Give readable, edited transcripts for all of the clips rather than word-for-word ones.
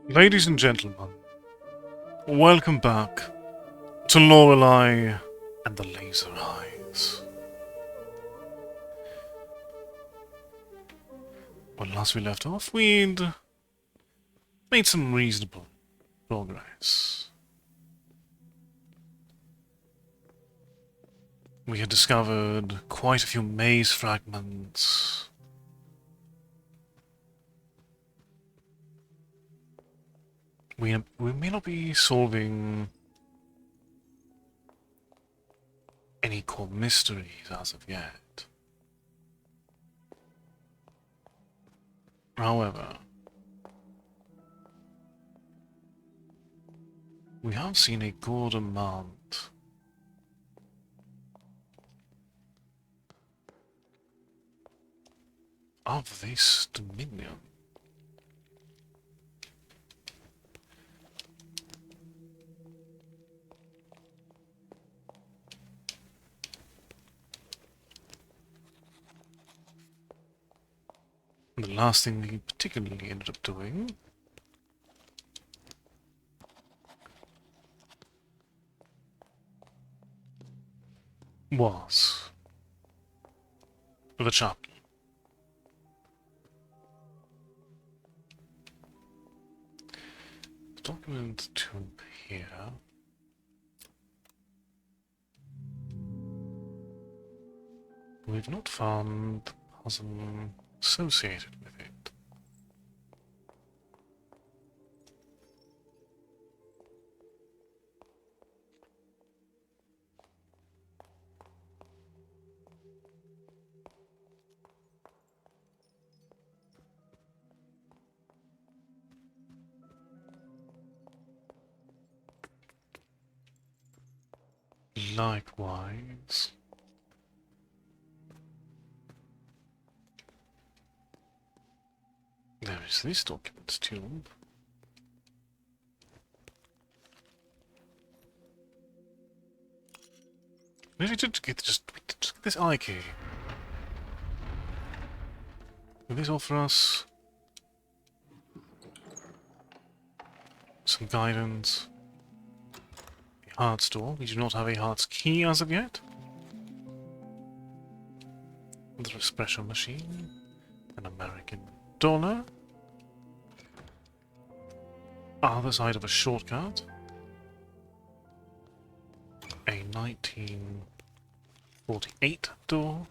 Ladies and gentlemen, welcome back to Lorelei and the Laser Eyes. When last we left off, we'd made some reasonable progress. We had discovered quite a few maze fragments. We may not be solving any core mysteries as of yet. However, we have seen a good amount of this dominion. The last thing we particularly ended up doing was the chapter. The document to here. We've not found the puzzle associated with it. Likewise, there is this document too. Maybe we did get this eye key. Will this offer us some guidance? A heart's door. We do not have a heart's key as of yet. The espresso machine. An American dollar. Other side of a shortcut. A 1948 door.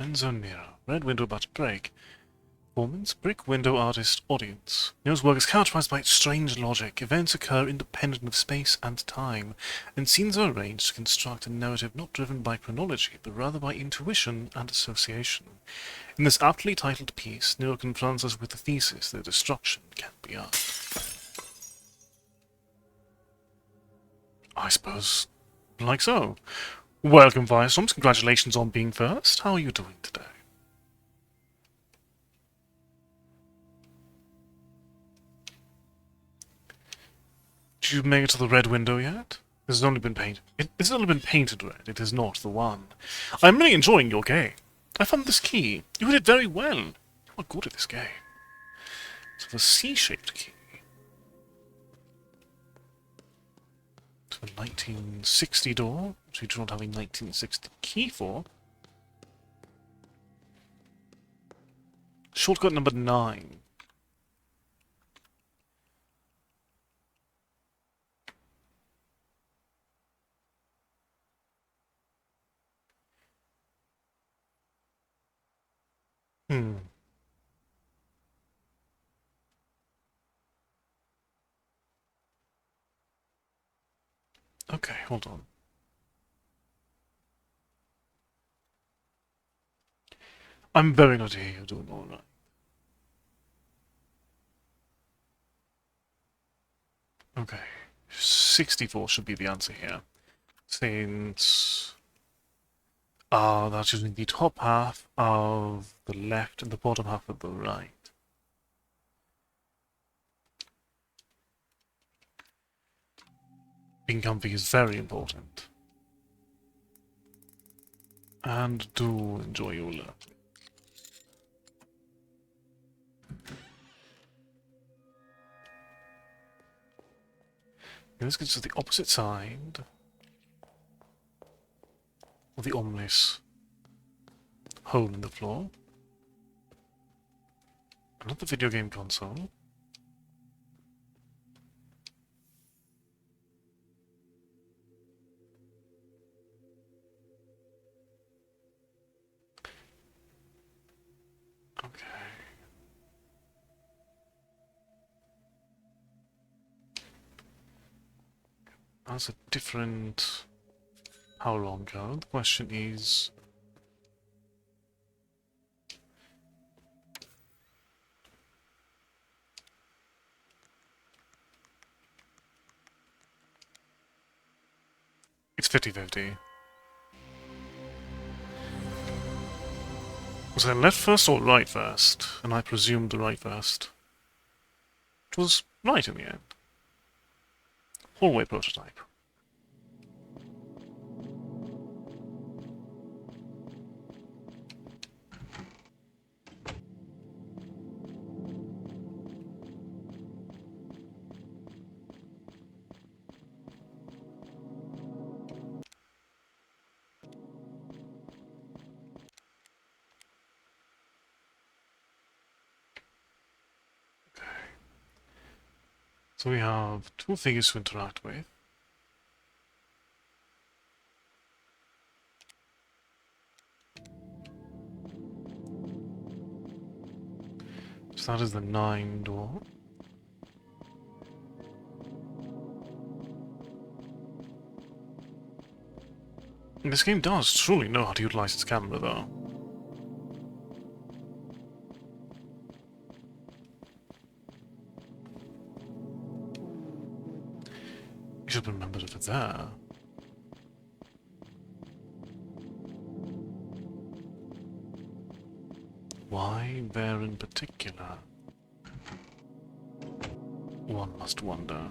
Enzo mirror. Red window about to break. Performance, brick window artist, audience. Neo's work is characterized by its strange logic. Events occur independent of space and time, and scenes are arranged to construct a narrative not driven by chronology, but rather by intuition and association. In this aptly titled piece, Neo confronts us with the thesis that destruction can be art. I suppose, like so. Welcome, Firestorms. Congratulations on being first. How are you doing today? Did you make it to the red window yet? This has only been painted. This has only been painted red. It is not the one. I'm really enjoying your game. I found this key. You did very well. You are good at this game. So the C-shaped key. To the 1960 door, which we do not have a 1960 key for. Shortcut number 9. Okay, hold on. I'm very glad to hear you're doing alright. Okay. 64 should be the answer here. Since that's using the top half of the left and the bottom half of the right. Being comfy is very important. And do enjoy your learning. Let's get to the opposite side of the ominous hole in the floor. Another video game console. Okay. That's a different... How long ago? The question is... It's 50-50. Was I left first or right first? And I presumed the right first. It was right in the end. Hallway prototype. So we have two figures to interact with. So that is the 9 door. This game does truly know how to utilize its camera, though. You should remember over there. Why there in particular? One must wonder.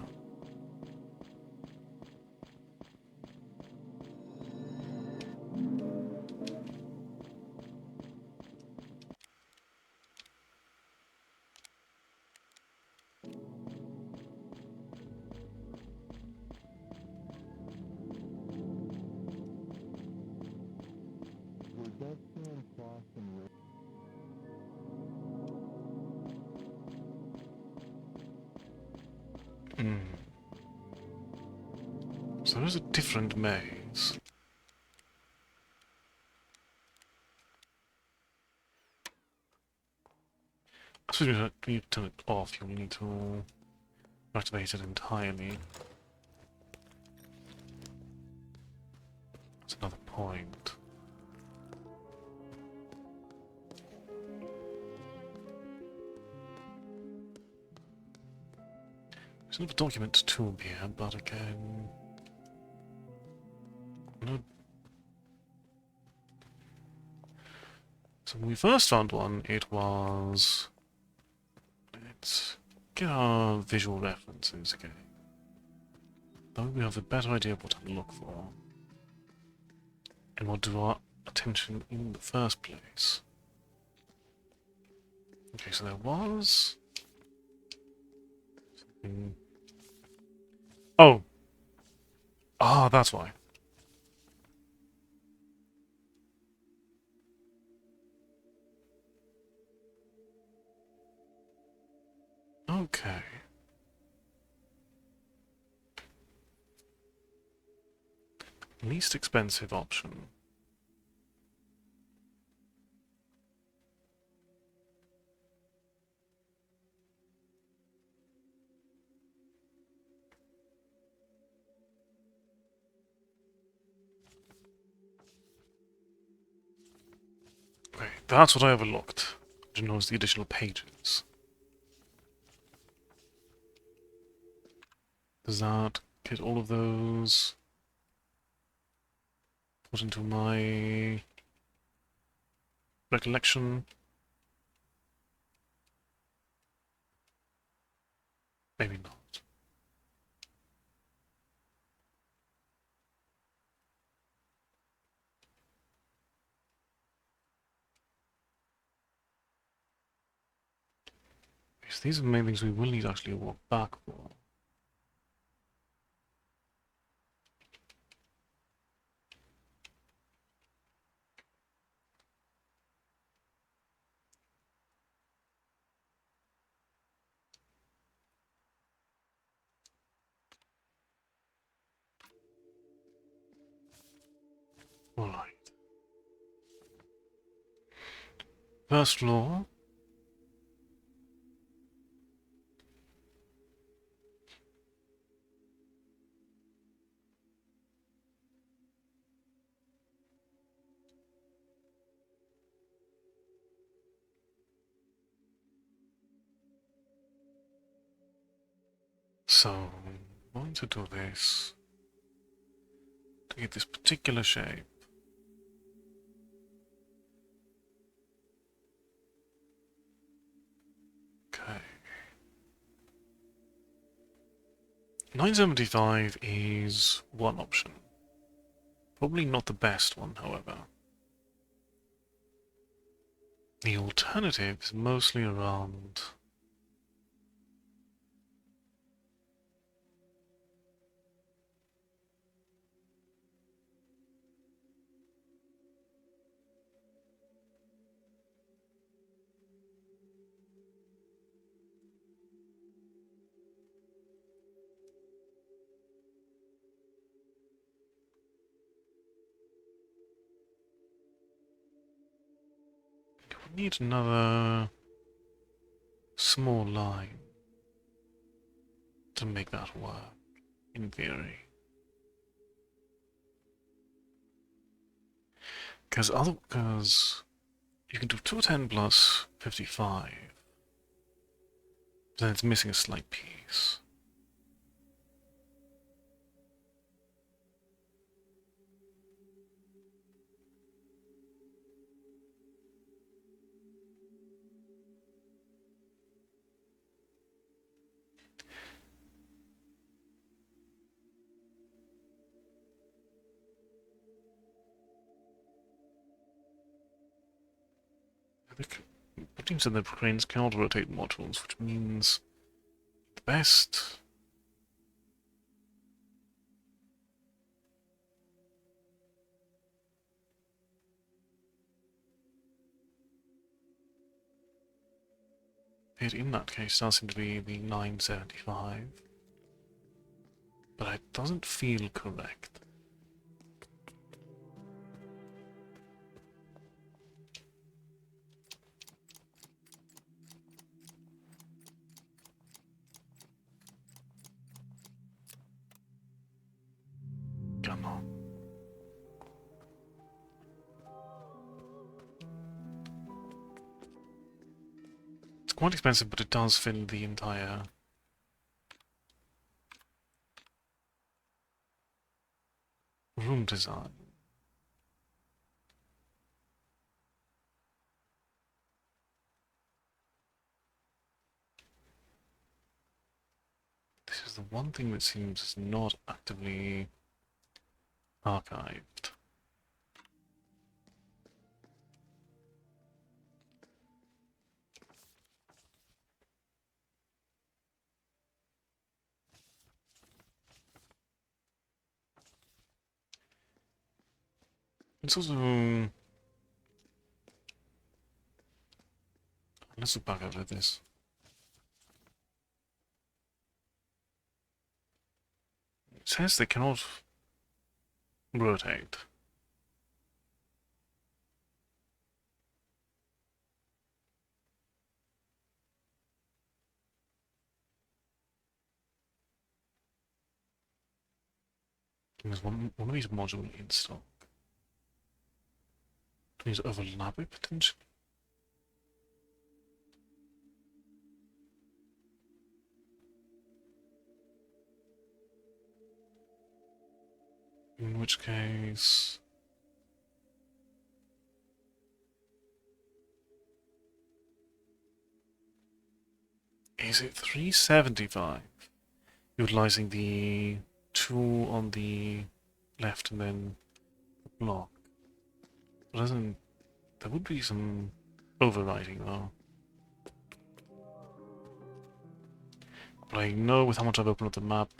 So there's a different maze. I suppose when you turn it off, you'll need to activate it entirely. That's another point. There's another document tomb here, but again... No. So when we first found one, it was... Let's get our visual references again. That way we have a better idea of what to look for. And what drew our attention in the first place. Okay, so there was... something... Oh! Ah, that's why. Okay. Least expensive option. Okay, that's what I overlooked. I didn't notice the additional pages. Does that get all of those put into my recollection? Maybe not. So these are the main things we will need actually to walk back for. First floor. So, I'm going to do this to get this particular shape. Okay. 975 is one option. Probably not the best one, however. The alternative is mostly around... We need another small line to make that work, in theory. Because you can do 210 plus 55, but then it's missing a slight piece. It seems that the cranes cannot rotate modules, which means the best... It, in that case, does seem to be the 975, but it doesn't feel correct. Come on. It's quite expensive, but it does fill the entire room design. This is the one thing that seems not actively archived. It's also... Let's look back over this. It says they cannot rotate. There's one of these modules in stock. Do these overlap it potentially? In which case... Is it 375? Utilizing the two on the left and then the block. Doesn't... There would be some overriding though. But I know with how much I've opened up the map,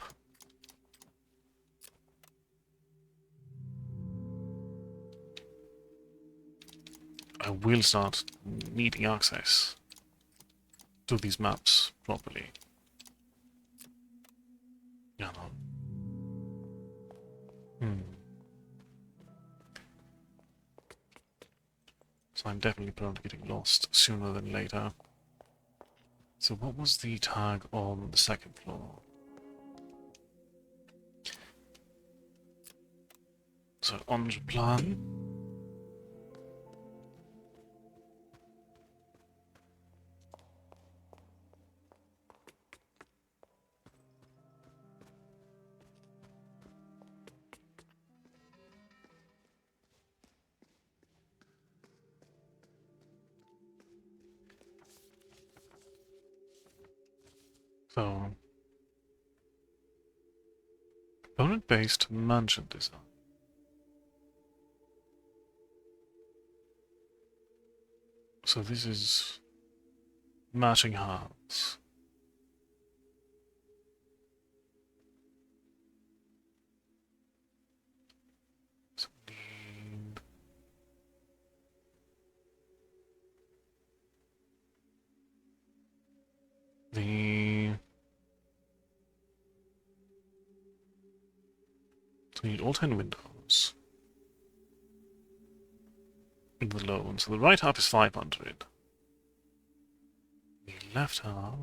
I will start needing access to these maps properly. Yeah, no. So I'm definitely prone to getting lost sooner than later. So what was the tag on the second floor? So on the plan. So component-based mansion design. So this is matching hearts. So the so we need all 10 windows in the low one. So the right half is 500. The left half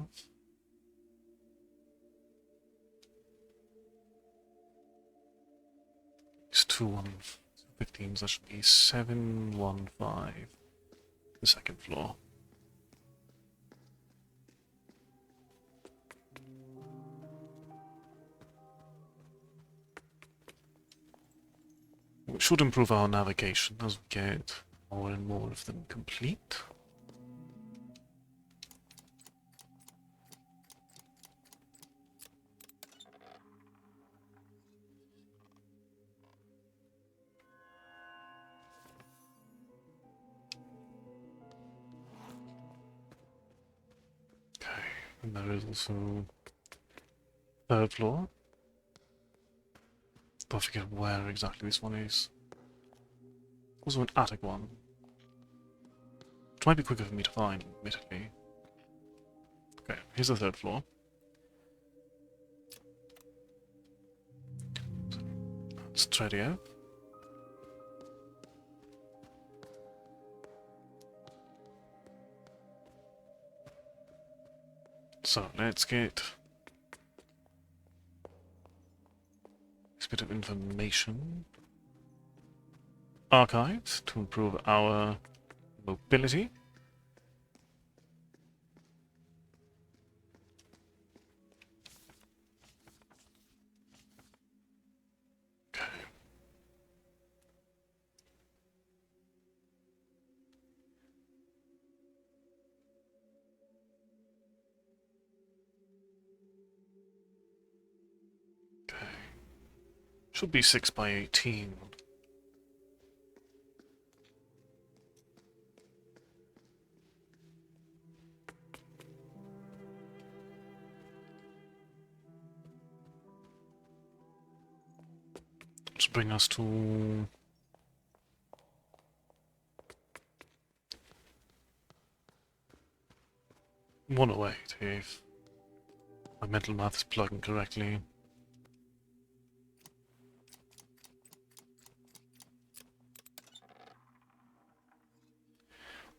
is 215, so that should be 715. The second floor. We should improve our navigation as we get more and more of them complete. Okay, and there is also third floor. I forget where exactly this one is. Also an attic one. Which might be quicker for me to find, admittedly. Okay, here's the third floor. That's Tredio. So, let's get this bit of information archived to improve our mobility. Okay. Okay. Should be 6 by 18. Let's bring us to 108 if my mental math is plugging correctly.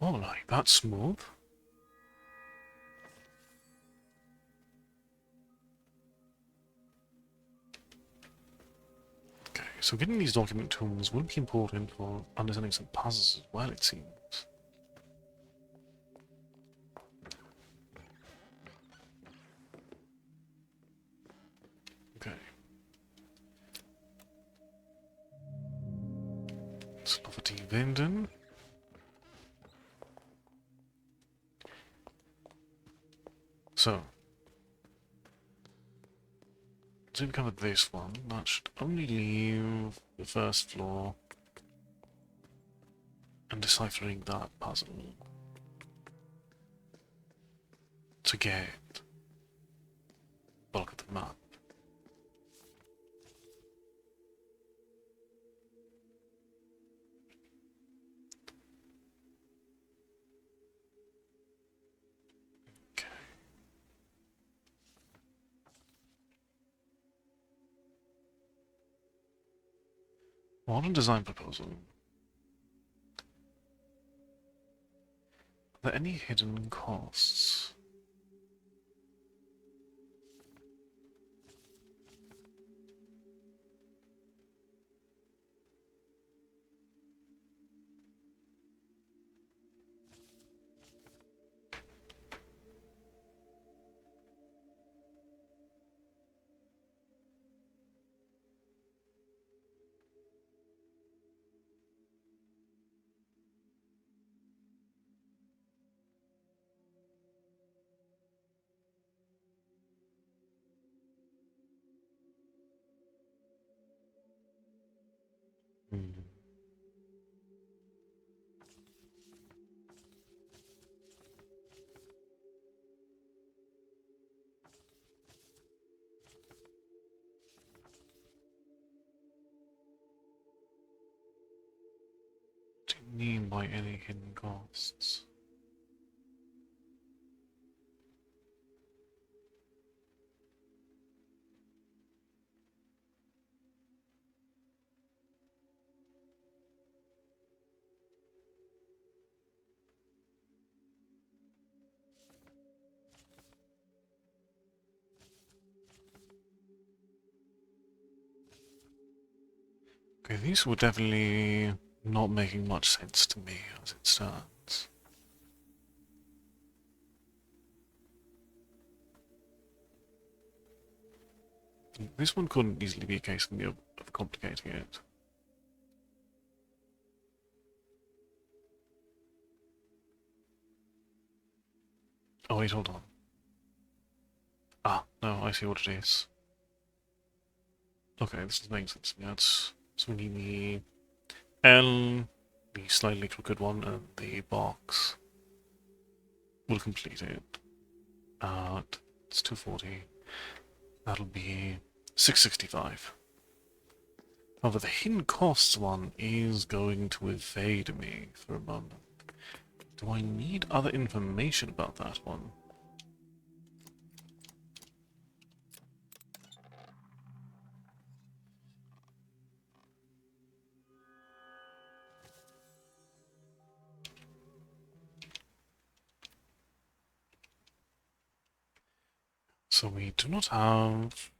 Alright, that's smooth. Okay, so getting these document tools will be important for understanding some puzzles as well, it seems. Okay. Slovaty Vinden. So, we've covered this one. That should only leave the first floor and deciphering that puzzle to get bulk of the map. Okay. Modern design proposal. Are there any hidden costs? Hmm. What do you mean by any hidden costs? Okay, these were definitely not making much sense to me as it stands. This one couldn't easily be a case of me overcomplicating it. Oh wait, hold on. Ah, no, I see what it is. Okay, this is making sense to me. That's so we need the L, the slightly crooked one, and the box. We'll complete it. It's 240. That'll be 665. However, the hidden costs one is going to evade me for a moment. Do I need other information about that one? So we do not have...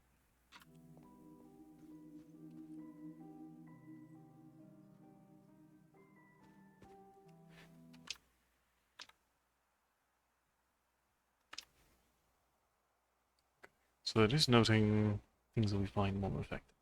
So it is noting things that we find more effective.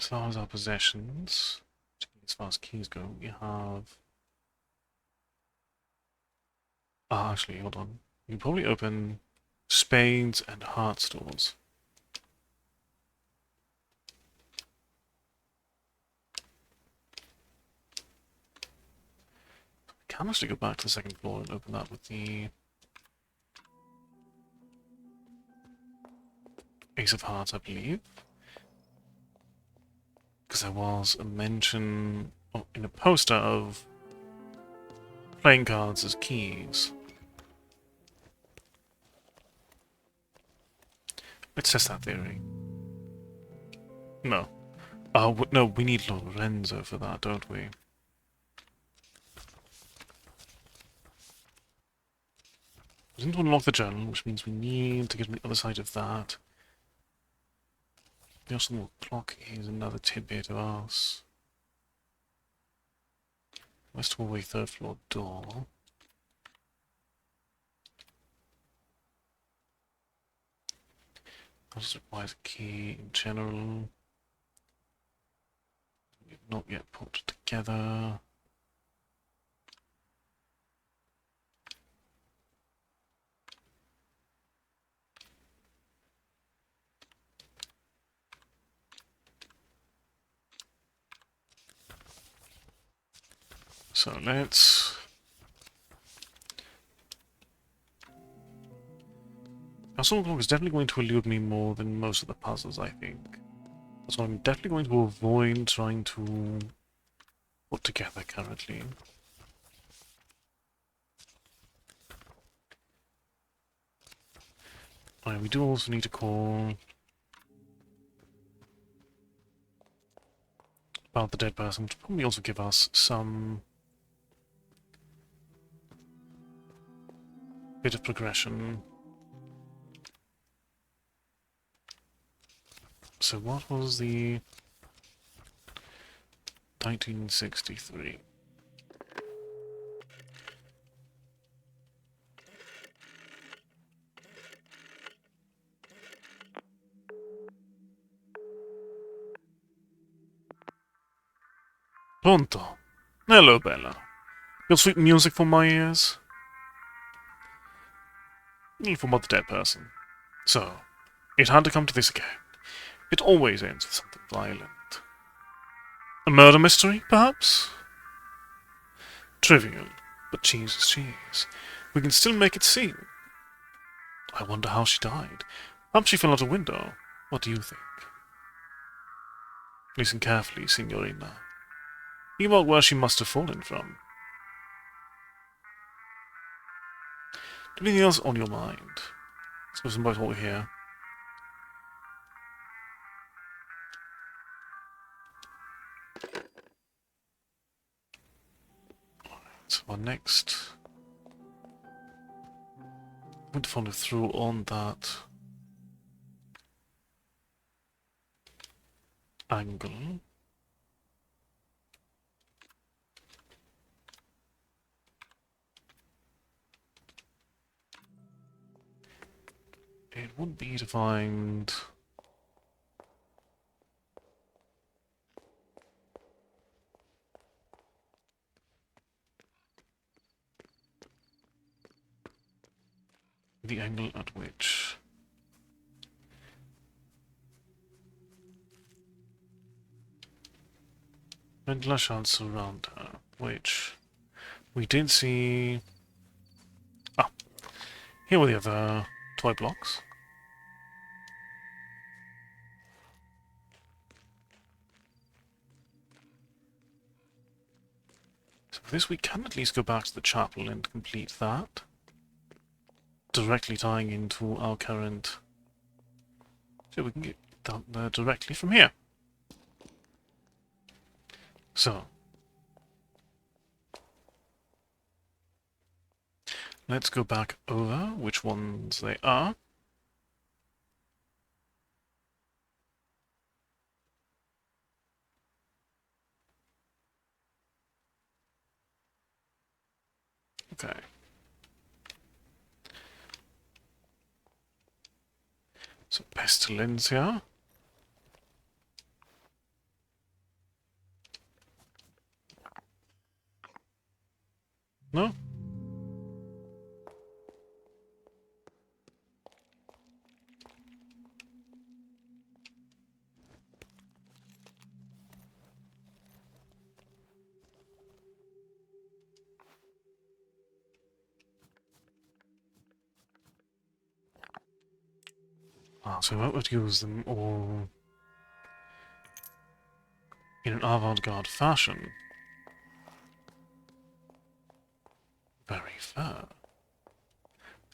As far as our possessions, as far as keys go, we have... Ah, actually, hold on. We can probably open spades and heart stores. We can actually go back to the second floor and open that with the Ace of Hearts, I believe. Because there was a mention in a poster of playing cards as keys. Let's test that theory. No. No, we need Lorenzo for that, don't we? We didn't unlock the journal, which means we need to get on the other side of that. The Arsenal clock is another tidbit of ours. West hallway, third floor door. That just requires a key in general. We've not yet put together. So let's... Now, Storm Clock is definitely going to elude me more than most of the puzzles, I think. That's what I'm definitely going to avoid trying to put together currently. Alright, we do also need to call about the dead person, which will probably also give us some bit of progression. So what was the 1963? Pronto. Hello, Bella. Got sweet music for my ears? For the dead person. So, it had to come to this again. It always ends with something violent. A murder mystery, perhaps? Trivial, but cheese is cheese. We can still make it seem. I wonder how she died. Perhaps she fell out a window. What do you think? Listen carefully, Signorina. Think about where she must have fallen from. Anything else on your mind? Let's listen about what we hear. So our next... I'm going to follow through on that angle. It would be to find... the angle at which... Vendela shall surround her, which... we did see... Ah! Here were the other toy blocks. So for this we can at least go back to the chapel and complete that. Directly tying into our current... So we can get down there directly from here. So... let's go back over which ones they are. Okay. So pestilence here. No? Ah, so I would use them all in an avant-garde fashion. Very fair.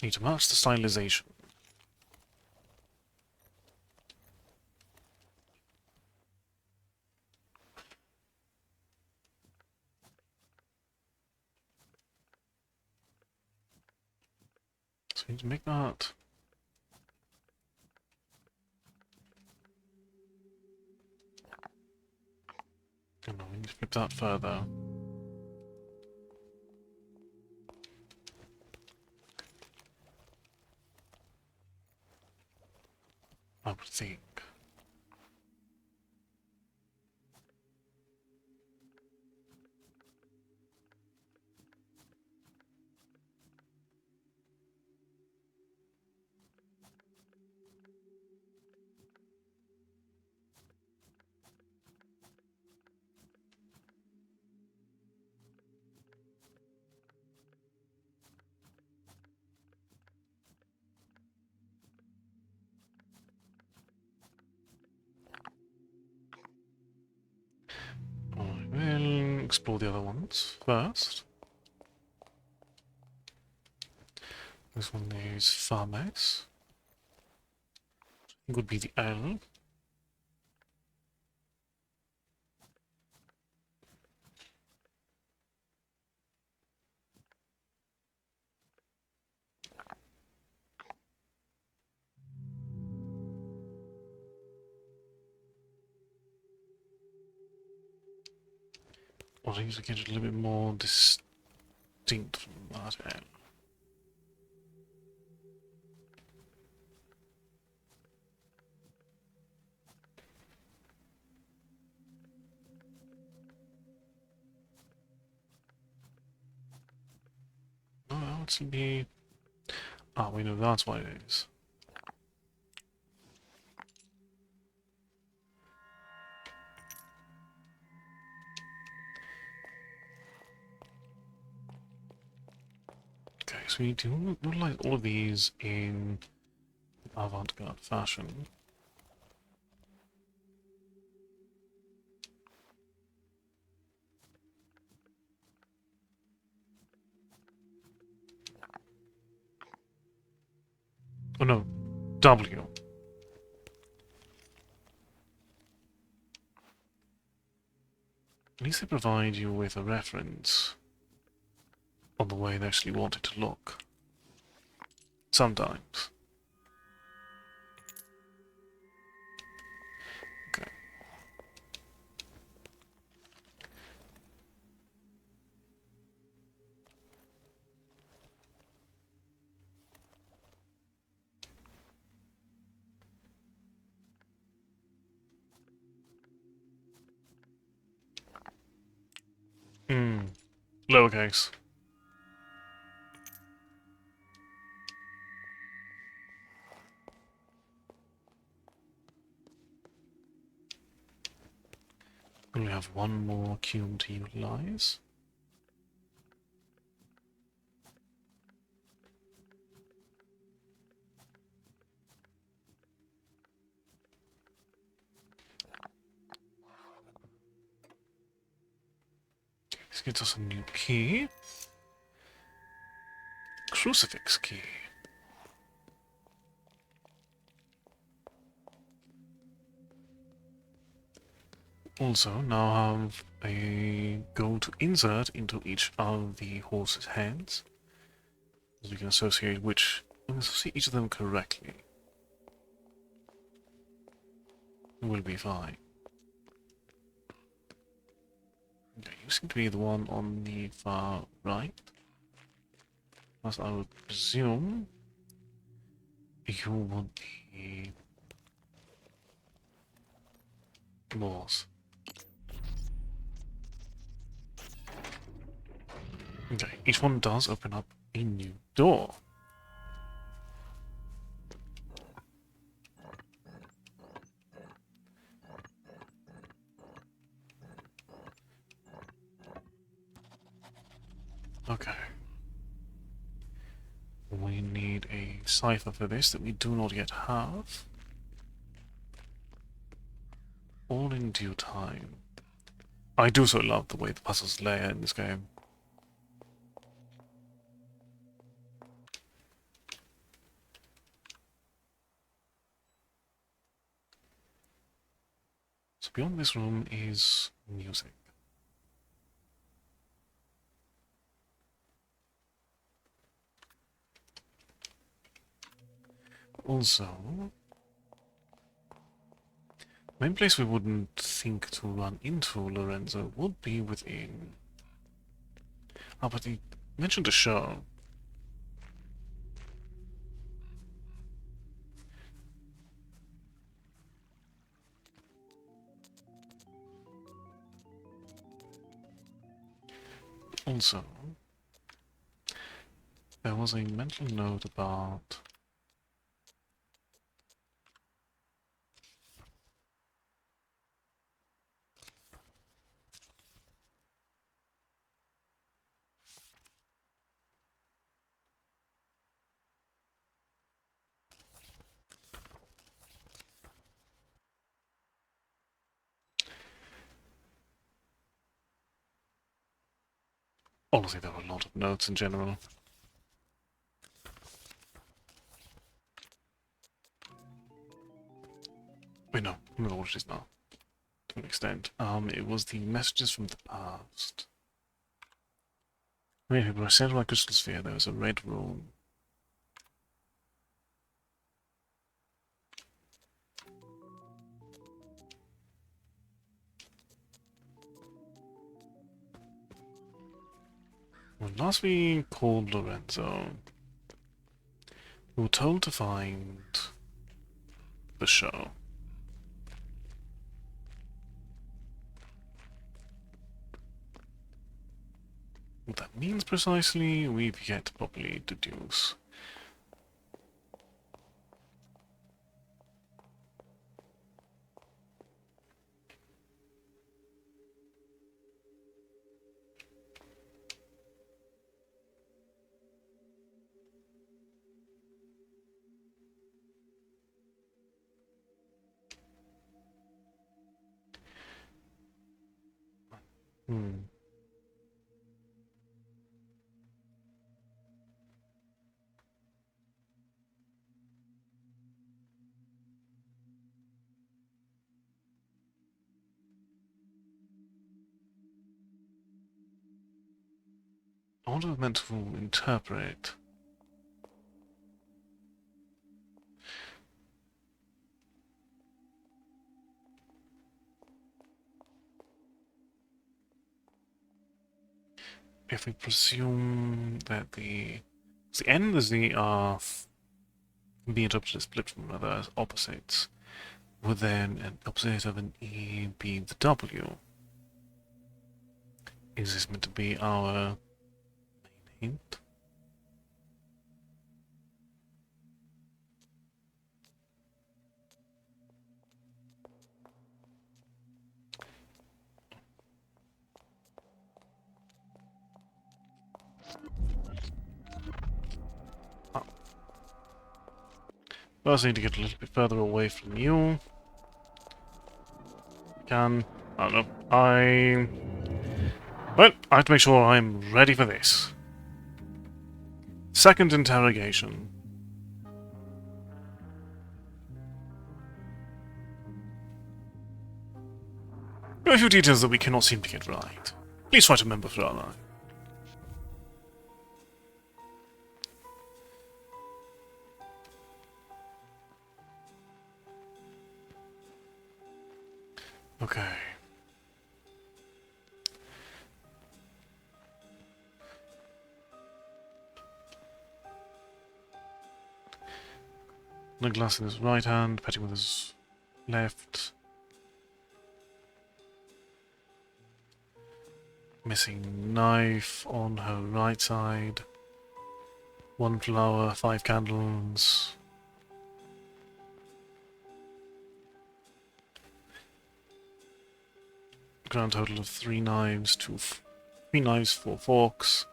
Need to match the stylization. So we need to make that... oh no, we need to flip that further. I would think. explore the other ones first. This one is Farmex. It would be the L. Or these get a little bit more distinct from that L. Oh, it's be. Ah, we know that's what it is. Okay, so we do utilize all of these in avant-garde fashion. Oh no, W. At least they provide you with a reference on the way they actually want it to look. Sometimes. Okay. Lowercase. We only have one more cube to utilize. This gives us a new key. Crucifix key. Also, now have a goal to insert into each of the horse's hands. So we can associate each of them correctly. We'll be fine. Okay, you seem to be the one on the far right. As I would presume you would be Morse. Okay, each one does open up a new door. Okay. We need a cipher for this that we do not yet have. All in due time. I do so love the way the puzzles layer in this game. So beyond this room is music. Also, main place we wouldn't think to run into Lorenzo would be within... Ah, but he mentioned a show. Also, there was a mental note about... Honestly, there were a lot of notes in general. Wait, no, I remember what it is now. To an extent. It was the messages from the past. Many people are centered by crystal sphere. There was a red rune. When last we called Lorenzo, we were told to find the show. What that means precisely, we've yet to properly deduce. Hmm. I wonder if we're meant to interpret. If we presume that the N and the Z are being interpreted as split from one another as opposites, would then an opposite of an E be the W? Is this meant to be our main hint? Oh. First, I need to get a little bit further away from you. I don't know. Well, I have to make sure I'm ready for this. Second interrogation. There are a few details that we cannot seem to get right. Please try to remember for our line. Okay. The glass in his right hand, petting with his left. Missing knife on her right side. 1 flower, 5 candles. Grand total of 3 knives, 3 knives, 4 forks.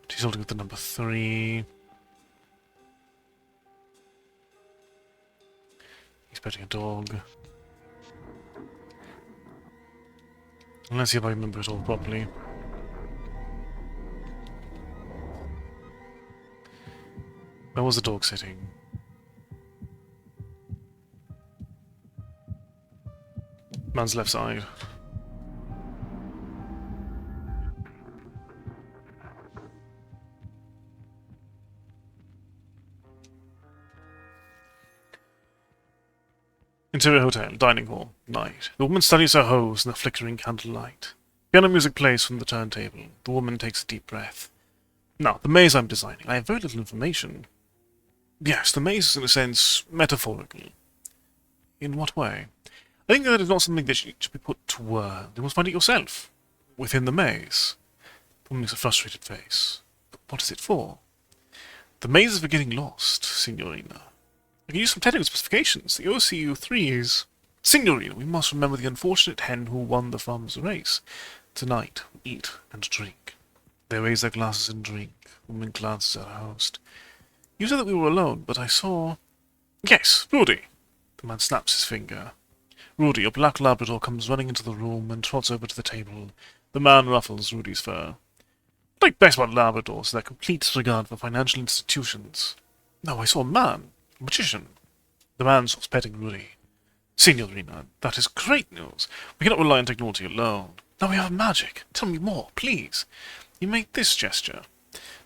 She's holding with the number 3. He's petting a dog. And let's see if I remember it all properly. Where was the dog sitting? Man's left side. Interior hotel, dining hall, night. The woman studies her hose in the flickering candlelight. Piano music plays from the turntable. The woman takes a deep breath. Now, the maze I'm designing. I have very little information. Yes, the maze is in a sense metaphorical. In what way? I think that is not something that should be put to word. You must find it yourself. Within the maze. The woman makes a frustrated face. But what is it for? The maze is for getting lost, Signorina. I can use some technical specifications. The OCU3 is... Signorina, we must remember the unfortunate hen who won the farmer's race. Tonight, we eat and drink. They raise their glasses and drink. The woman glances at her host. You said that we were alone, but I saw... Yes, Rudy. The man snaps his finger. Rudy, a black Labrador, comes running into the room and trots over to the table. The man ruffles Rudy's fur. What I like best about Labradors is their complete disregard for financial institutions. No, I saw a man, a magician. The man stops petting Rudy. Signorina, that is great news. We cannot rely on technology alone. Now we have magic. Tell me more, please. You make this gesture.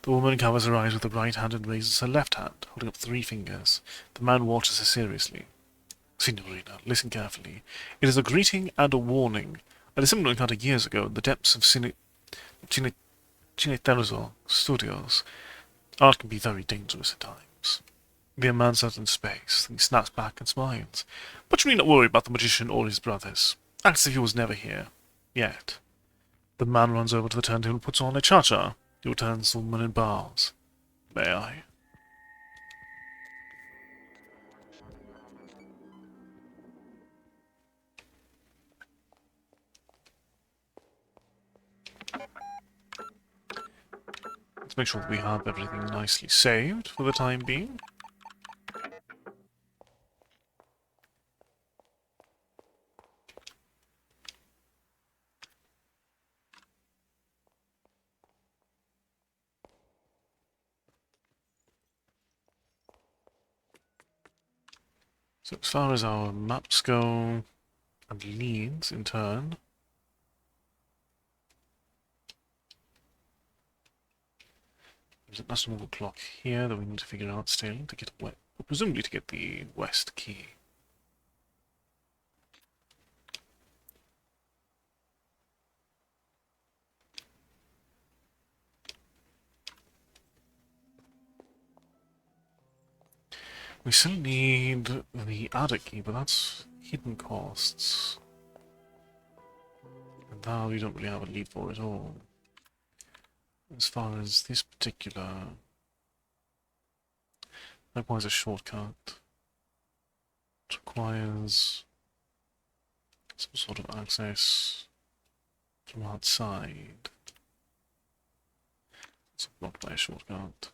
The woman covers her eyes with her right hand and raises her left hand, holding up 3 fingers. The man watches her seriously. Signorina, listen carefully. It is a greeting and a warning. At a similar encounter years ago in the depths of Cineterzo Studios, art can be very dangerous at times. The man stands in space, then he snaps back and smiles. But you need not worry about the magician or his brothers. Act as if he was never here. Yet. The man runs over to the turntable and puts on a cha-cha. He returns to the woman and bows. May I? Let's make sure that we have everything nicely saved for the time being. So as far as our maps go, and leads in turn, there's an astronomical clock here that we need to figure out still to get presumably to get the west key. We still need the adder key, but that's hidden costs. And that we don't really have a lead for at all. As far as this particular... That requires a shortcut. It requires some sort of access from outside. It's blocked by a shortcut.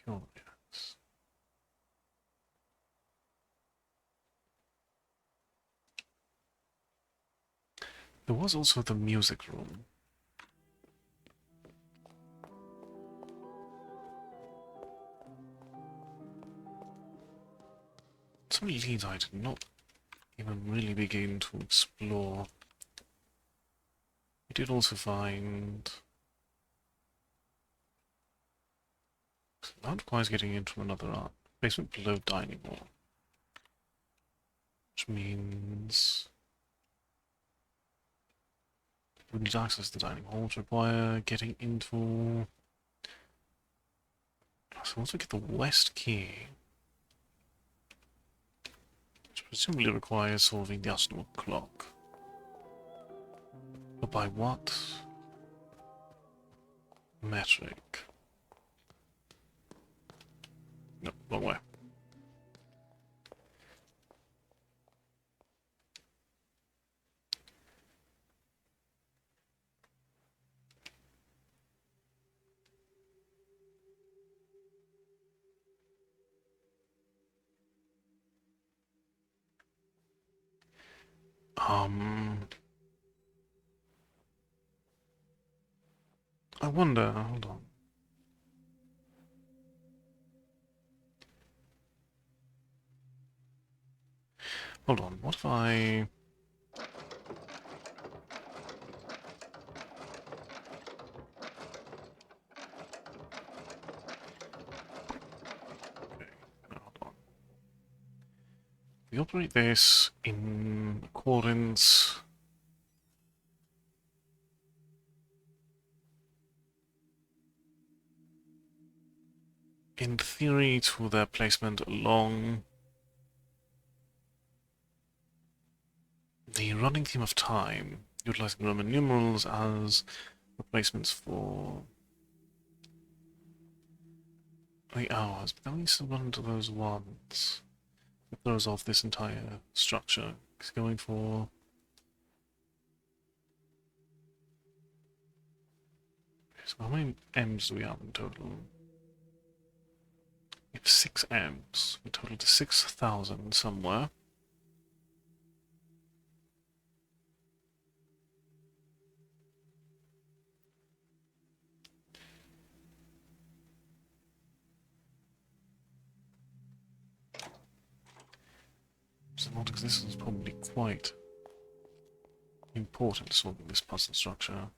Curious. There was also the music room. Some leads I did not even really begin to explore. We did also find... That requires getting into another art. Basement below dining hall. Which means... we need to access the dining hall, which require getting into... So once we get the west key... which presumably requires solving the astronomical clock. But by what metric? No, wrong way. I wonder, hold on. Hold on, what if I... Okay, no, hold on. We operate this in accordance... in theory to their placement along the running theme of time, utilizing Roman numerals as replacements for the hours, but then we still run into those ones. It throws off this entire structure. It's going for... So how many M's do we have in total? 6 amps. We total to 6,000 somewhere. So this is probably quite important solving this puzzle structure.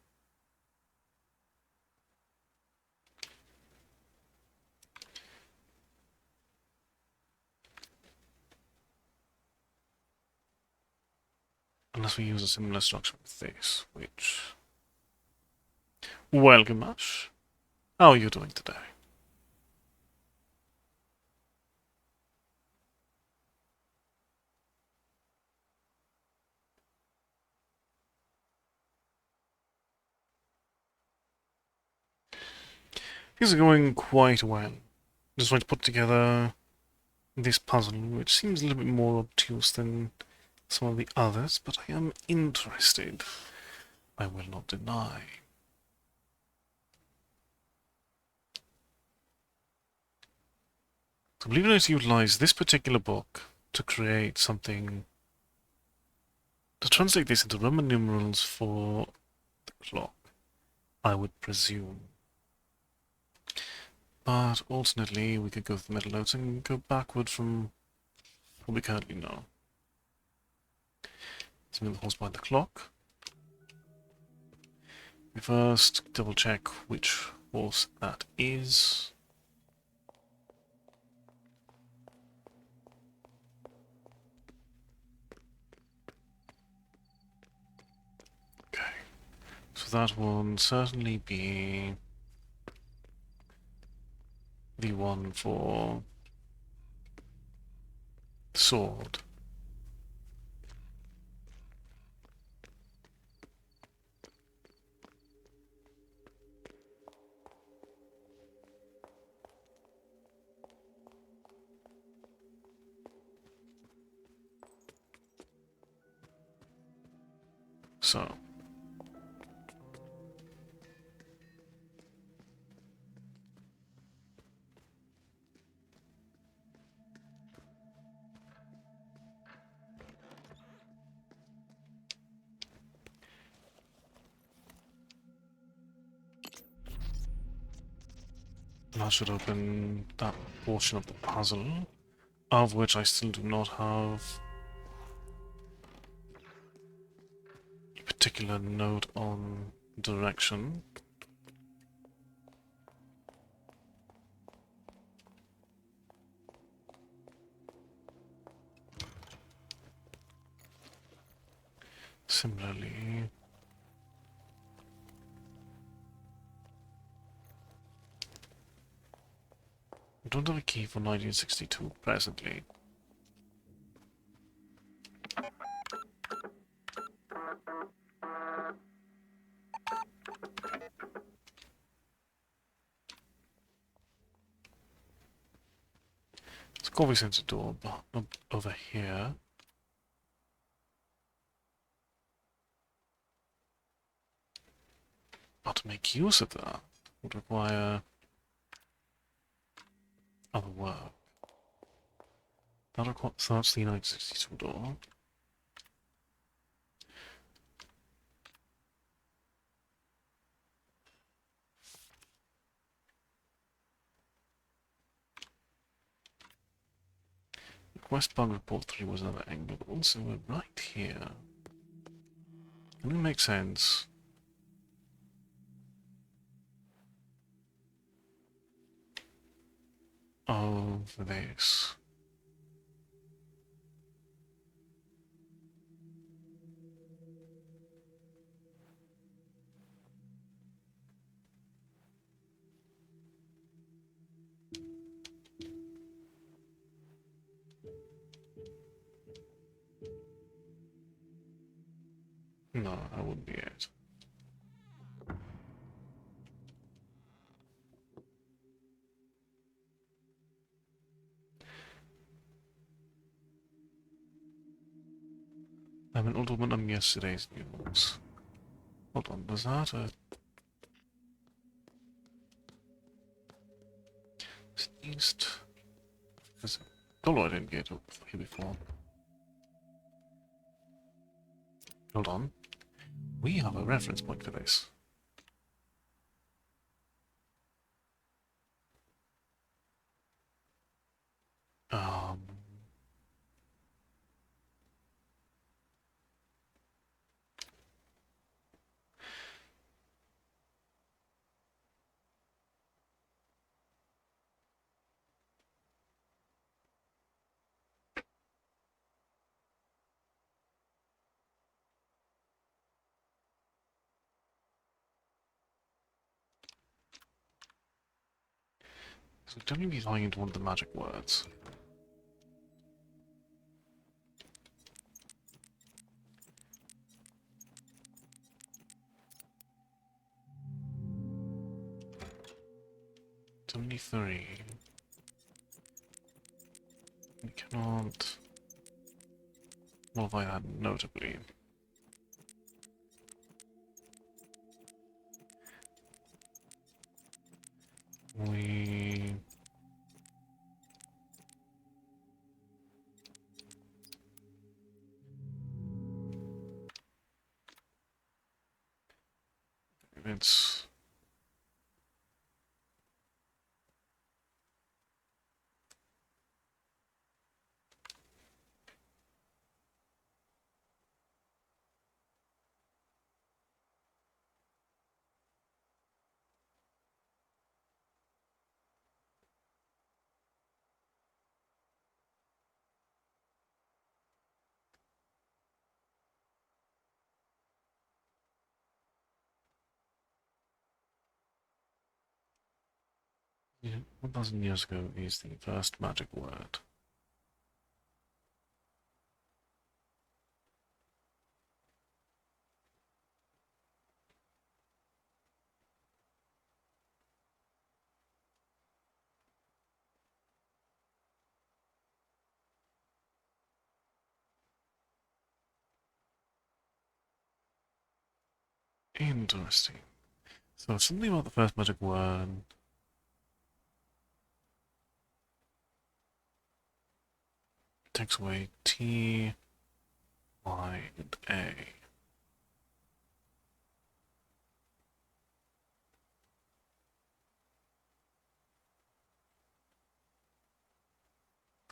Unless we use a similar structure with this, which... Welcome, Ash. How are you doing today? Things are going quite well. Just trying to put together this puzzle, which seems a little bit more obtuse than some of the others, but I am interested. I will not deny. So I believe I need to utilize this particular book to create something to translate this into Roman numerals for the clock, I would presume. But alternately, we could go through the metal notes and go backward from what we currently know. So move the horse by the clock. We first double check which horse that is. Okay. So that will certainly be the one for the sword. So. That should open that portion of the puzzle, of which I still do not have a particular note on direction. Similarly, I don't have a key for 1962 presently. It's a coffee center door over here. But to make use of that would require other work. So that's the 1962 door. Request bug report 3 was another angle, but also we're right here. It would make sense. Of this. No, that wouldn't be it. I'm an old woman on yesterday's news. Hold on, was that a... East... Because Dollar didn't get up here before. Hold on. We have a reference point for this. Um... So we'd definitely be tying into one of the magic words. $73. We cannot modify that notably. We... It's... Yeah, 1,000 years ago is the first magic word. Interesting. So something about the first magic word takes away T, Y, and A.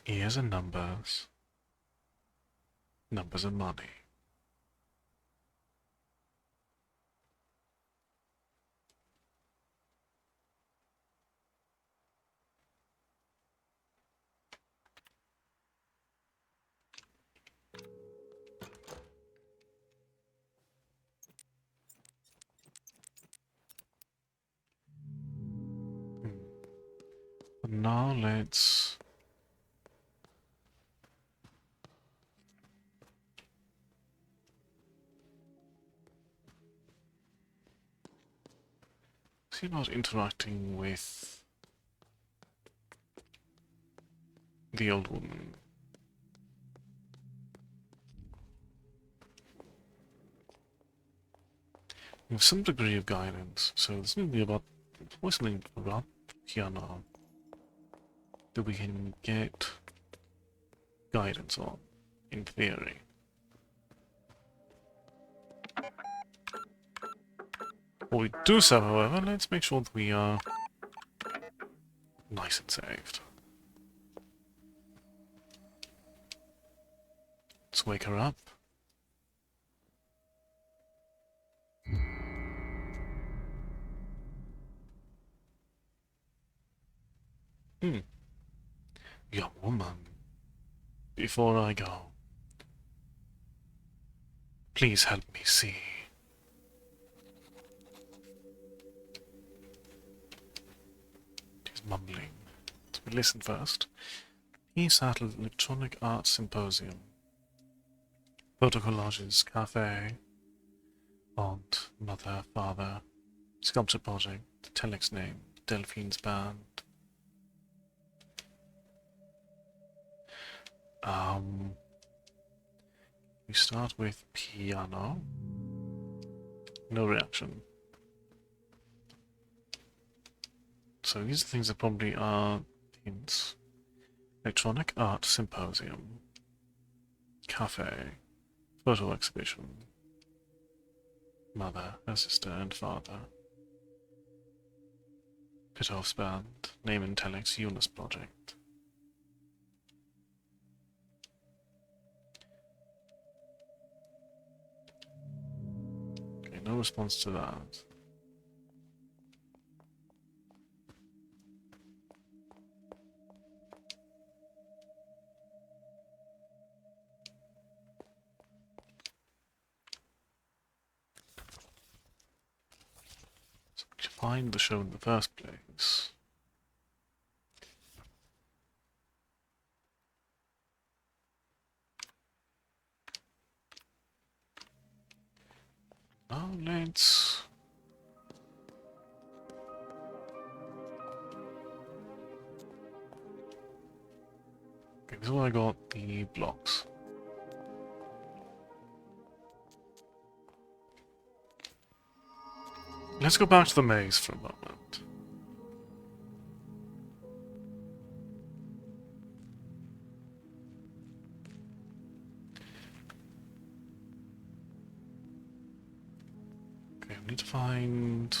Ears are numbers. Numbers are money. But now let's... see about interacting with the old woman. We have some degree of guidance, so there's going to be about... what's something about piano that we can get guidance on, in theory. What we do so, however, let's make sure that we are nice and saved. Let's wake her up. Young woman, before I go, please help me see. She's mumbling. So we listen first. Peace at Electronic Arts Symposium. Photo collages, cafe, aunt, mother, father, sculpture project, telex name, Delphine's band. We start with piano. No reaction. So these are things that probably are hints. Electronic Art Symposium. Cafe. Photo exhibition. Mother, her sister, and father. Pittoff's band. Name and Telex Eunice project. Okay, no response to that. Find the show in the first place. Oh, let's... Okay, this is where I got the blocks. Let's go back to the maze for a moment. Okay, we need to find...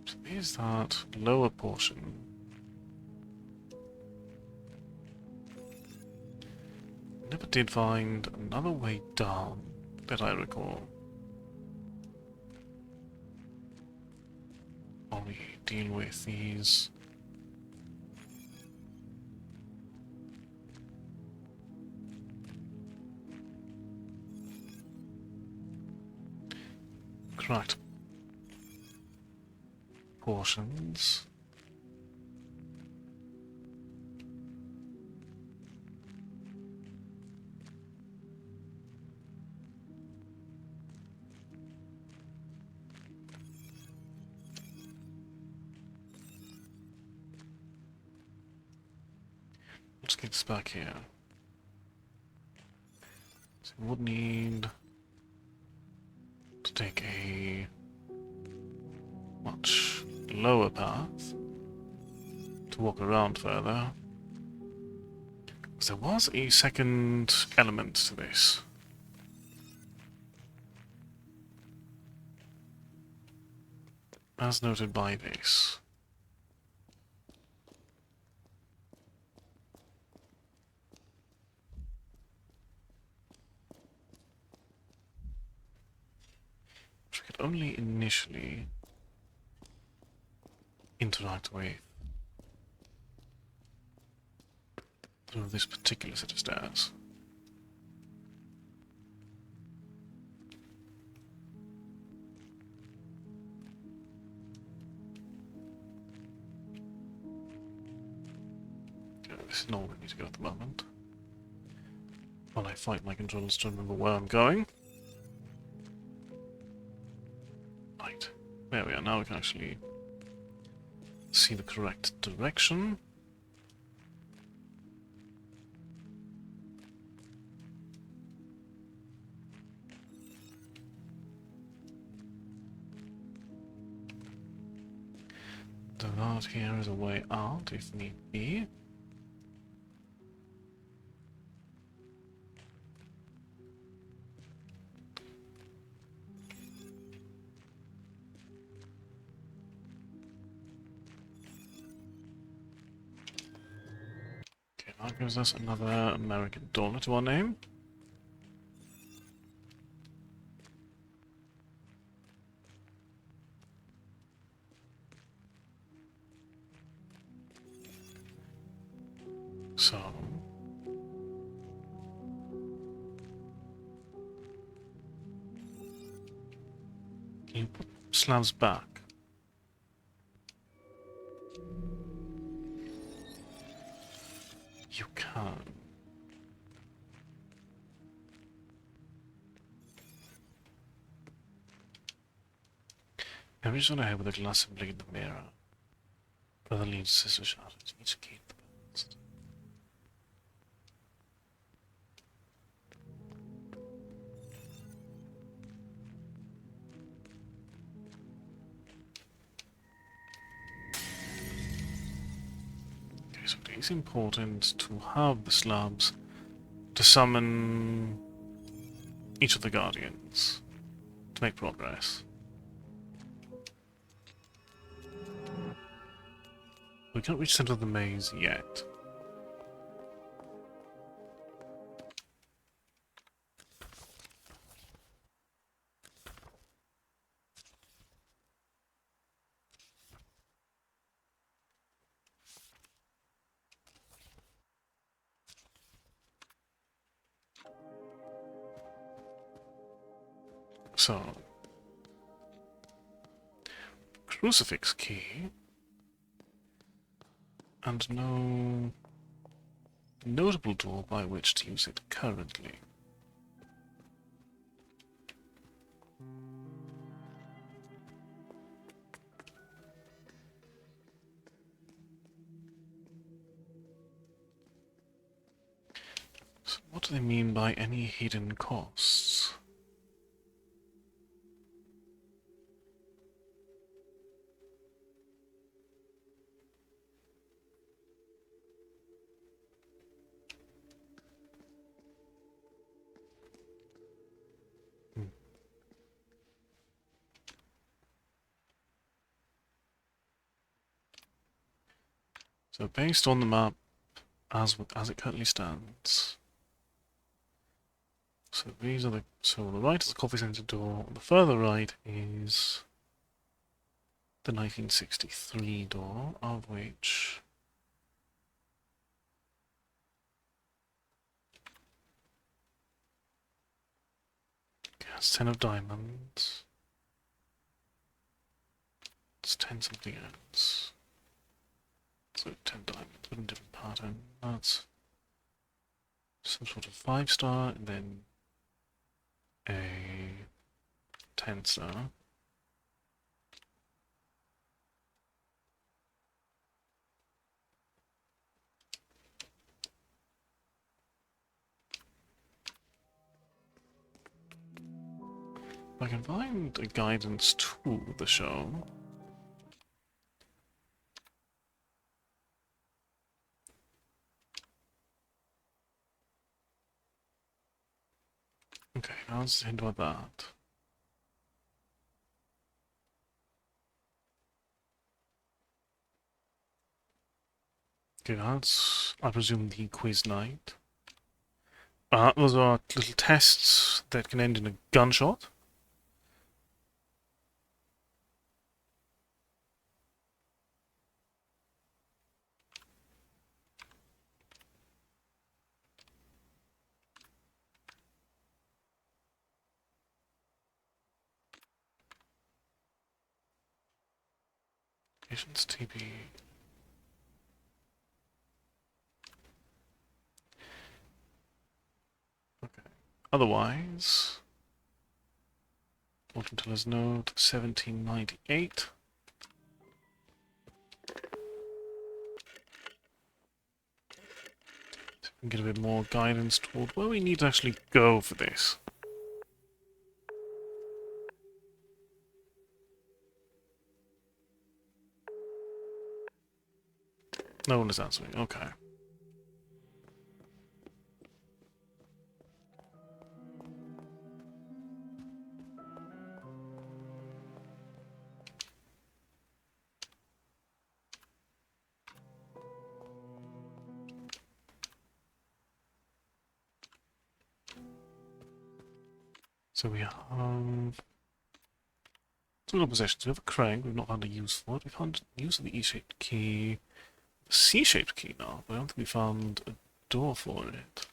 So is that lower portion? Never did find another way down that I recall. While we deal with these. Correct. Portions. Let's get this back here. So we would need to take a much lower path to walk around further. Because there was a second element to this. As noted by this. Which we could only initially interact with through this particular set of stairs. Okay, this is not where we need to go at the moment. While I fight my controllers to remember where I'm going. Right, there we are. Now we can actually see the correct direction. That here is a way out if need be. Okay, that gives us another American dollar to our name. So... can you put slabs back? You can. I'm just gonna head with a glass and bleed the mirror. Brother leaves sister shouted. You need to keep the best. so it is important to have the slabs to summon each of the guardians to make progress. We can't reach the center of the maze yet. So, crucifix key, and no notable door by which to use it currently. So what do they mean by any hidden costs? So based on the map as it currently stands. So these are on the right is the coffee centre door, on the further right is the 1963 door, of which has 10 of diamonds. It's 10 something else. So 10 diamonds, but in a different pattern. That's some sort of 5-star, and then a 10-star. If I can find a guidance to the show. Okay, now let's hint about that. Okay, that's, I presume, the quiz night. Those are little tests that can end in a gunshot. Patience TB. Okay. Otherwise, fortune teller's note 1798. So we can get a bit more guidance toward where we need to actually go for this. No one is answering. Okay. So we have two possessions. We have a crank. We've not found a use for it. We found use of the E-shaped key, the C-shaped key now, but I don't think we found a door for it.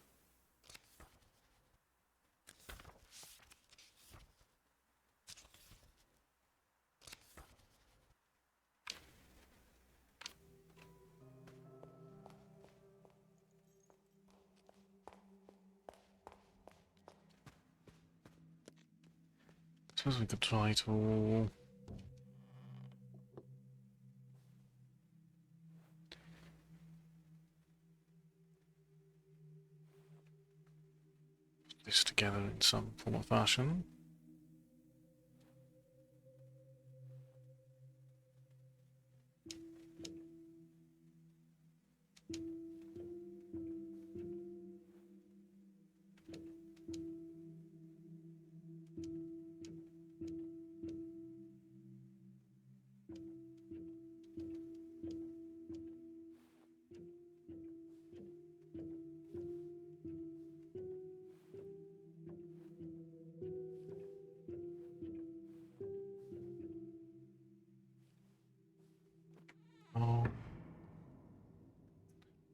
I suppose we could try to put this together in some form or fashion.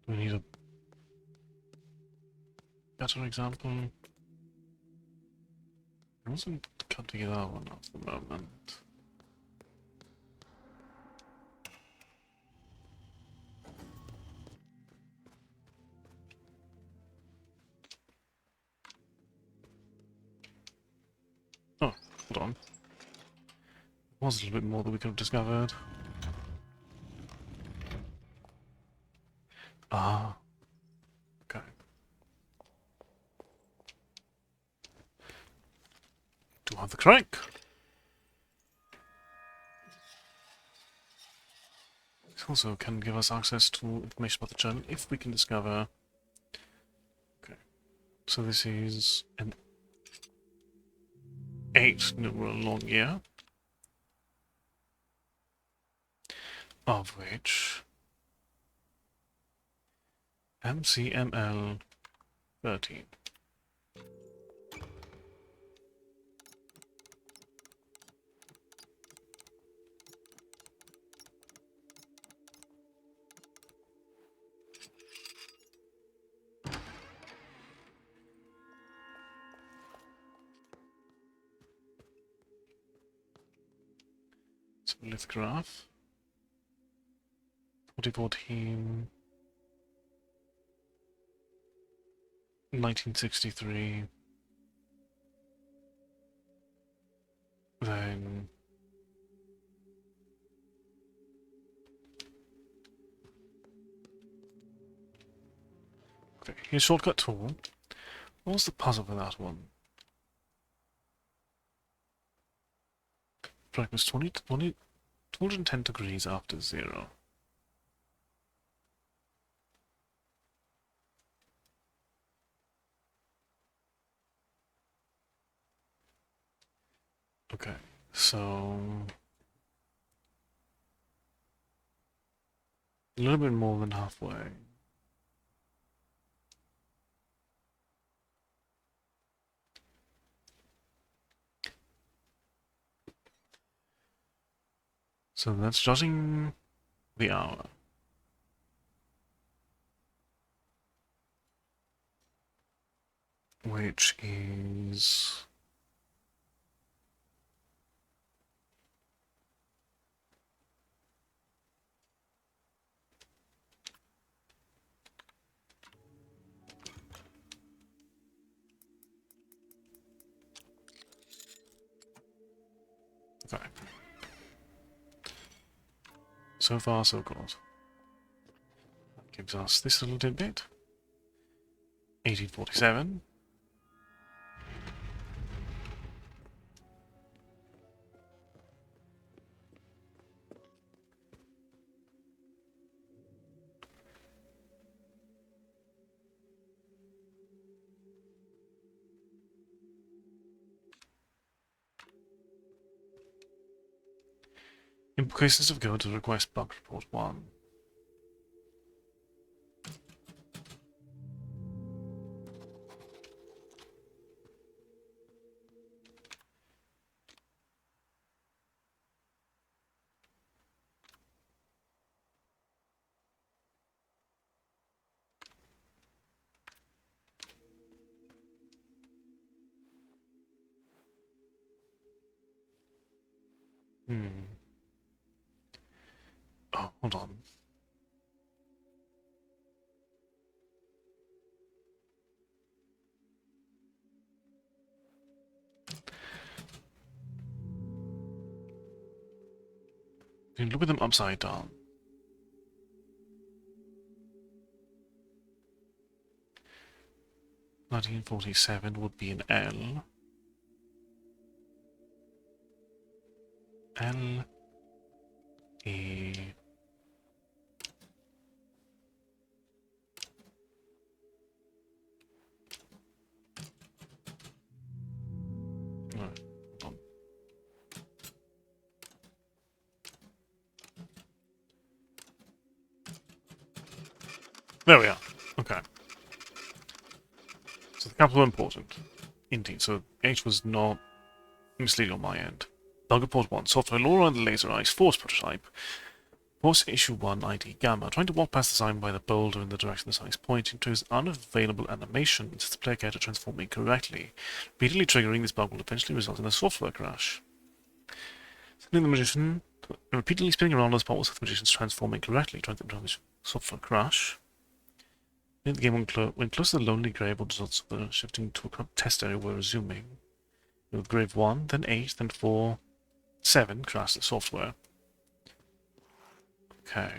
Do we need a better example? I wasn't cutting it out one at the moment. Oh, hold on. There was a little bit more that we could have discovered. Ah. Okay. Do I have the crank? This also can give us access to information about the journal if we can discover... Okay. So this is an 8 numeral long year, of which MCML 13. So lithograph. 2014. 1963. Then... Okay, here's shortcut tool. What was the puzzle for that one? Brightness 210 degrees after 0. Okay, so... a little bit more than halfway. So that's judging the hour. Which is... okay. So far, so good. That gives us this little tidbit. 1847. Implications of go to request bug report 1. Oh, hold on. You can look at them upside down. $1947 would be an L. L E no, hold on. There we are. Okay. So the capital important. Indeed, so H was not misleading on my end. Bug report 1. Software Laura and the Laser Eyes Force prototype. Force issue 1 ID Gamma. Trying to walk past the sign by the boulder in the direction the sign is pointing to is unavailable animation since the player character transformed incorrectly. Repeatedly triggering this bug will eventually result in a software crash. Sending the magician repeatedly spinning around those parts of the magician's transform incorrectly, trying to transform software crash. In the game when close to the lonely grave, or results of the shifting to a test area we're resuming. With grave 1, then 8, then 4, 7 crash the software. Okay.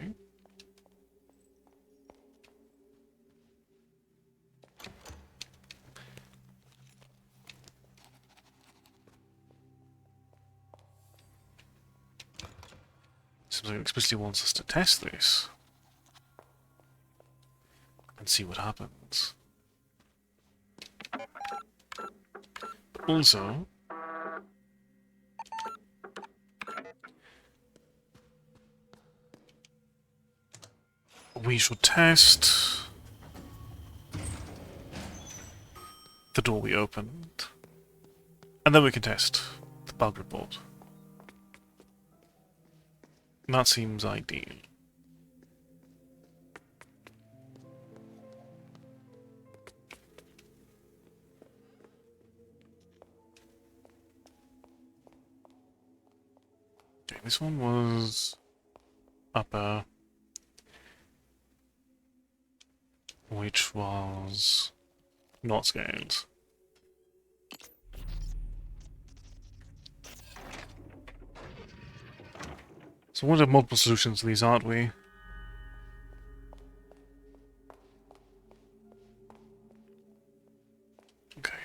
Seems like it explicitly wants us to test this. And see what happens. But also, we should test the door we opened. And then we can test the bug report. That seems ideal. Okay, this one was upper, which was not scaled. So we'll have multiple solutions to these, aren't we? Okay.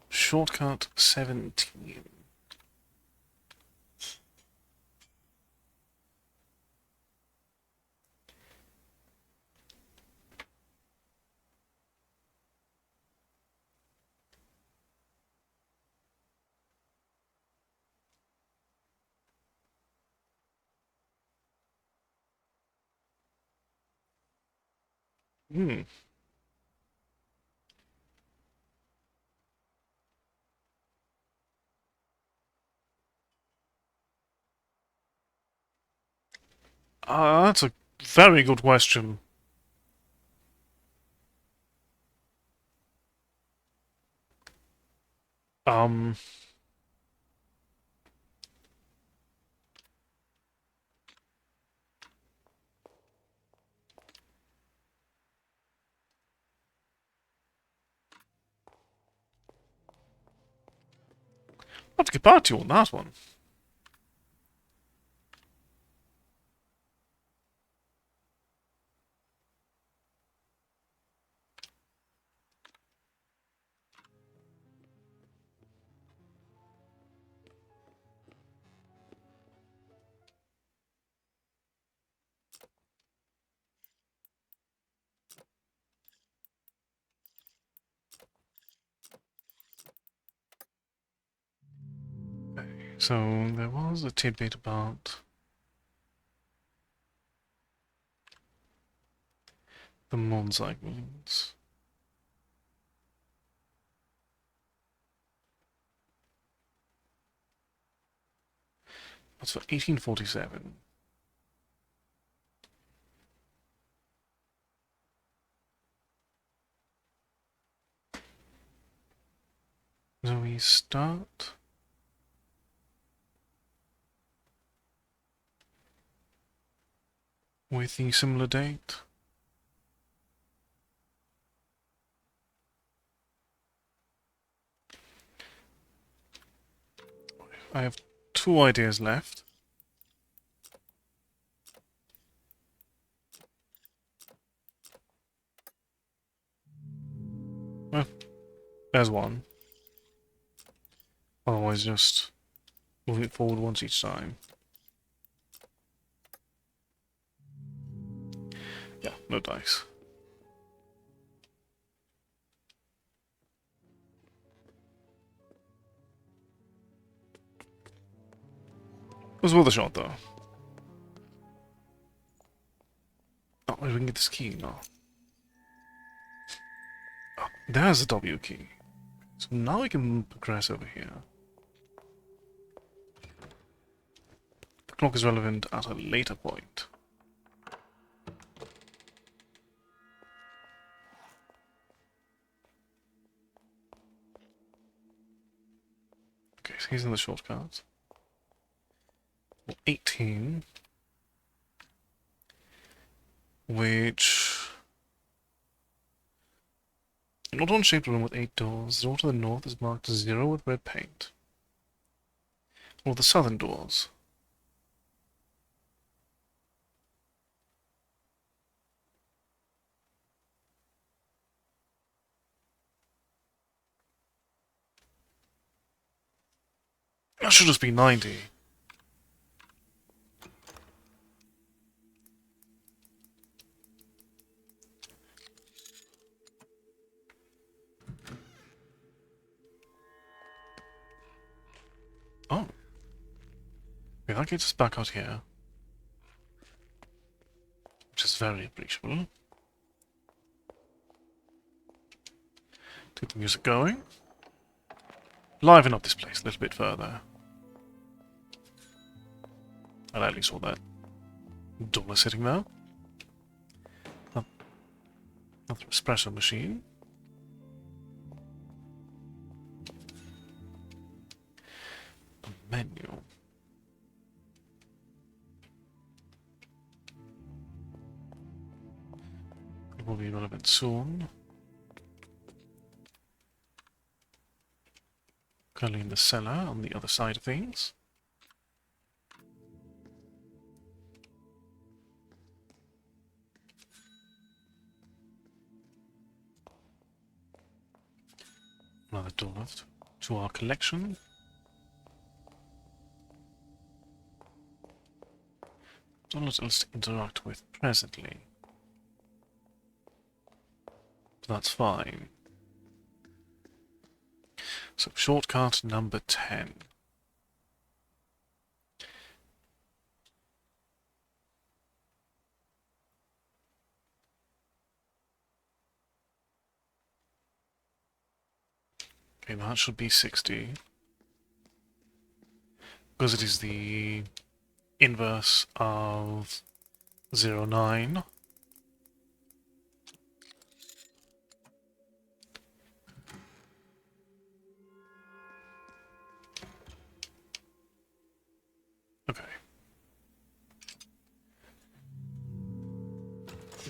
Shortcut 17. Hmm. That's a very good question. Um, I'll have to get back to you on that one. So there was a tidbit about the Monzag wounds. That's for 1847. So we start with the similar date. I have 2 ideas left. Well, there's one. Otherwise, just moving it forward once each time. Yeah, no dice. It was worth a shot, though. Oh, we can get this key now. Oh, there's the W key. So now we can progress over here. The clock is relevant at a later point. so he's in the shortcut. 18. Which... Not one shaped room with 8 doors. The door to the north is marked 0 with red paint. Or the southern doors. That should just be 90. Oh. Okay, that gets us back out here. Which is very appreciable. Get the music going. Liven up this place a little bit further. I at least saw that dollar sitting there. Oh, another espresso machine. A menu. It will be relevant soon. Currently in the cellar on the other side of things. Another door left to our collection. Not a lot else to interact with presently. But that's fine. So shortcut number 10. Okay, that should be 60. Because it is the inverse of 09. Okay.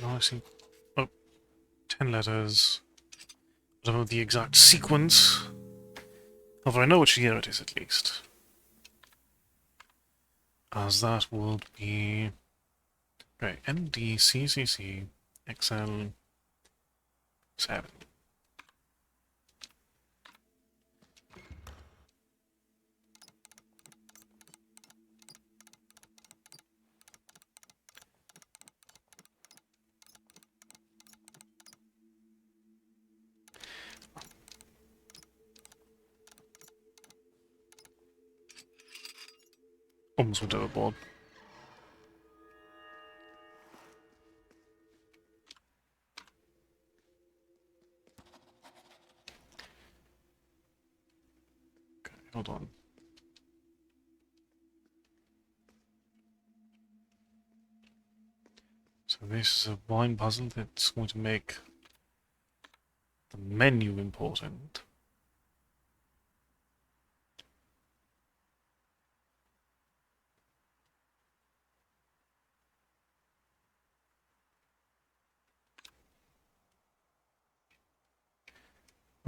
Now I see... Oh, 10 letters. I don't know the exact sequence. However, I know which year it is at least. As that would be... Okay, NDCCC XL 7. Almost went overboard. Okay, hold on. So this is a wine puzzle that's going to make the menu important.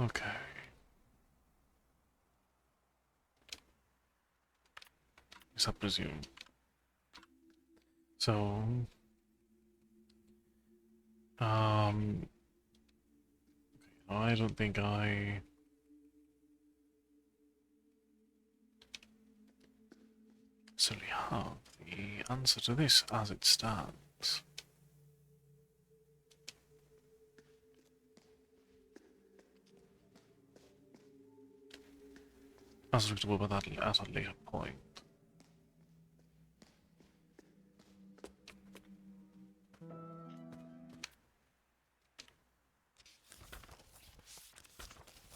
Okay. Yes, I presume. So, I don't think I necessarily have the answer to this as it stands. As we talk about that at a later point.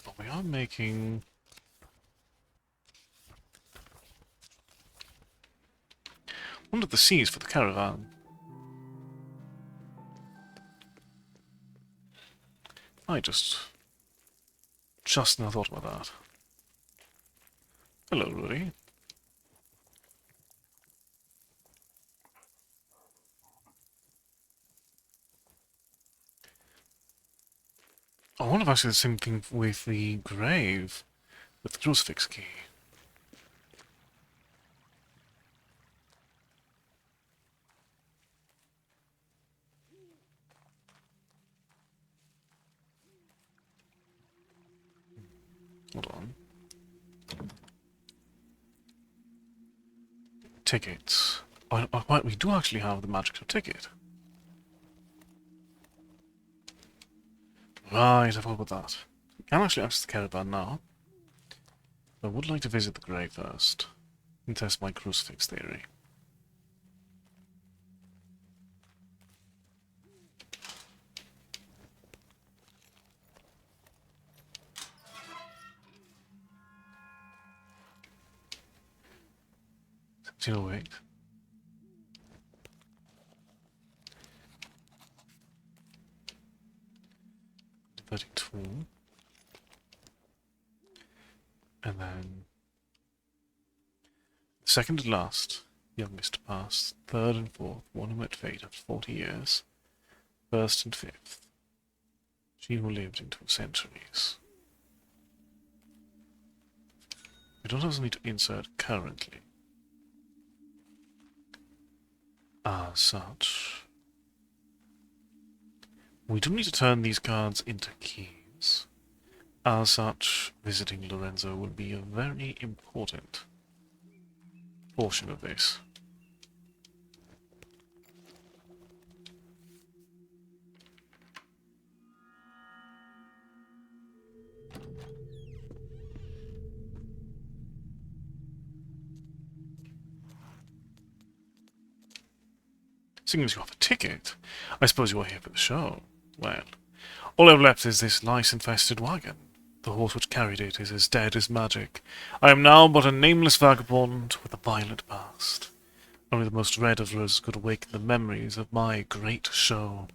But we are making... one of the C's for the caravan. I just now thought about that. Hello, Rudy. I wonder if actually the same thing with the grave, with the crucifix key. Hold on. Tickets. Oh, we do actually have the magical ticket. Right, I forgot about that. We can actually access the caravan now. I would like to visit the grave first, and test my crucifix theory. Wait. 32. And then second and last, youngest to pass, third and fourth, one who met fate after 40 years, first and fifth, she who lived into centuries. We don't have something to insert currently. As such, we do need to turn these cards into keys. As such, visiting Lorenzo will be a very important portion of this. Seeing as you have a ticket, I suppose you are here for the show. Well, all I've left is this lice-infested wagon. The horse which carried it is as dead as magic. I am now but a nameless vagabond with a violent past. Only the most red of roses could awaken the memories of my great show.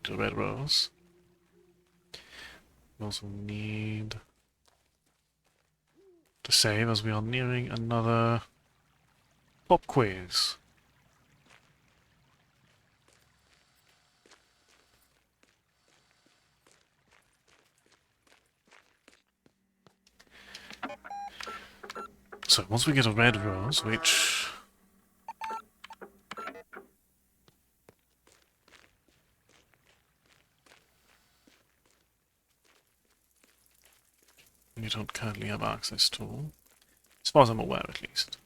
The red rose. We also need to save as we are nearing another pop quiz. So once we get a red rose, which we don't currently have access to, as far as I'm aware at least.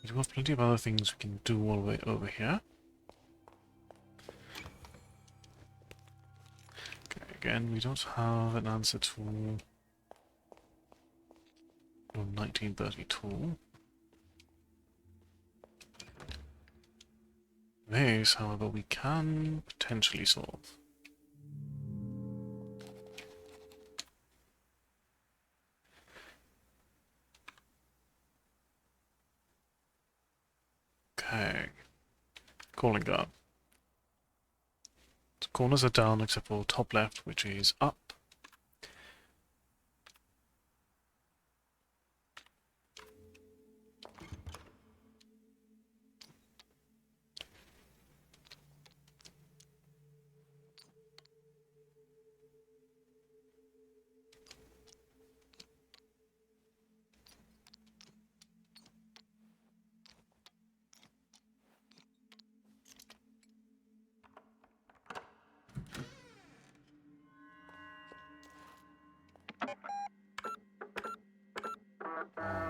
We do have plenty of other things we can do all the way over here. Okay, again, we don't have an answer to 1932. This, however, we can potentially solve. Okay. Calling up. The corners are down except for top left, which is up.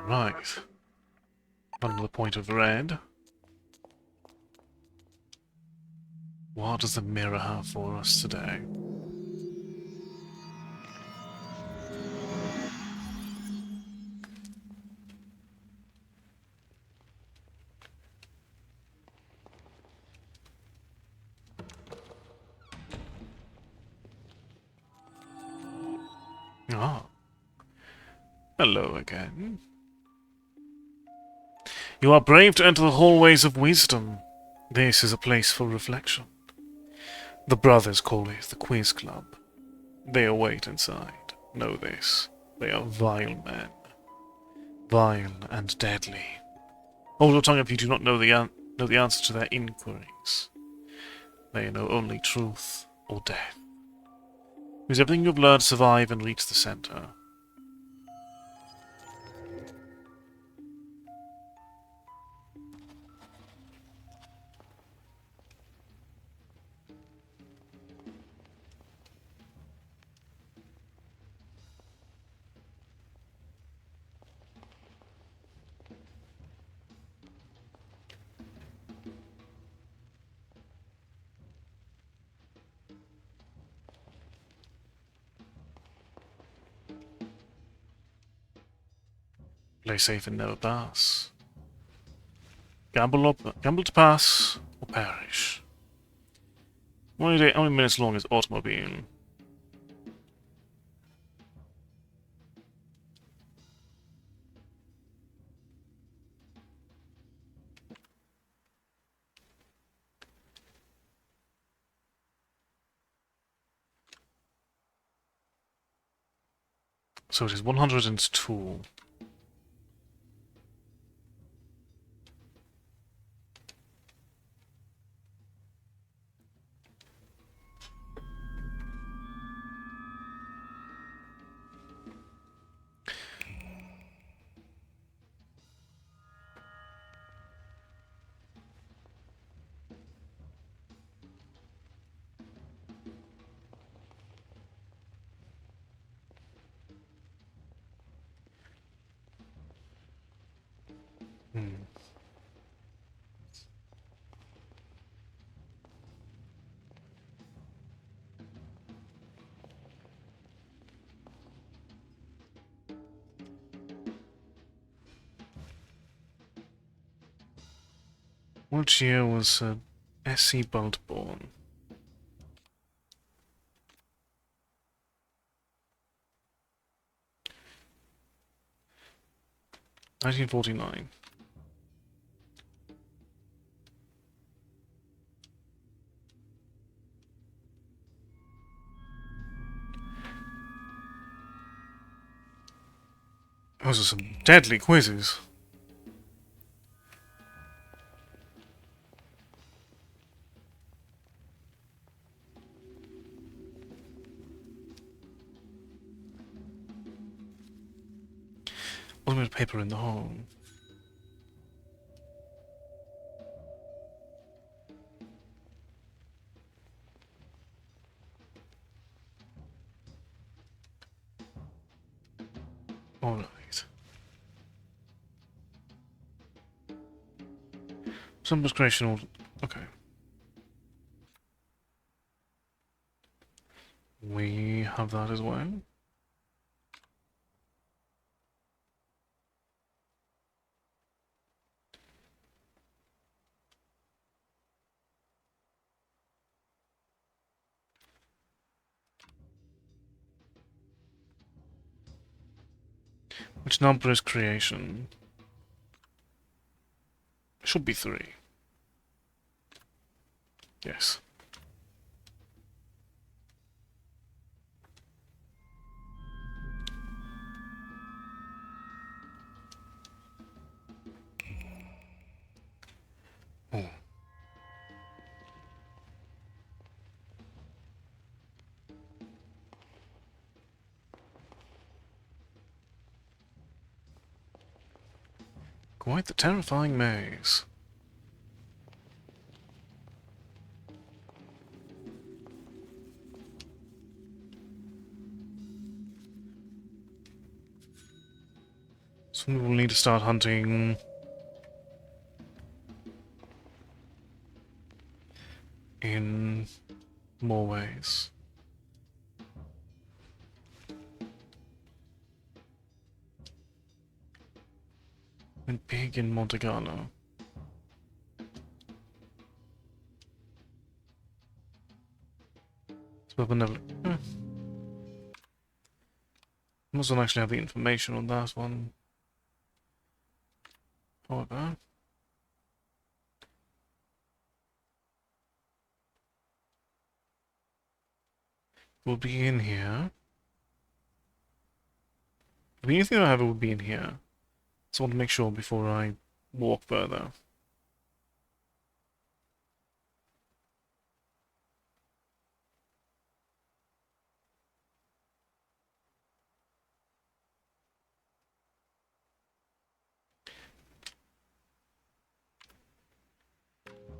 Right. Under the point of red. What does the mirror have for us today? Ah, hello again. You are brave to enter the hallways of wisdom. This is a place for reflection. The brothers call it the Quiz Club. They await inside. Know this. They are vile men. Vile and deadly. Hold your tongue if you do not know the answer to their inquiries. They know only truth or death. Use everything you've learned to survive and reach the center. Play safe and never pass. Gamble to pass or perish. How many minutes long is automobile? So it is 102. What year was S.C. Bolt born? 1949. Those are some deadly quizzes. Automated paper in the hole. Alright. Some creation. Okay. We have that as well. Which number is creation? Should be 3. Yes. Oh. Quite the terrifying maze. So we will need to start hunting in more ways. And big in Montegano. So we'll never. Must not actually have the information on that one. However, we'll be in here. The only thing I have will be in here. So I want to make sure before I walk further.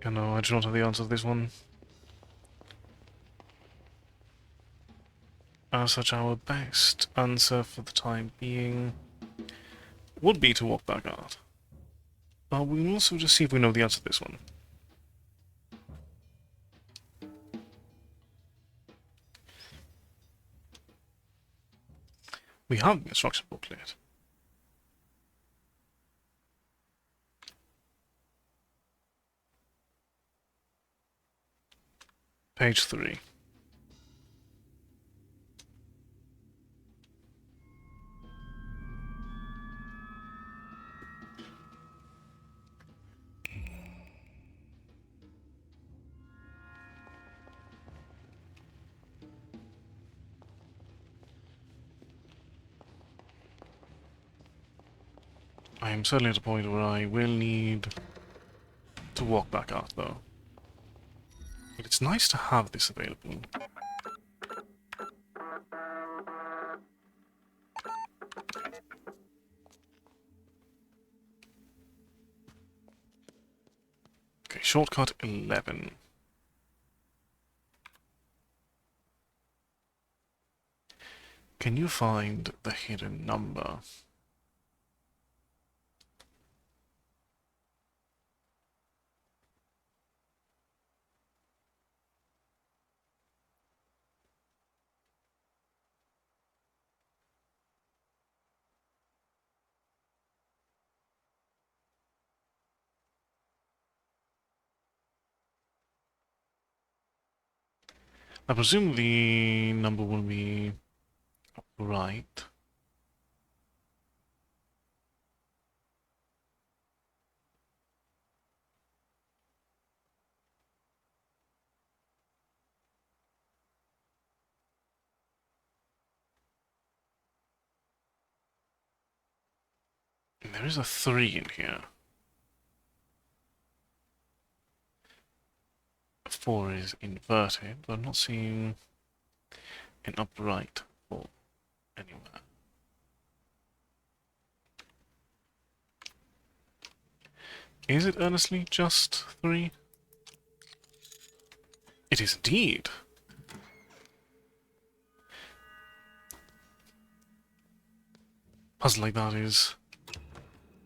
Yeah, no, I do not have the answer to this one. As such, our best answer for the time being would be to walk back out. We can also just see if we know the answer to this one. We have the instruction booklet. Page 3. I am certainly at a point where I will need to walk back out, though. But it's nice to have this available. Okay, shortcut 11. Can you find the hidden number? I presume the number will be right. There is a 3 in here. 4 is inverted, but I'm not seeing an upright 4 anywhere. Is it earnestly just 3? It is indeed. Puzzle like that is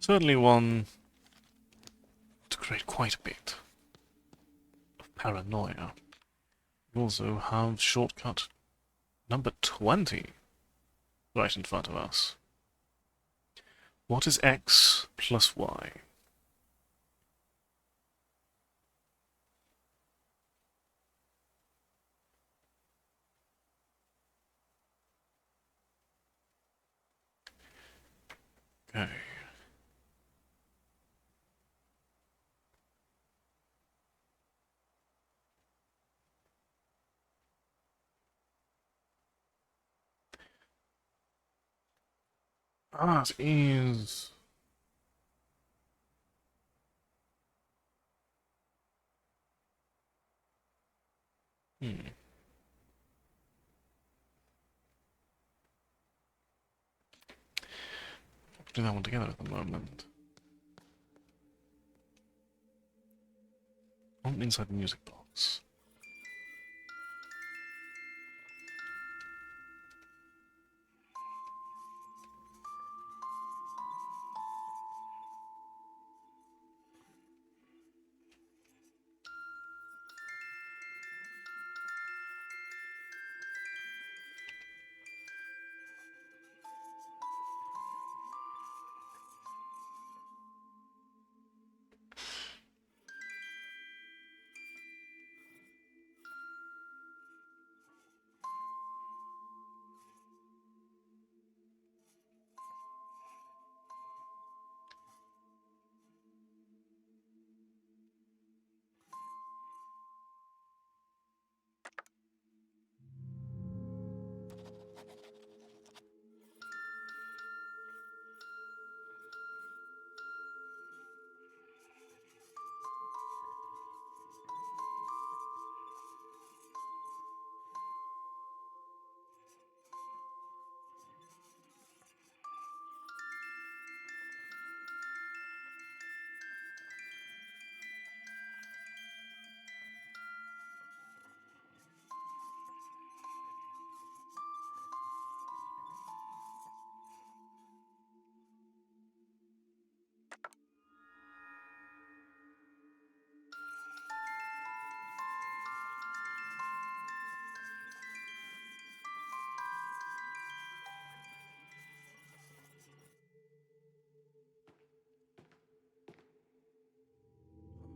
certainly one to create quite a bit of paranoia. We also have shortcut number 20 right in front of us. What is x plus y? Okay. That is... Putting that one together at the moment. On inside the music box.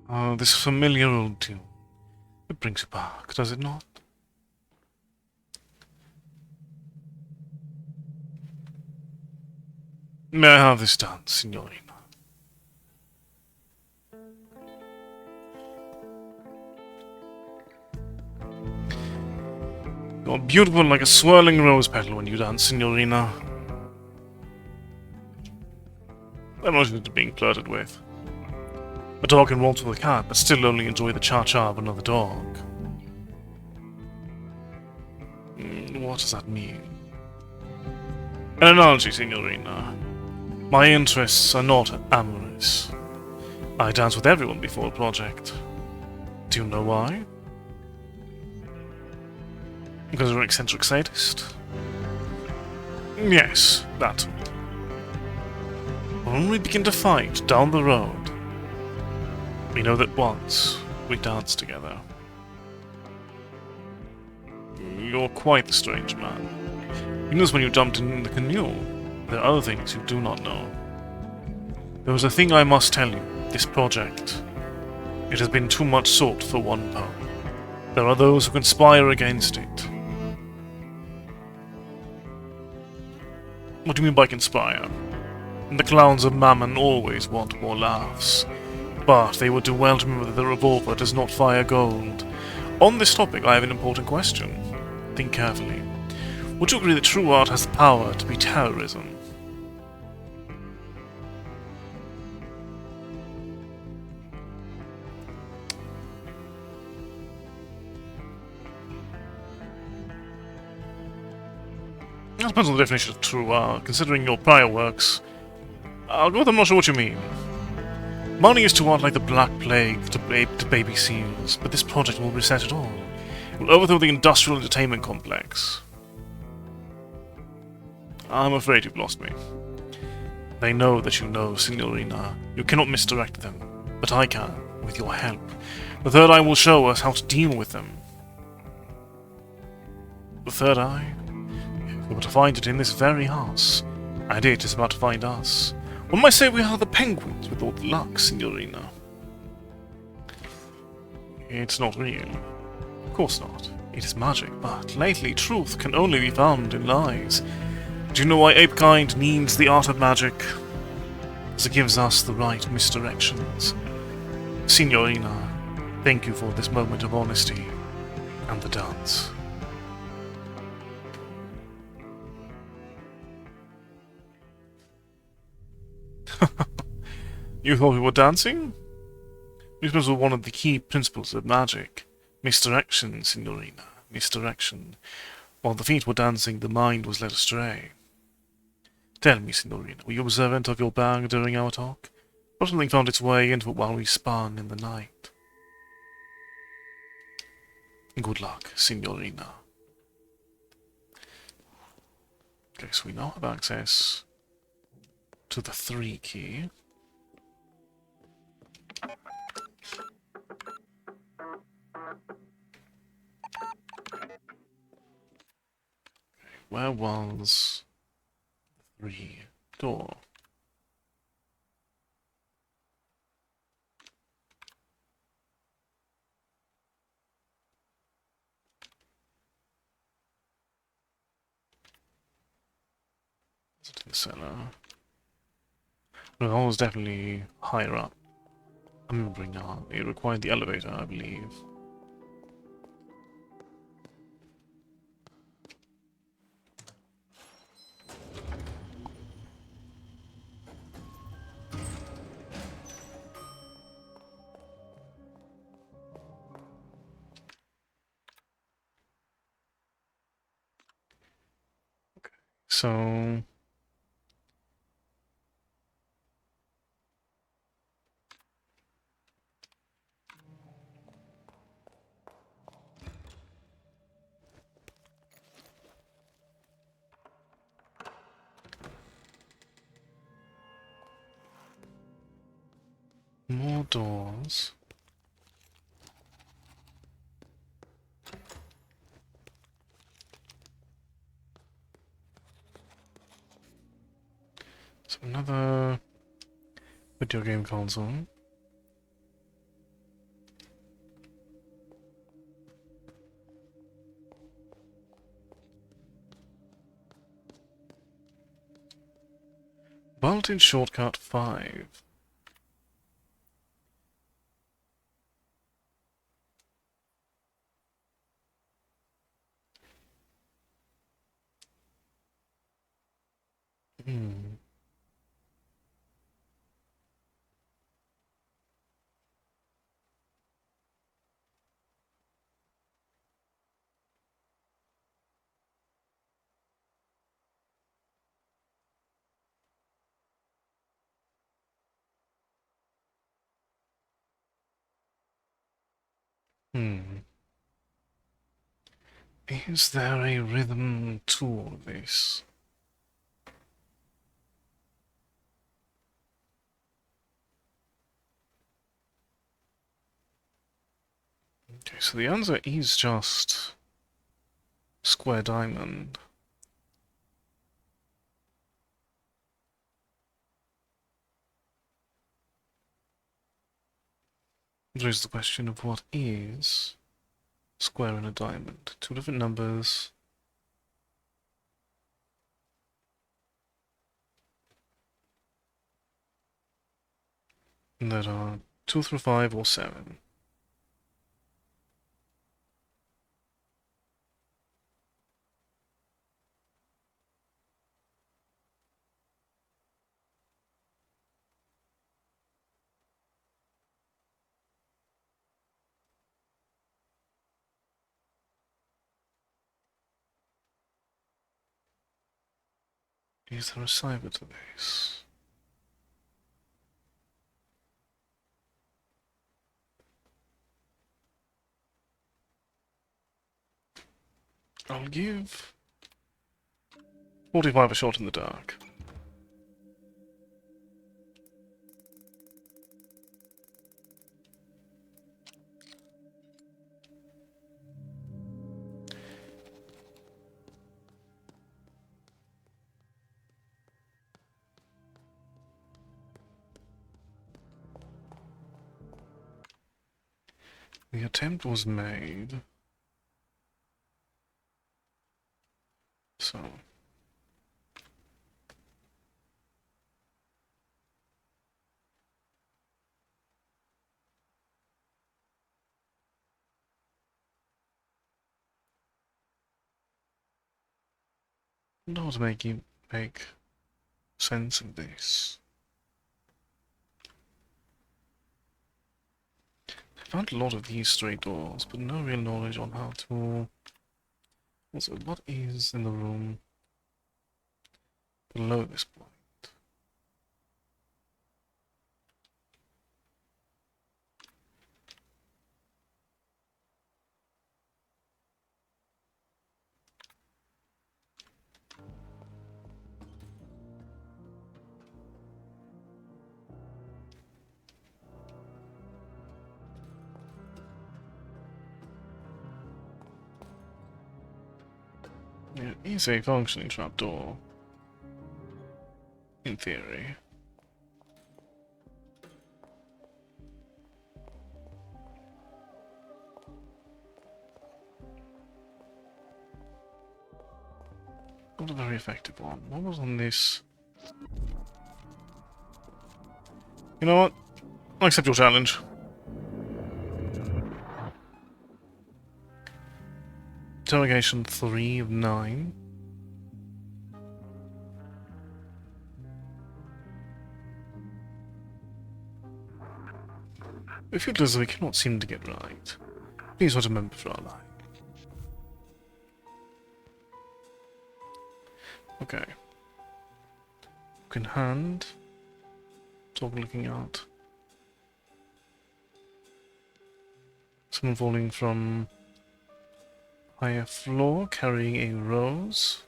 Oh, this familiar old tune. It brings you back, does it not? May I have this done, Signorina? You're beautiful like a swirling rose petal when you dance, Signorina. I'm not into being flirted with. A dog can waltz with a cat, but still only enjoy the cha-cha of another dog. What does that mean? An analogy, Signorina. My interests are not amorous. I dance with everyone before a project. Do you know why? Because you're an eccentric sadist? Yes, that. When we begin to fight down the road, we know that once we danced together. You're quite the strange man. You notice when you jumped in the canoe, there are other things you do not know. There was a thing I must tell you, this project. It has been too much salt for one poe. There are those who conspire against it. What do you mean by conspire? The clowns of Mammon always want more laughs. But they would do well to remember that the revolver does not fire gold. On this topic, I have an important question. Think carefully. Would you agree that true art has the power to be terrorism? That depends on the definition of true art. Considering your prior works, I'll go with I'm not sure what you mean. Money is to art like the Black Plague to baby seals, but this project will reset it all. It will overthrow the industrial entertainment complex. I'm afraid you've lost me. They know that you know, Signorina. You cannot misdirect them, but I can, with your help. The Third Eye will show us how to deal with them. The Third Eye? We were to find it in this very house, and it is about to find us. One might say we are the penguins with all the luck, Signorina. It's not real. Of course not. It is magic, but lately truth can only be found in lies. Do you know why apekind needs the art of magic? As it gives us the right misdirections. Signorina, thank you for this moment of honesty and the dance. You thought we were dancing? These were one of the key principles of magic. Misdirection, Signorina. Misdirection. While the feet were dancing, the mind was led astray. Tell me, Signorina, were you observant of your bag during our talk? Or something found its way into it while we spun in the night? Good luck, Signorina. Okay, so we now have access to the 3 key. Where was the 3 door? Is it in the cellar? No, that was definitely higher up. I'm remembering now. It required the elevator, I believe. So more doors. So another video game console. Advantage shortcut 5. Hmm. Hmm. Is there a rhythm to all this? Okay, so the answer is just square diamond. There is the question of what is square and a diamond. Two different numbers. That are 2 through 5 or 7. Is there a cipher to this? I'll give 45 a shot in the dark. The attempt was made. So... I don't know how to make sense of this. I found a lot of these stray doors, but no real knowledge on how to... Also, what is in the room below this point? It is a functioning trapdoor, in theory. Not a very effective one. What was on this? You know what? I accept your challenge. Interrogation 3 of 9. We feel as though we cannot seem to get right. Please not remember for our life. Okay. Book in hand. Dog looking out. Someone falling from higher floor carrying a rose.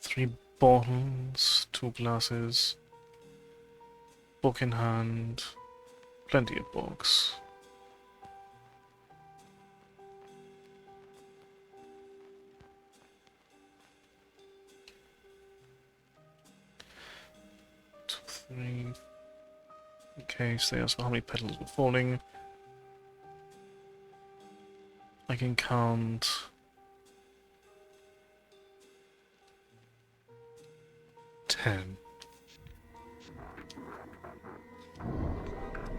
Three bottles, 2 glasses. Book in hand. Plenty of books. Two, 3. Okay, so they ask how many petals were falling. I can count 10.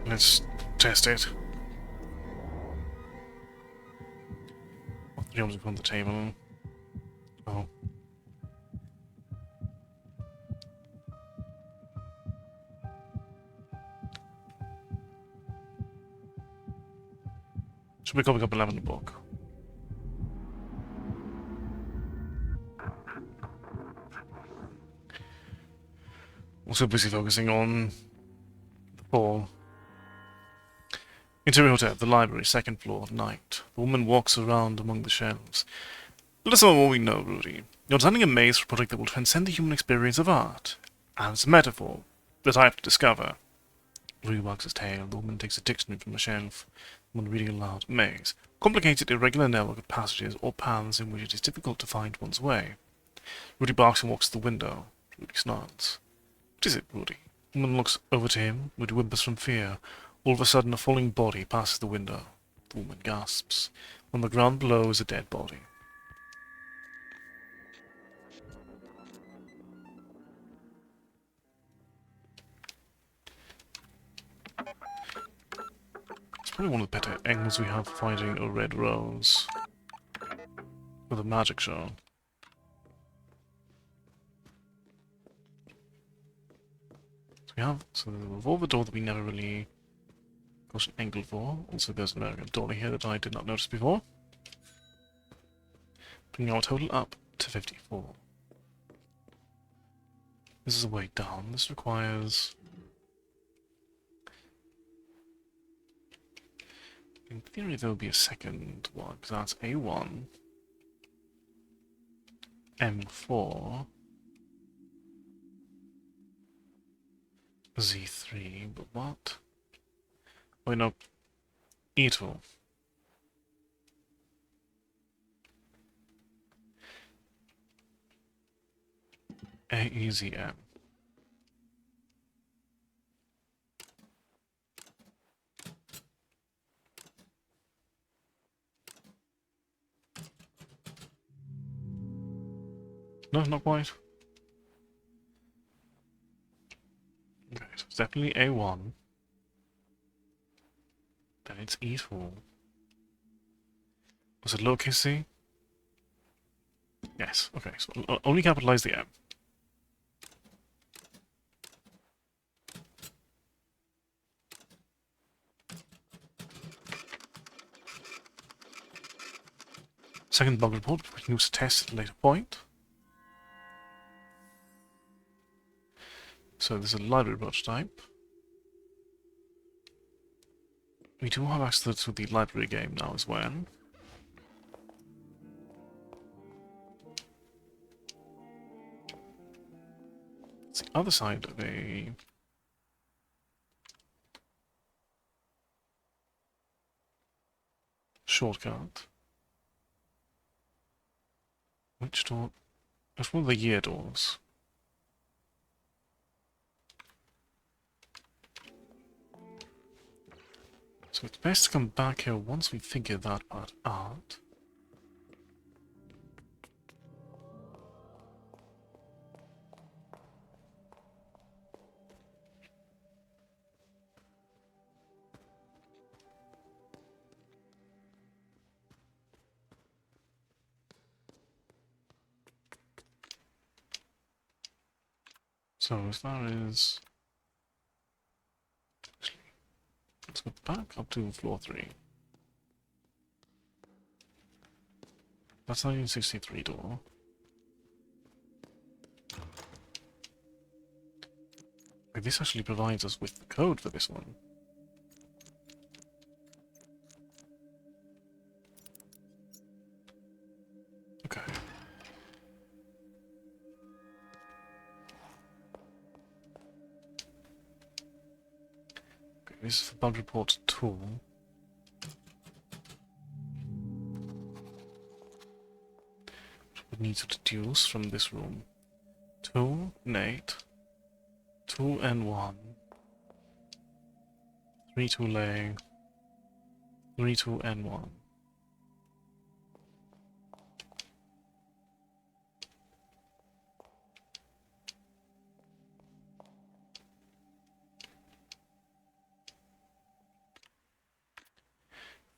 Let's test it. The object on the table. Oh. Should be copying up 11 in the book. Also busy focusing on the fall. Interior hotel, the library, second floor, night. The woman walks around among the shelves. Let us know what we know, Rudy. You're designing a maze for a project that will transcend the human experience of art. And it's a metaphor that I have to discover. Rudy wags his tail. The woman takes a dictionary from a shelf. The woman reading aloud. Maze. Complicated, irregular network of passages or paths in which it is difficult to find one's way. Rudy barks and walks to the window. Rudy snarls. What is it, Rudy? The woman looks over to him. Rudy whimpers from fear. All of a sudden, a falling body passes the window. The woman gasps. On the ground below is a dead body. It's probably one of the better angles we have for finding a red rose. For the magic show. So there's a revolver door that we never really got an angle for. Also there's a door here that I did not notice before. Bringing our total up to 54. This is a way down. This requires... In theory there will be a second one, because that's A1, M4, Z3, but what? Oh no, E2. AEZM. No, not quite. Okay, so it's definitely A1. Then it's E2. Was it lowercase c? Yes, okay, so only capitalize the M. Second bug report, we can use test at a later point. So there's a library prototype. We do have access to the library game now as well. It's the other side of a... shortcut. Which door? It's one of the year doors. So it's best to come back here once we figure that part out. So as far as... Let's go back up to floor 3. That's the 1963 door. Wait, this actually provides us with the code for this one. Okay. This is the bug report tool. Which we need to deduce from this room. 2 and 8. 2 and 1. 3 2 lay. 3 2 and 1.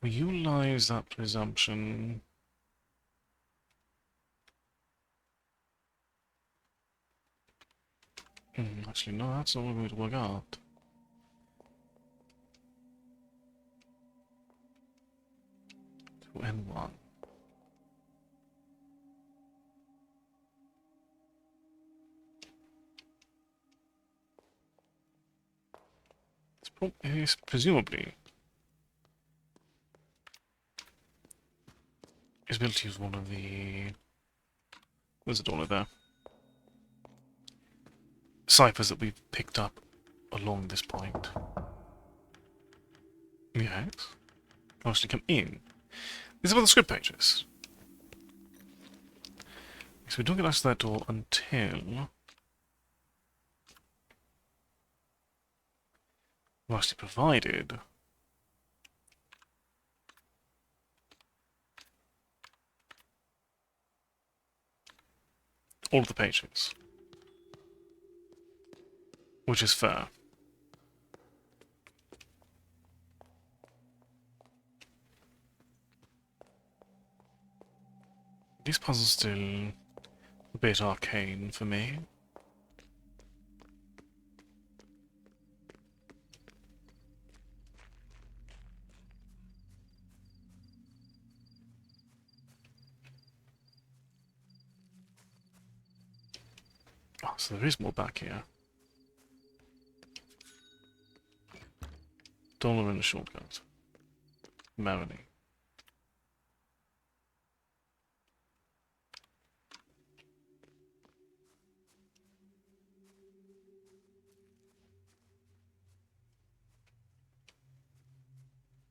We utilize that presumption. Actually, no, that's not going to work out. To N1. It's presumably is able to use one of the... There's a dollar there. Ciphers that we've picked up along this point. Yes. Actually come in. These are about the script pages. So we don't get access to that door until... we've actually provided... all of the pages. Which is fair. These puzzles still a bit arcane for me. Oh, so there is more back here. Dollar in a shortcut. Melanie.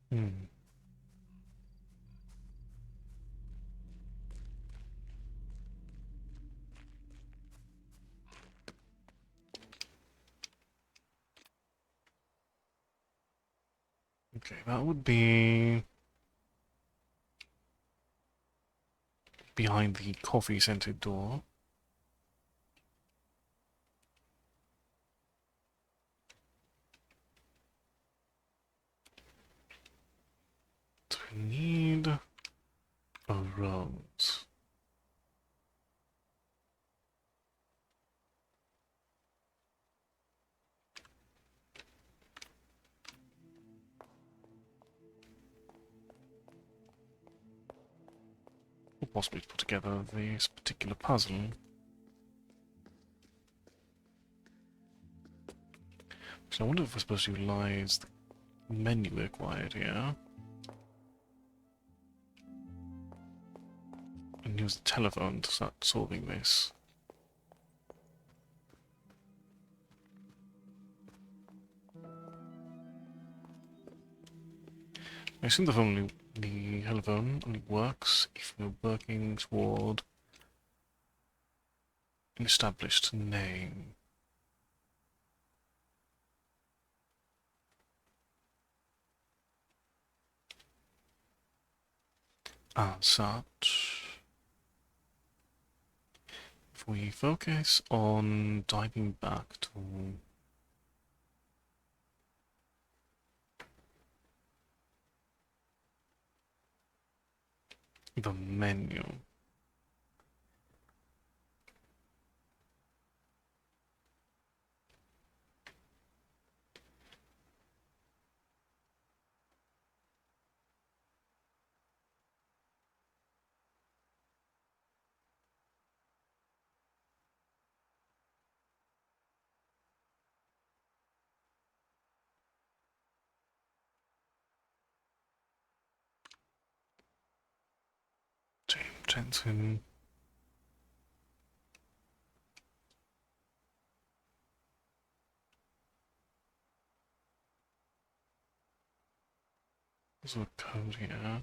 Hmm. Okay, that would be behind the coffee-scented door. So we need a rose. Or possibly put together this particular puzzle. So I wonder if we're supposed to utilize the menu required here. And use the telephone to start solving this. I assume the telephone only works if we're working toward an established name. As such, if we focus on diving back to the menu, Jensen. There's a code here.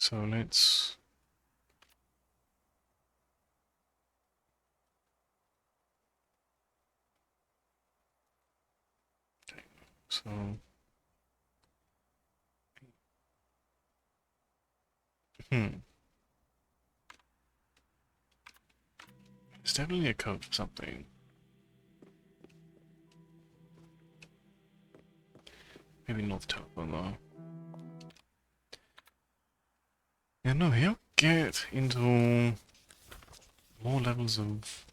So let's So... There's definitely a code for something. Maybe North Telephone, though. Yeah, no, he'll get into more levels of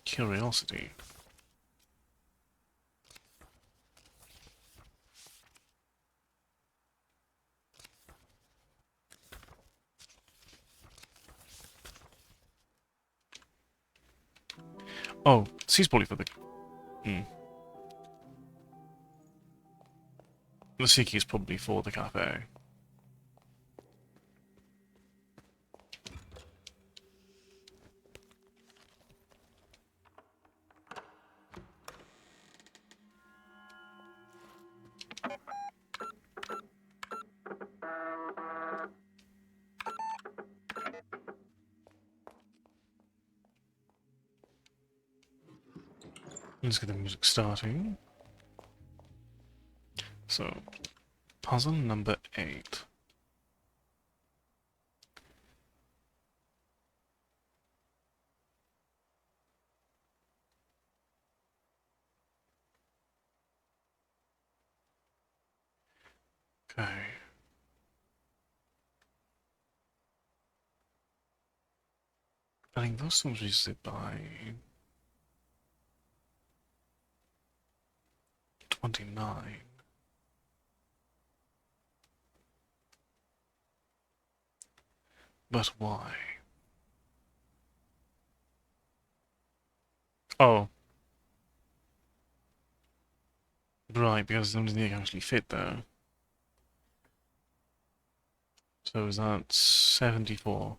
curiosity. Oh, C's probably for the... The C key is probably for the cafe. Let's get the music starting. So, puzzle number 8. Okay. I think those things we sit by 29. But why? Oh. Right, because them didn't actually fit there. So is that 74?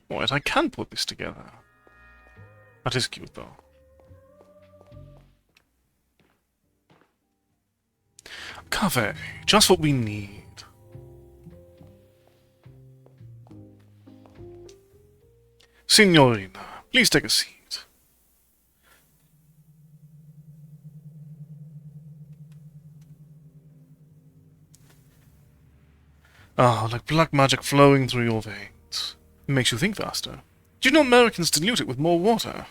Right, I can put this together. That is cute, though. Cafe, just what we need. Signorina, please take a seat. Ah, like black magic flowing through your veins. It makes you think faster. Do you know Americans dilute it with more water?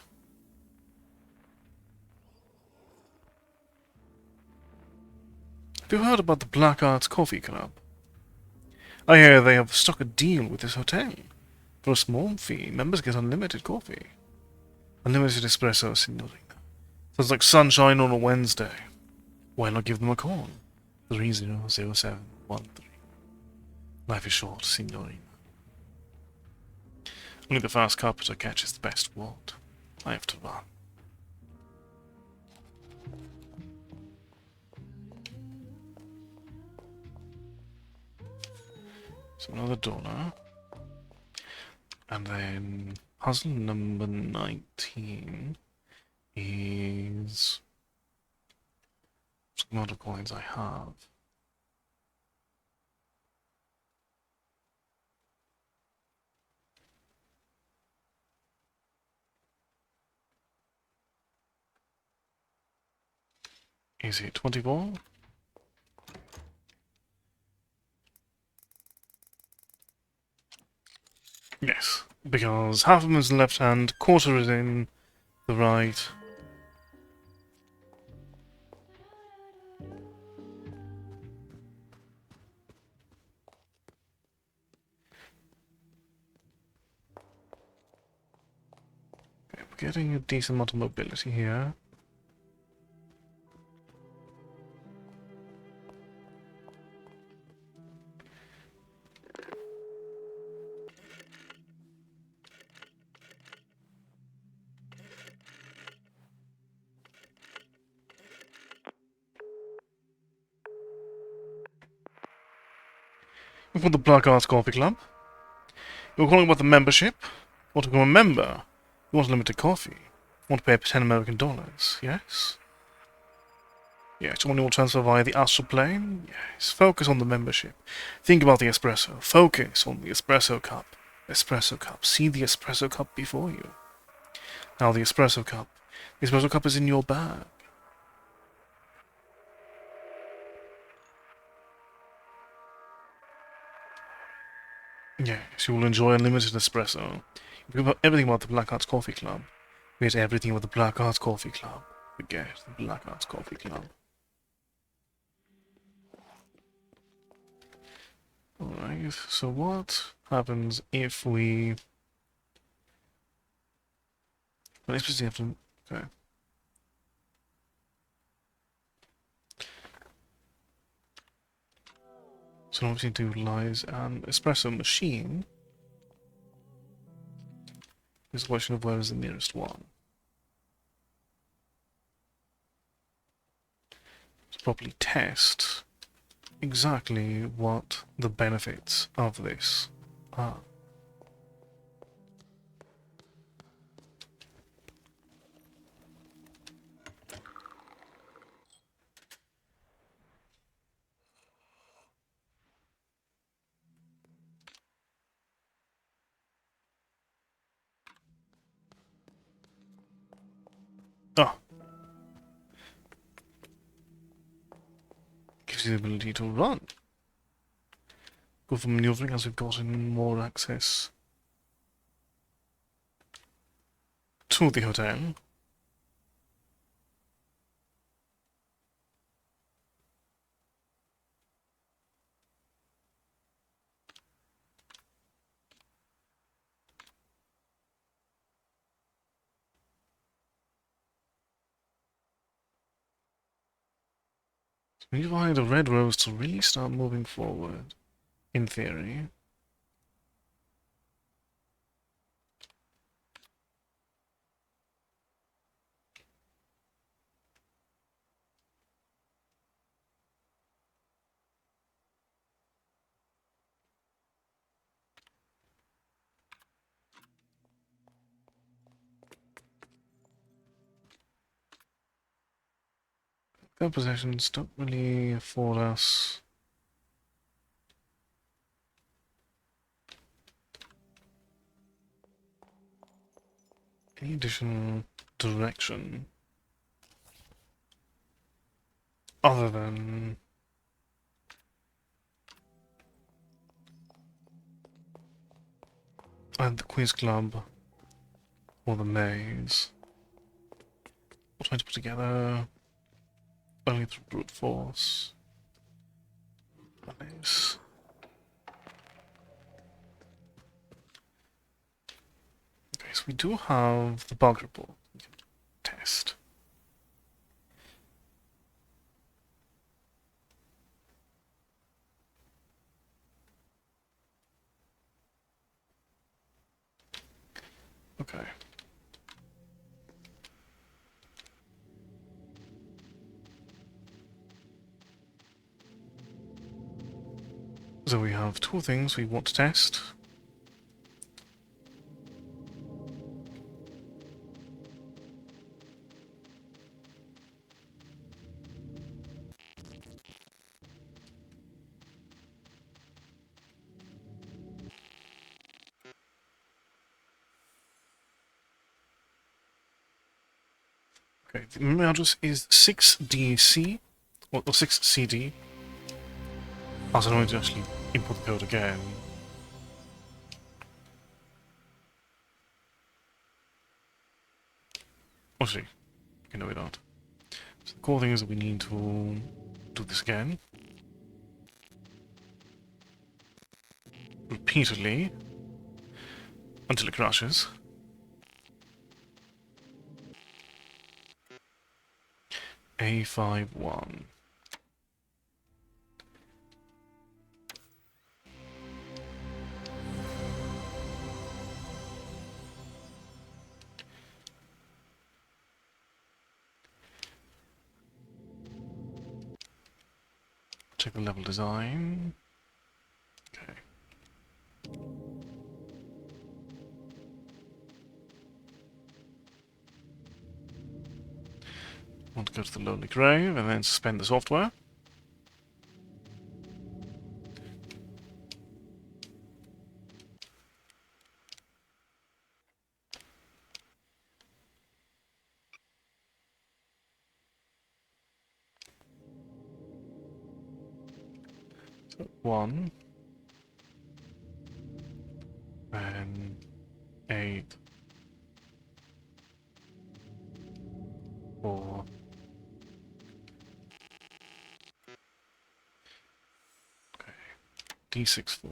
Have you heard about the Black Arts Coffee Club? I hear they have struck a deal with this hotel. For a small fee, members get unlimited coffee. Unlimited espresso, signorina. Sounds like sunshine on a Wednesday. Why not give them a call? 300713. Life is short, signorina. Only the fast carpenter catches the best ward. I have to run. So another dollar. And then puzzle number 19 is the amount of coins I have. Is it 24? Yes, because half of them is in the left hand, quarter is in the right. Okay, we're getting a decent amount of mobility here. For the Black Arts Coffee Club. You're calling about the membership? You want to become a member? You want limited coffee? You want to pay $10 American, yes? Yes, money will transfer via the astral plane. Yes, focus on the membership. Think about the espresso. Focus on the espresso cup. Espresso cup. See the espresso cup before you. Now the espresso cup. The espresso cup is in your bag. Yes, you will enjoy unlimited espresso. Forget everything about the Black Arts Coffee Club. Forget everything about the Black Arts Coffee Club. Forget the Black Arts Coffee Club. Alright, so what happens if we... Well, let's just have to... Okay. So obviously to utilize an espresso machine. It's a question of where is the nearest one. To properly test exactly what the benefits of this are. Ah, gives you the ability to run. Good for maneuvering as we've gotten more access to the hotel. So we need to find a red rose to really start moving forward, in theory. Their possessions don't really afford us any additional direction other than the quiz club or the maze. We're trying to put together only through brute force. Nice. Okay, so we do have the bug report we can test. Okay. So we have two things we want to test. Okay, the memory address is 6DC, or 6CD. Also, I don't need to actually input the code again. Actually, okay, no we don't. So the core thing is that we need to do this again. Repeatedly. Until it crashes. A51. Check the level design. Okay. Want to go to the Lonely Grave and then suspend the software. So 1 and 8 4 okay. D6 4.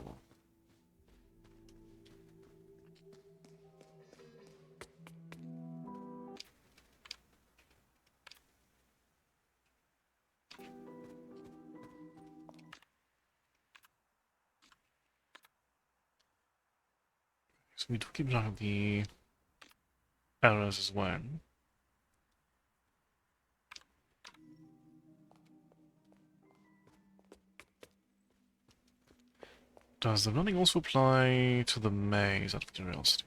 So we do keep track of the errors as well. Does the running also apply to the maze, out of curiosity?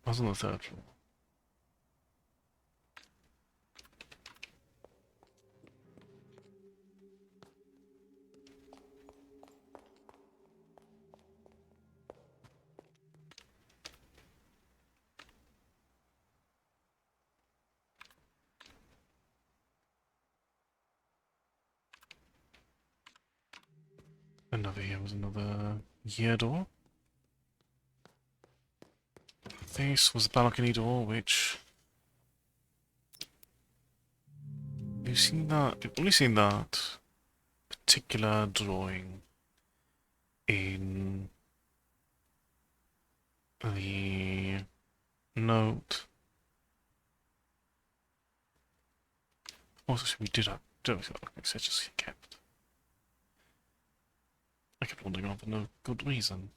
I was on the 3rd floor. And over here was another year door. This was the balcony door, which... You've seen that... You've only seen that particular drawing in the note. Also, we did have... I just kept... I kept wandering on for no good reason.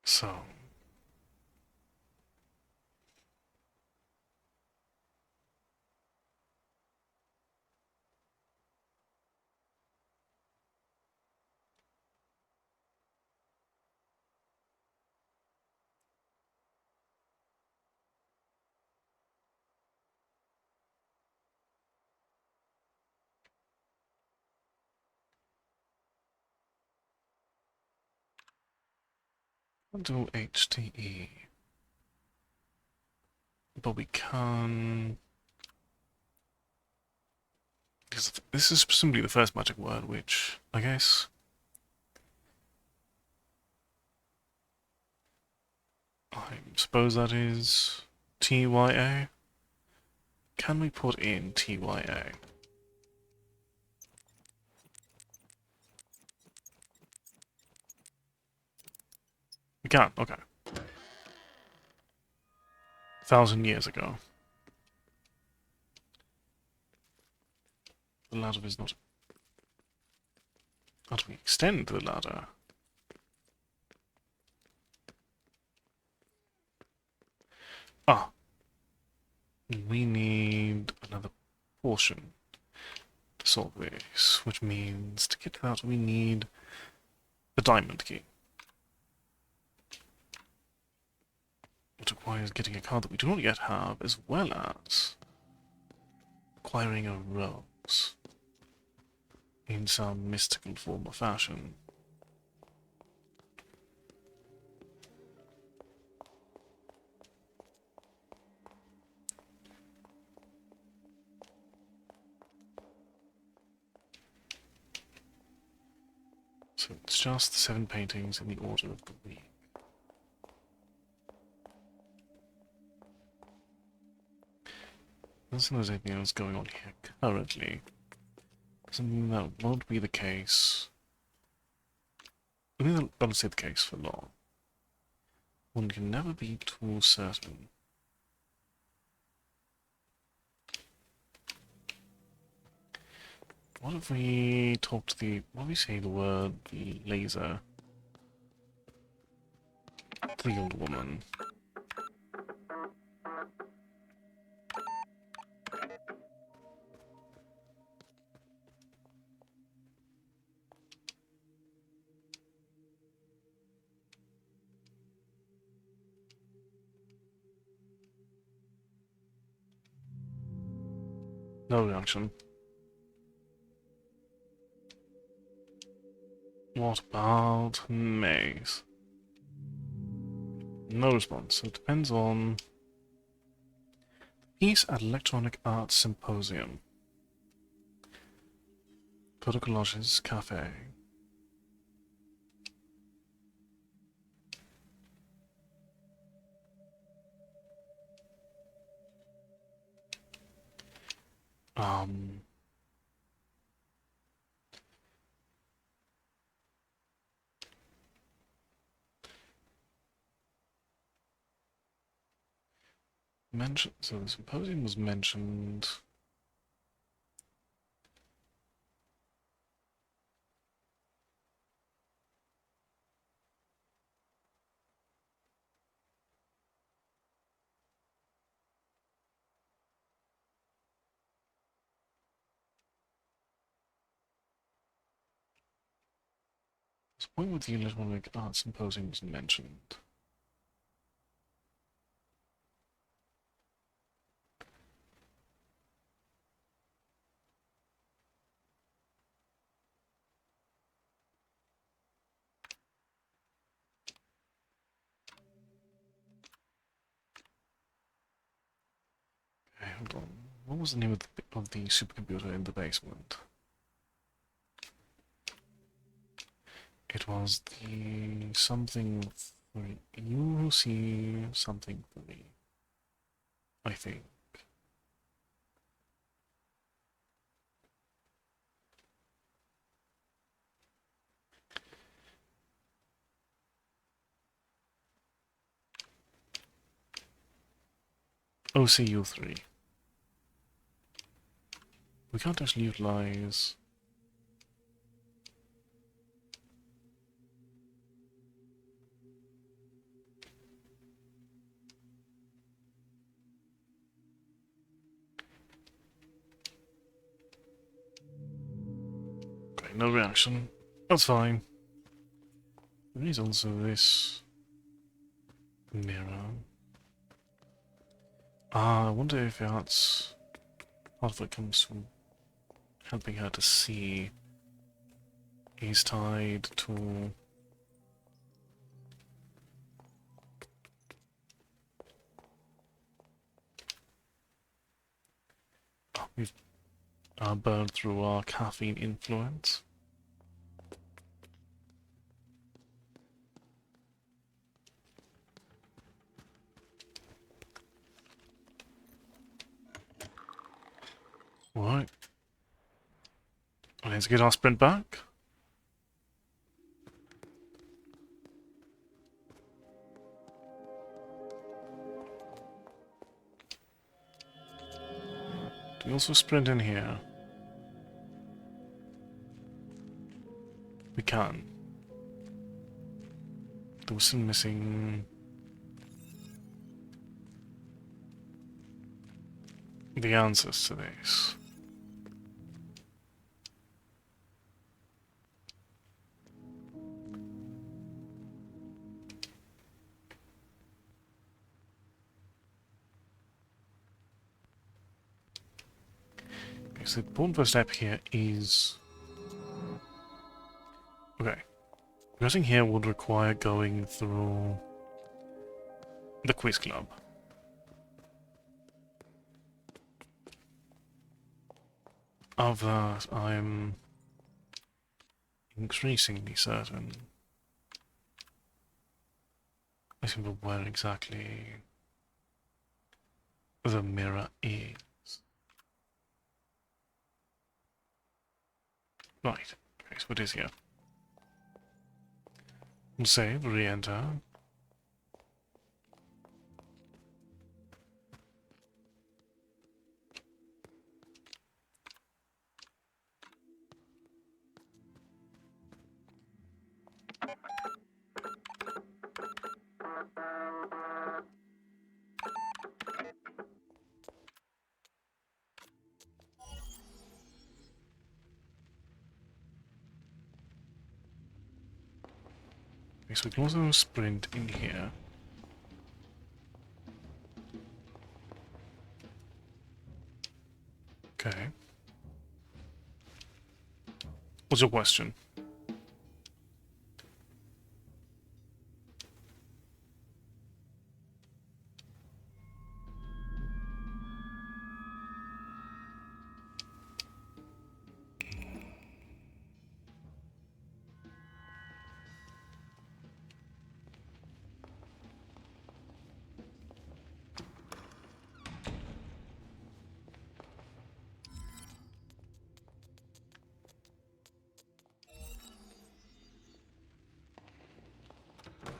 So... I'll do HTE. But we can... Because this is presumably the first magic word, which, I guess... I suppose that is... TYA? Can we put in TYA? We can, okay. 1,000 years ago. The ladder is not... How do we extend the ladder? Ah. We need another portion to solve this, which means to get to that we need the diamond key. Which requires getting a card that we do not yet have, as well as acquiring a rose in some mystical form or fashion. So it's just the 7 paintings in the order of the week. Doesn't think there's anything else going on here currently. Something that won't be the case. I think that won't stay the case for long. One can never be too certain. What if we talk to the... What if we say the word laser to the old woman? No reaction. What about Maze? No response. So it depends on... Piece at Electronic Arts Symposium. Protocollages Cafe. So the symposium was mentioned. The point with the Electronic Arts Symposium was mentioned. Okay, hold on. What was the name of the supercomputer in the basement? It was the something 3. You see something 3. I think. OCU3. We can't actually utilize... Okay, no reaction. That's fine. There is also this... mirror. I wonder if that's... part of it comes from helping her to see is tied to... Oh, we've burned through our caffeine influence. Alright. Let's get our sprint back. Do we also sprint in here? We can. There was some missing... the answers to this. Okay, so the important first step here is... Okay. Progressing here would require going through the quiz club. Of that, I'm increasingly certain. I think of where exactly the mirror is. Right. Okay, so it is here. We'll save, re-enter. Okay, so we can also sprint in here. Okay. What's your question?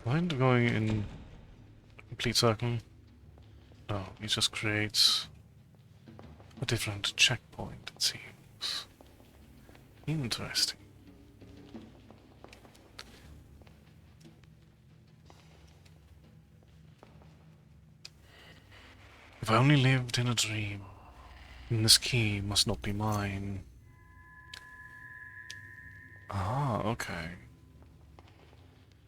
Mind going in a complete circle? No, it just creates a different checkpoint, it seems. Interesting. If I only lived in a dream, then this key must not be mine. Ah, okay.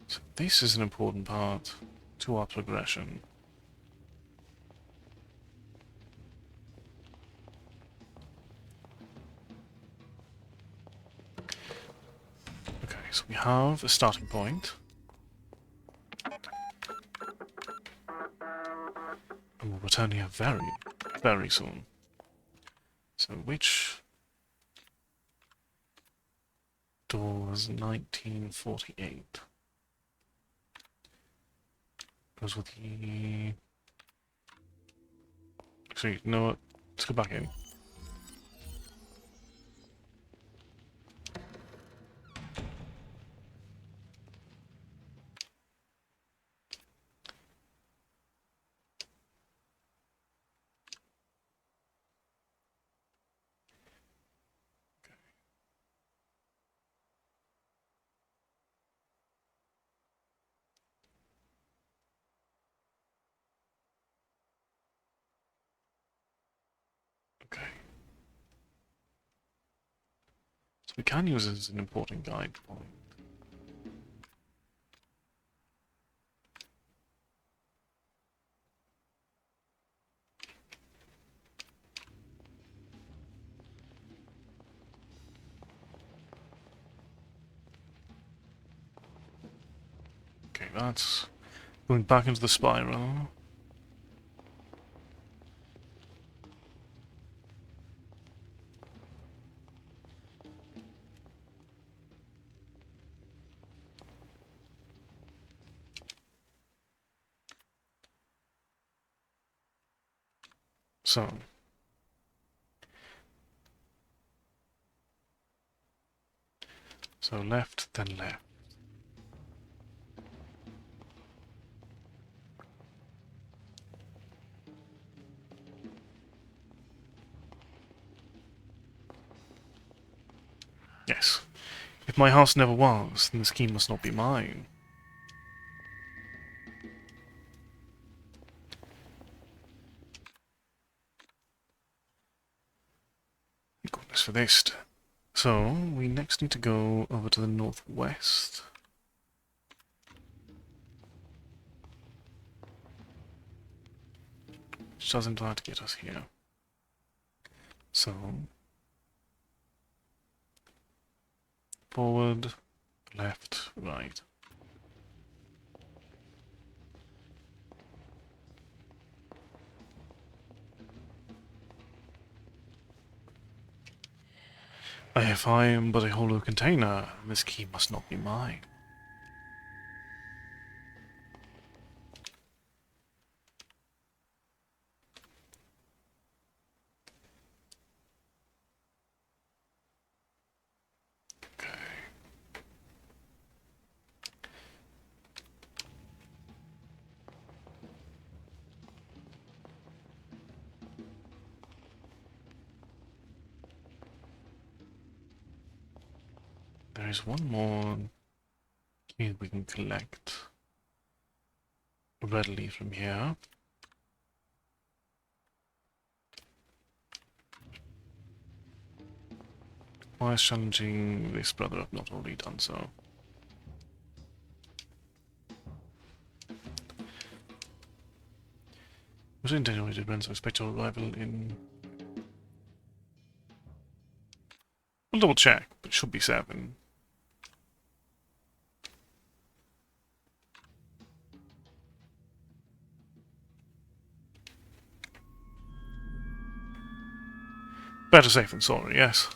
So this is an important part to our progression. Okay, so we have a starting point. And we'll return here very, very soon. So which door was 1948? Goes with the... Actually, you know what? Let's go back in. Okay. So we can use it as an important guide point. Okay, that's going back into the spiral. So left, then left. Yes. If my house never was, then this key must not be mine. Goodness for this. So, we next need to go over to the northwest. Which doesn't try to get us here. So, forward, left, right. If I am but a hollow container, this key must not be mine. There is one more key we can collect readily from here. Why is challenging this brother I've not already done so? Was intended when so expect your arrival in... I'll double check, but it should be 7. Better safe than sorry, yes.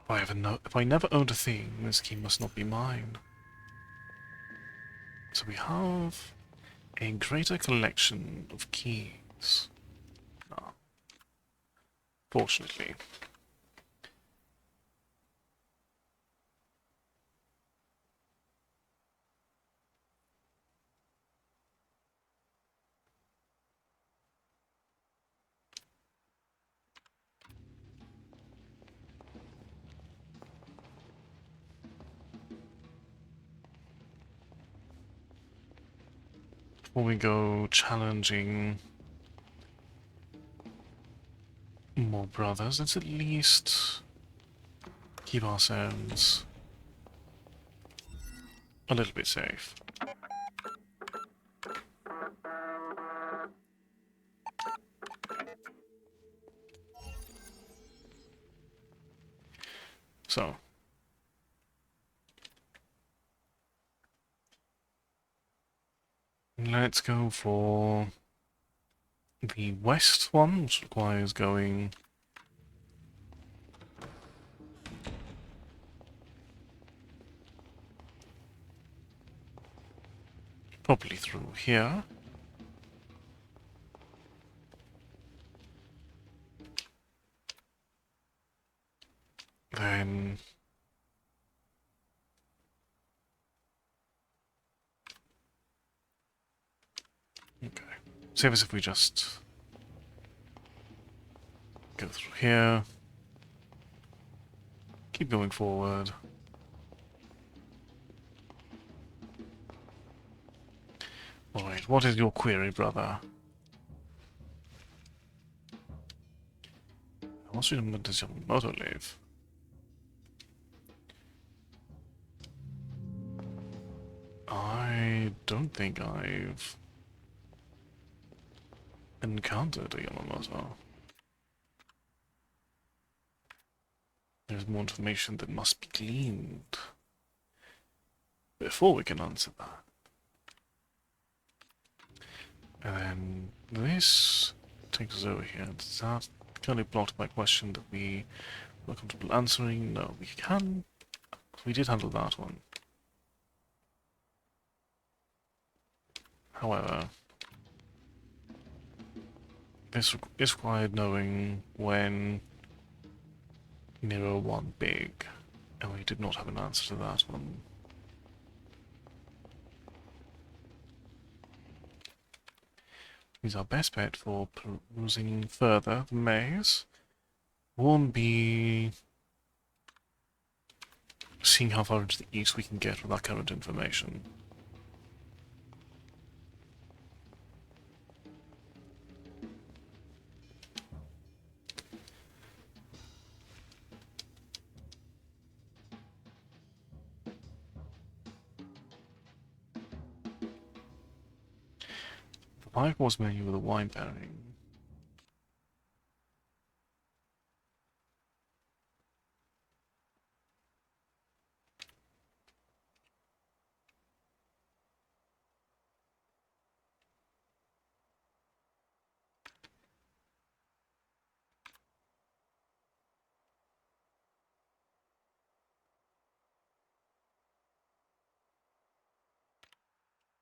If I never owned a thing, this key must not be mine. So we have a greater collection of keys. Ah, fortunately. Before we go challenging more brothers, let's at least keep ourselves a little bit safe. So, let's go for the west one, which requires going probably through here. Then okay. Save us if we just go through here. Keep going forward. Alright, what is your query, brother? What's your motto live? I don't think I've encountered a Yamamoto. There's more information that must be gleaned before we can answer that. And then this takes us over here. Does that currently blocked my question that we were comfortable answering? No, we can. We did handle that one. However, this is required knowing when Nero won big, and we did not have an answer to that one. Is our best bet for perusing further the maze. One be seeing how far into the east we can get with our current information. The 5-course menu with a wine pairing.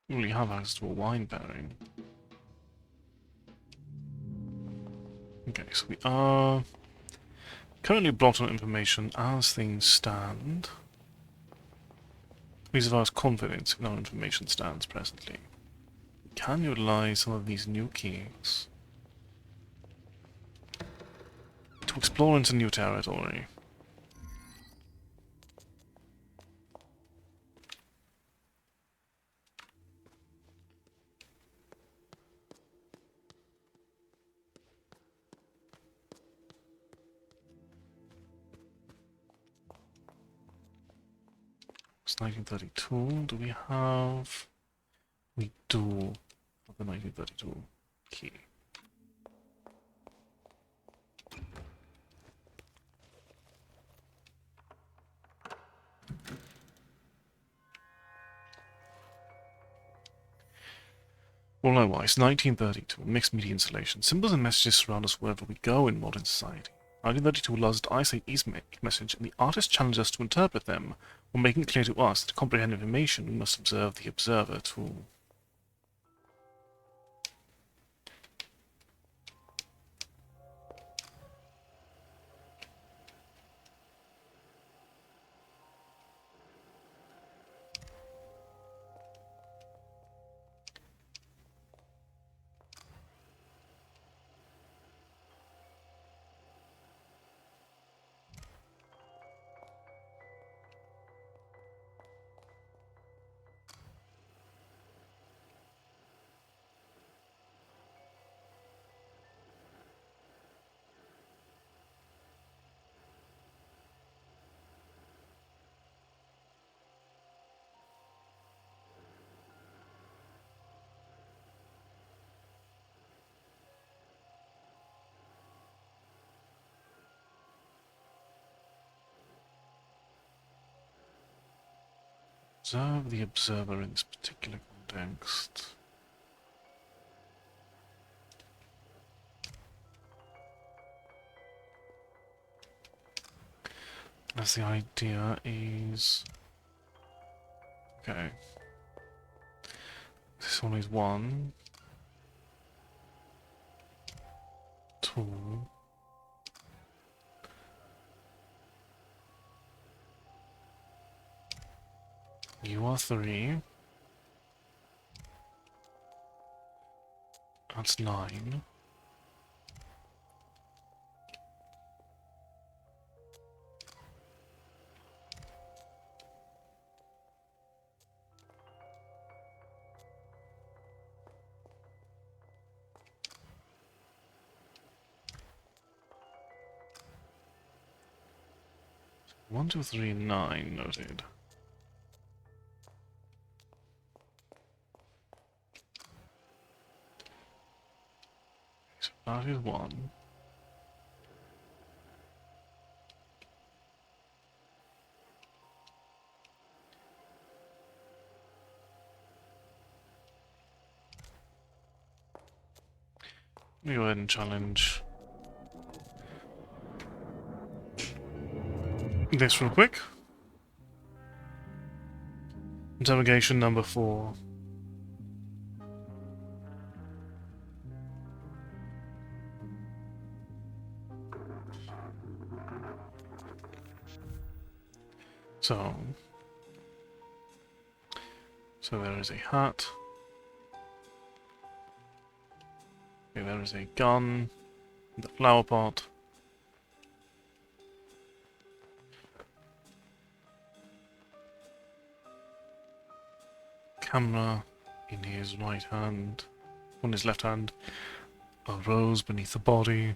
We have access to a wine pairing. Okay, so we are currently blocked on information as things stand. Please advise confidence in our information stands presently. Can utilize some of these new keys to explore into new territory. It's 1932. Do we have... We do have the 1932 key. Well, likewise, 1932, mixed media installation. Symbols and messages surround us wherever we go in modern society. 1932 allows us to isolate each message, and the artist challenges us to interpret them, while making it clear to us that to comprehend information, we must observe the observer too. Observe the observer in this particular context. As the idea is... Okay. This one is 1, 2... You are 3. That's 9. One, 2, 3, 9 noted. So that is 1. Let me go ahead and challenge this real quick. Interrogation number 4. So there is a hat. Okay, there is a gun. The flower pot. Camera in his right hand. On his left hand. A rose beneath the body.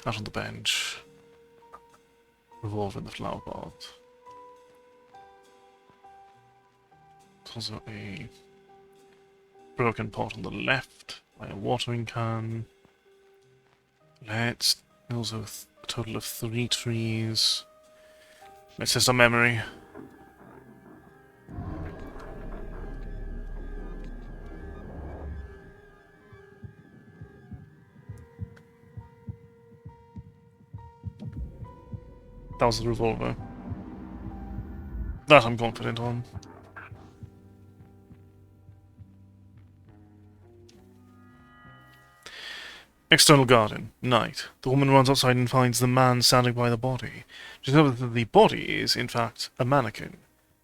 Out on the bench. Revolver in the flower pot. There's also a broken pot on the left by a watering can. There's also a total of 3 trees. Let's test our memory. That was the revolver. That I'm confident on. External garden. Night. The woman runs outside and finds the man standing by the body. She discovers that the body is, in fact, a mannequin.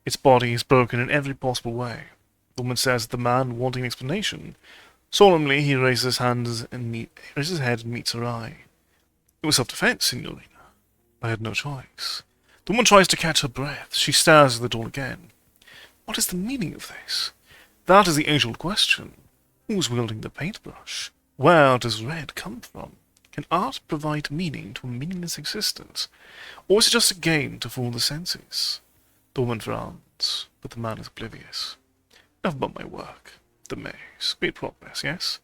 Its body is broken in every possible way. The woman says that the man, wanting an explanation, solemnly he raises his hands and raises his head and meets her eye. It was self-defense, signorina. I had no choice. The woman tries to catch her breath. She stares at the door again. What is the meaning of this? That is the age-old question. Who's wielding the paintbrush? Where does red come from? Can art provide meaning to a meaningless existence? Or is it just a game to fool the senses? The woman frowns, but the man is oblivious. Enough about my work. The maze. Great progress, yes?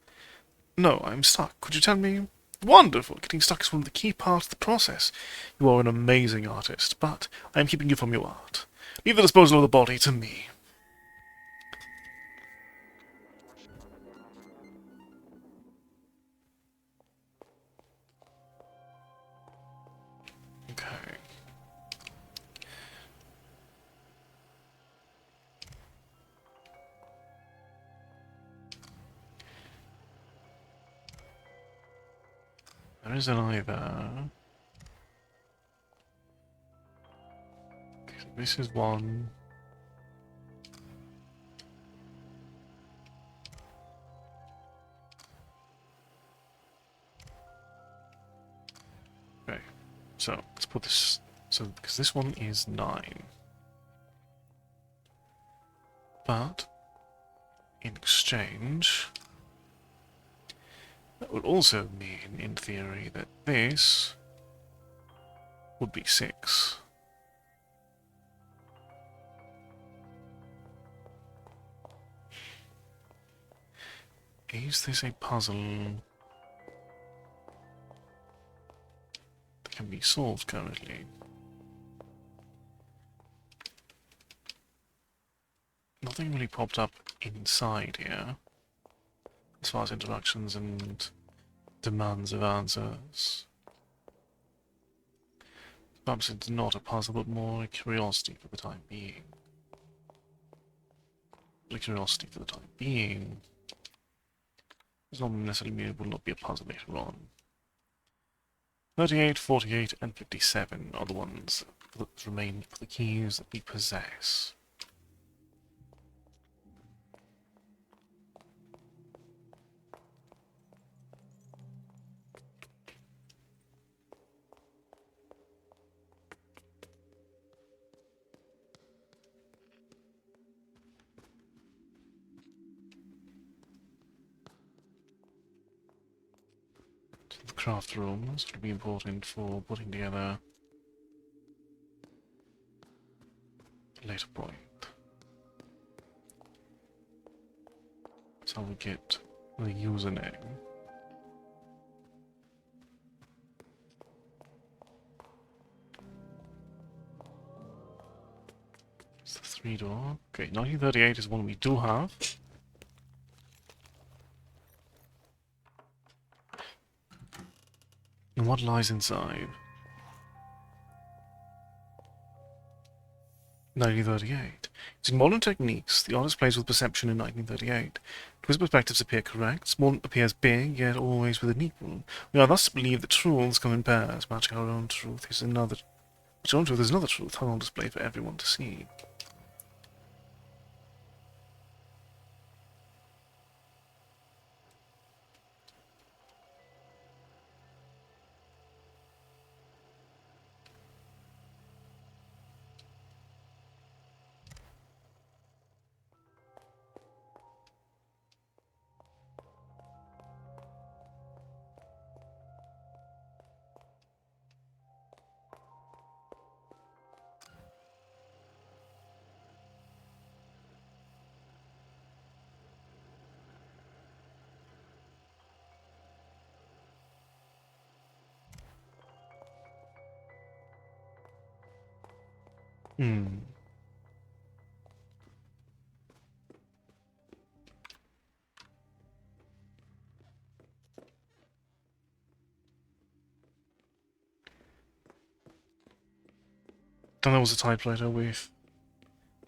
No, I'm stuck. Could you tell me? Wonderful! Getting stuck is one of the key parts of the process. You are an amazing artist, but I am keeping you from your art. Leave the disposal of the body to me. Okay. There is an eye there. Okay, so this is one. Okay, so let's put this. So because this one is 9, but in exchange, that would also mean, in theory, that this would be 6. Is this a puzzle that can be solved currently? Nothing really popped up inside here, as far as interactions and demands of answers. Perhaps it's not a puzzle, but more a curiosity for the time being. A curiosity for the time being does not necessarily mean it will not be a puzzle later on. 38, 48, and 57 are the ones that remain for the keys that we possess. The craft rooms will be important for putting together a later point. That's how we get the username. It's the 3-door. Okay, 1938 is one we do have. And what lies inside? 1938. Using modern techniques, the artist plays with perception in 1938. Twist perspectives appear correct, small appears big, yet always with an equal. We are thus to believe that truths come in pairs, matching our own truth is another. Which our own truth is another truth, hung on display for everyone to see. Hmm. Then there was a typewriter with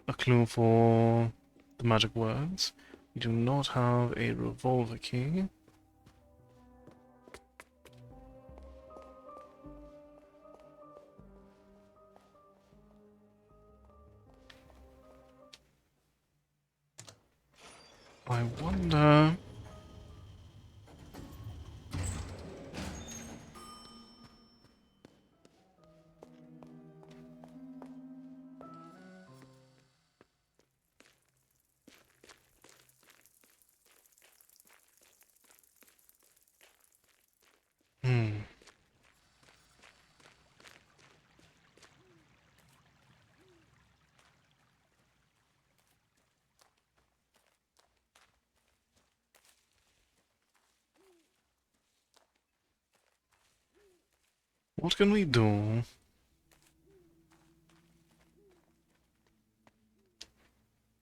a clue for the magic words. We do not have a revolver key. I wonder... What can we do?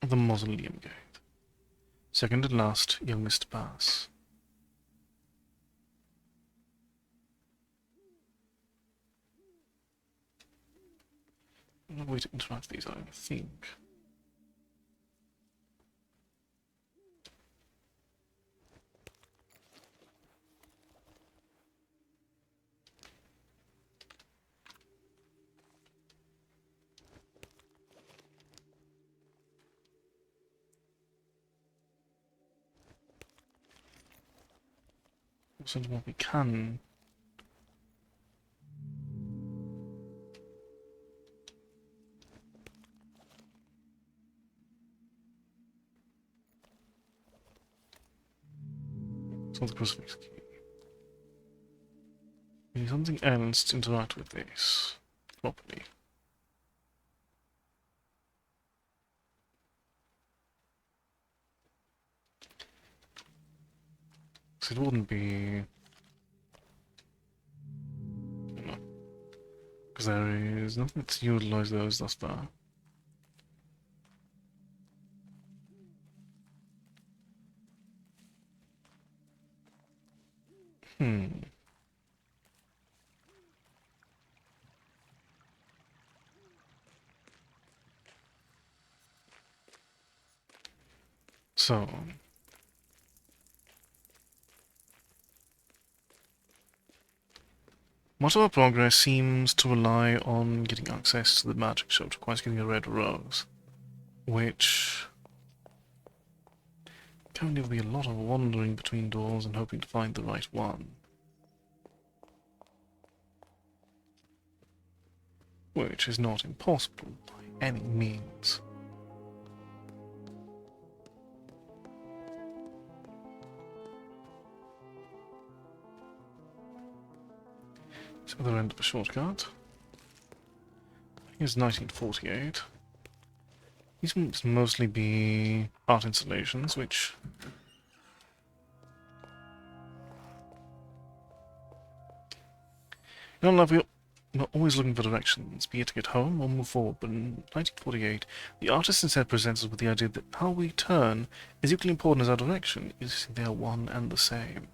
The Mausoleum Gate. Second and last, youngest pass. No way to interact with these, I think. So what we can... It's not the crucifix key. We need something else to interact with this properly. So it wouldn't be... No. Because there is nothing to utilize those thus far. So... Much of our progress seems to rely on getting access to the magic shop, which requires getting a red rose. Which... Currently will be a lot of wandering between doors and hoping to find the right one. Which is not impossible by any means. It's the other end of a shortcut. Here's 1948. These must mostly be art installations, which... In life, we're always looking for directions, be it to get home or move forward, but in 1948, the artist instead presents us with the idea that how we turn is equally important as our direction, is they are one and the same.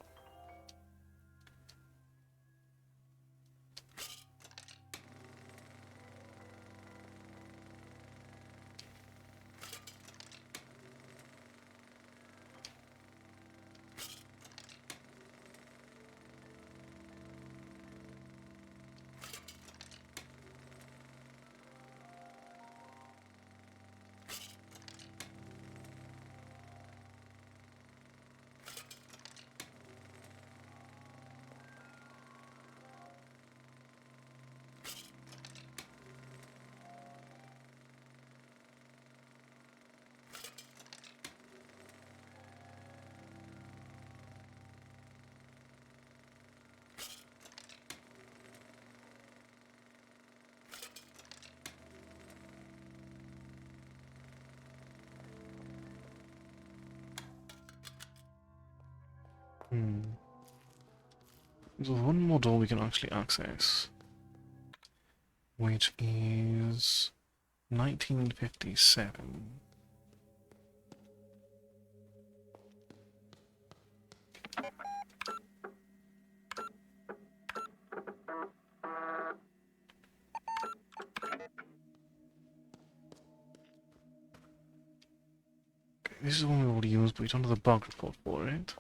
There's one more door we can actually access, which is 1957. Okay, this is one we already used, but we don't have the bug report for it.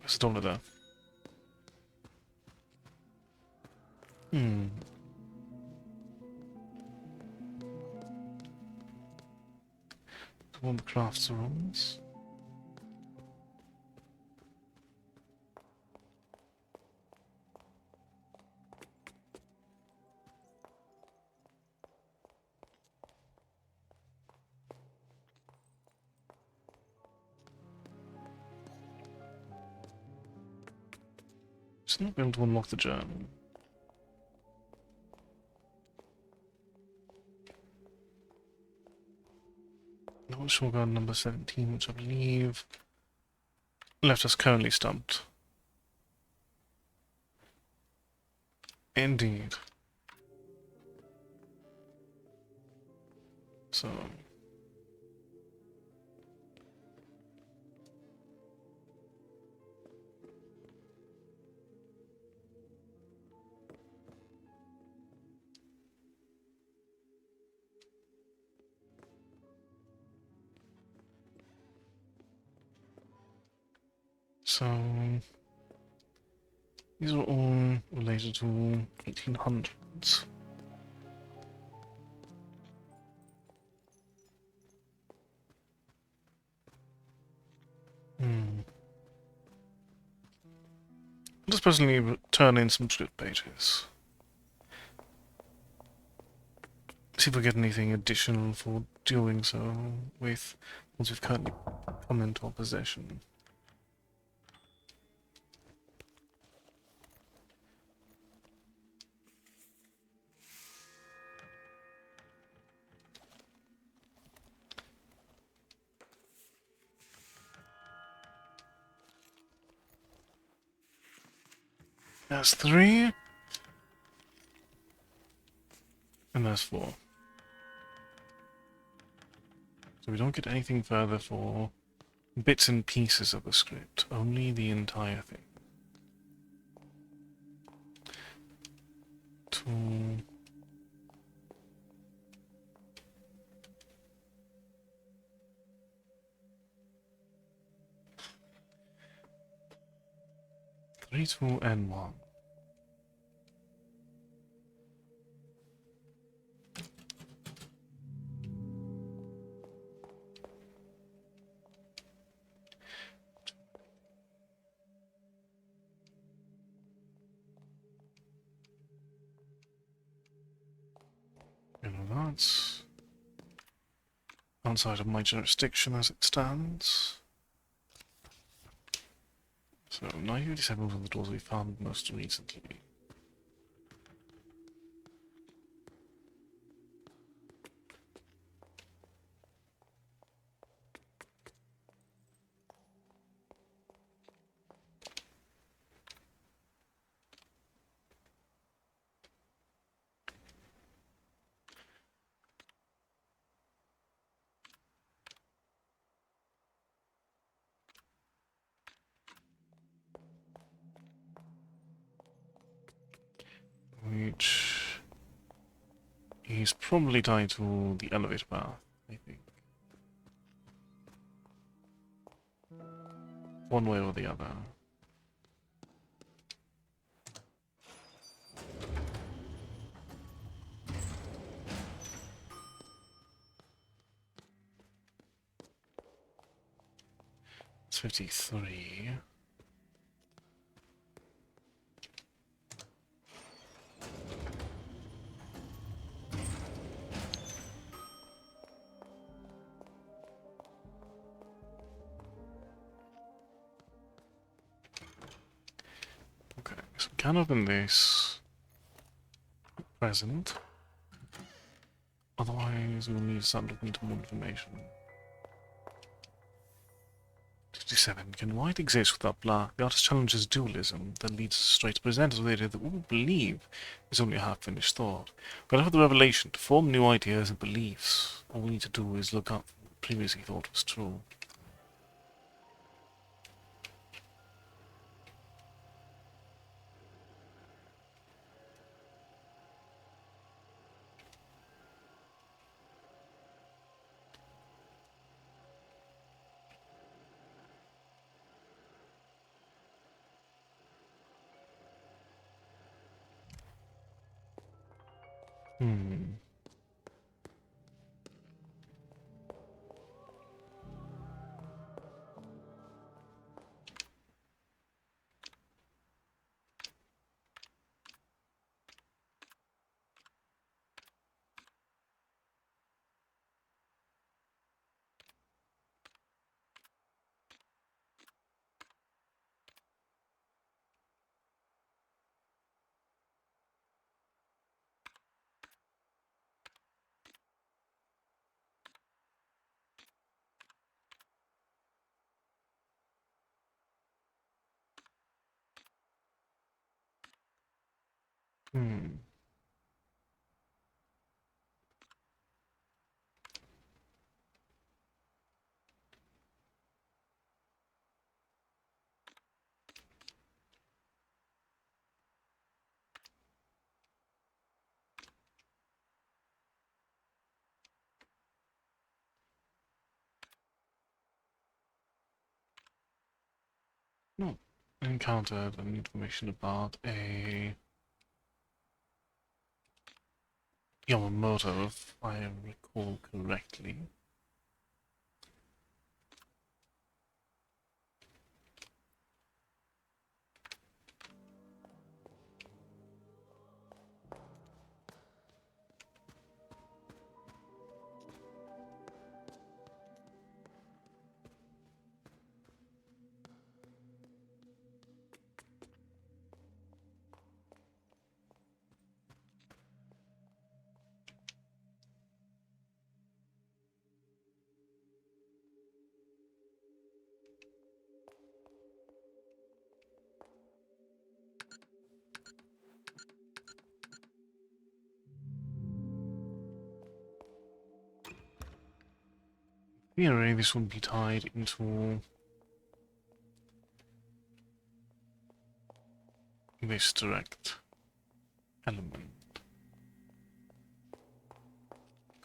Let's don't let that. All the crafts rooms. Just not be able to unlock the journal. Not sure guard number 17, which I believe left us currently stumped. Indeed. So... these are all related to 1800s. I'll just personally turn in some script pages. See if we get anything additional for doing so with once we've currently come into our possession. That's 3. And that's 4. So we don't get anything further for bits and pieces of the script, only the entire thing. 2. 3, 2, and 1. You know, that's outside of my jurisdiction as it stands. So, 987 of the doors we found most recently. Which is probably tied to the elevator path, I think. One way or the other. It's 53. Okay, so we can open this present. Otherwise, we'll need to start looking into more information. 57. Can light exist without black? The artist challenges dualism, then leads us straight to present us with the idea that what we believe is only a half-finished thought. We have the revelation to form new ideas and beliefs. All we need to do is look up what previously thought was true. Hmm. Hmm. No. Encountered an information about a Yamamoto, if I recall correctly. In theory, this would be tied into this direct element.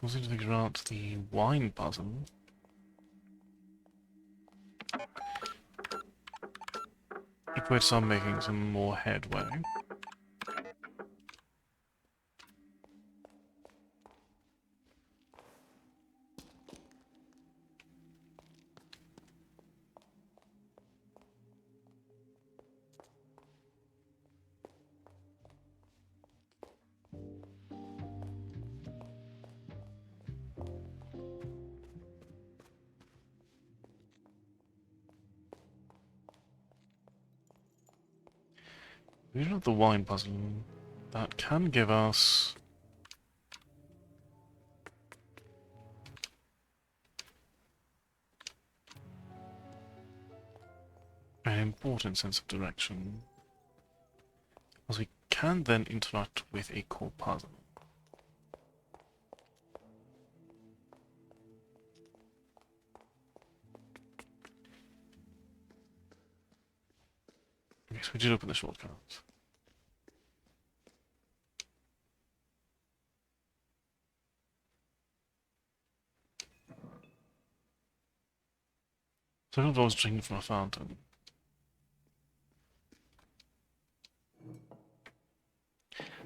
Goes into figure out the wine puzzle. If we're start making some more headway. We have the wine puzzle. That can give us an important sense of direction, as we can then interact with a core puzzle. Yes, we did open the shortcut. So I was drinking from a fountain.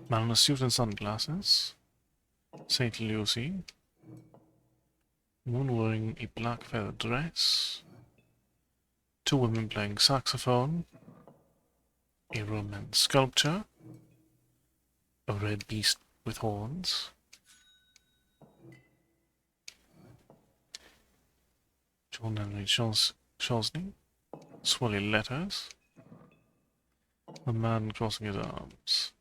Man in a suit and sunglasses. Saint Lucy. One wearing a black feather dress. Two women playing saxophone. A Roman sculpture. A red beast with horns. John Henry Chosney. Swirly letters. A man crossing his arms.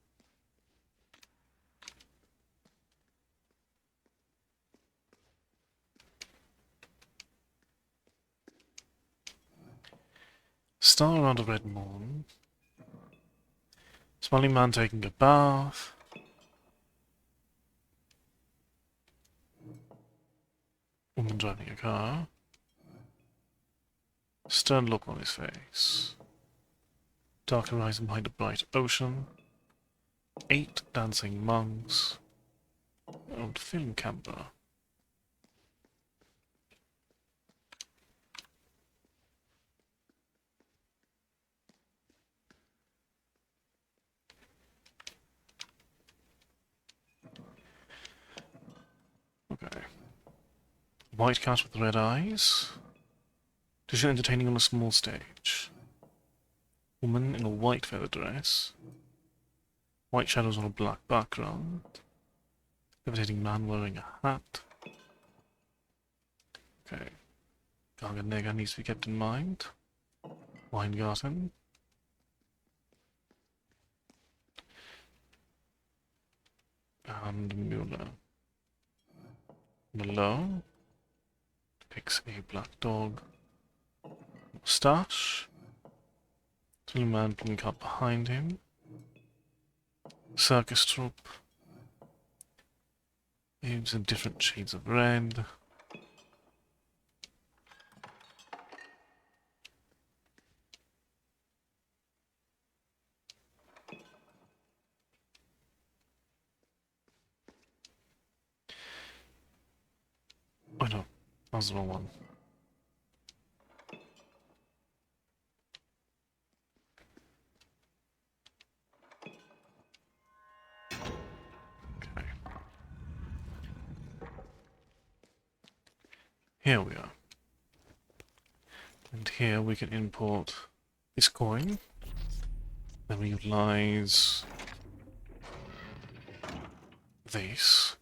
Star around a red moon. Smiling man taking a bath. Woman driving a car. Stern look on his face. Dark horizon behind a bright ocean. 8 dancing monks. Old film camera. White cat with red eyes. Dish entertaining on a small stage. Woman in a white feather dress. White shadows on a black background. Levitating man wearing a hat. Okay. Garganega needs to be kept in mind. Weingarten. And Mueller. Below depicts a black dog. Moustache. Little man pulling up behind him. Circus troupe. Names in different shades of red. Oh no, that was the wrong one. Okay. Here we are. And here we can import this coin. Then we utilize this.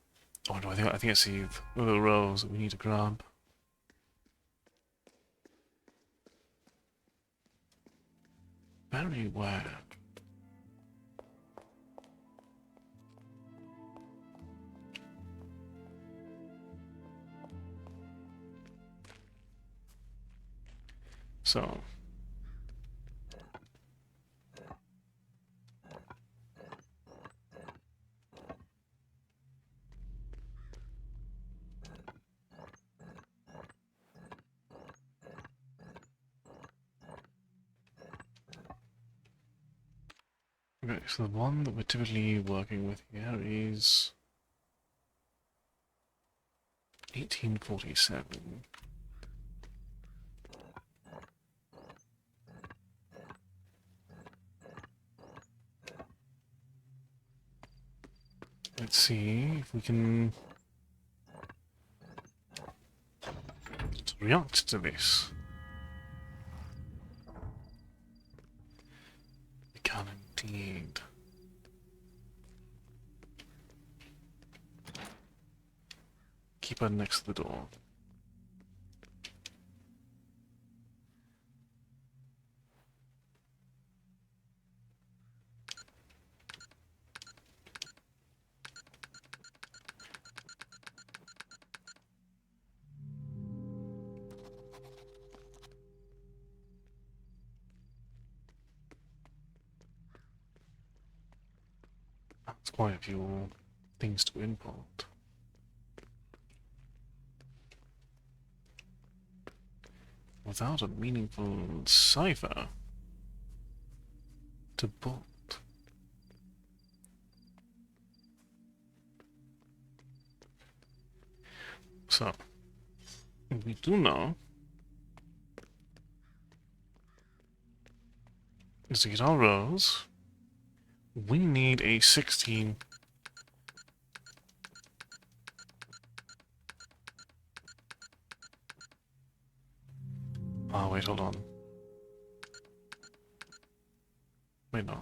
Oh no, I think I see the rows that we need to grab. Very weird. So okay, so the one that we're typically working with here is 1847. Let's see if we can react to this. We can indeed. Keep her next to the door. That's quite a few things to import. Without a meaningful cipher to bolt. So, we do know is to get our rows, we need a 16. Oh, wait, hold on. Wait, no.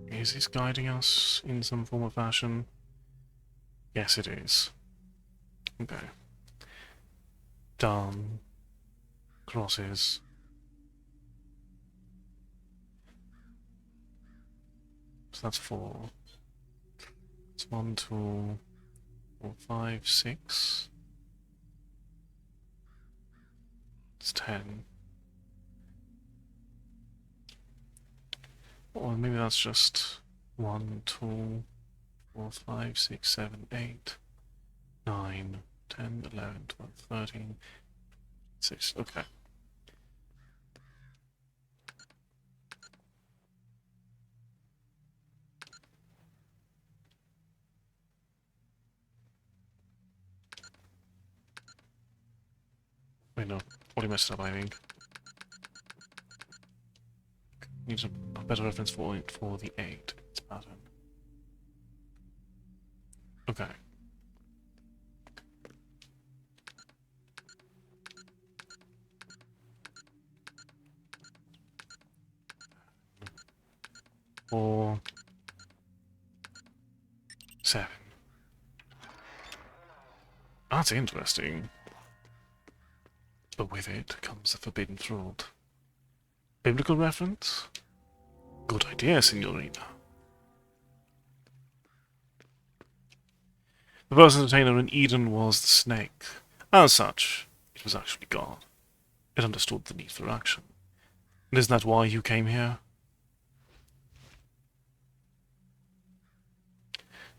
Is this guiding us in some form or fashion? Yes, it is. Okay. Down. Crosses. So that's 4. It's 1, 2, 4, 5, 6. It's 10. Or maybe that's just 1, 2, 4, 5, 6, 7, 8, 9, 10, 11, 12, 13, 6. Okay. Wait, no. Already messed up, I think. Need a better reference for it for the 8. It's pattern. Okay. Four, 7. That's interesting. But with it comes the forbidden fraud. Biblical reference? Good idea, Signorina. The first entertainer in Eden was the snake. As such, it was actually God. It understood the need for action. And isn't that why you came here?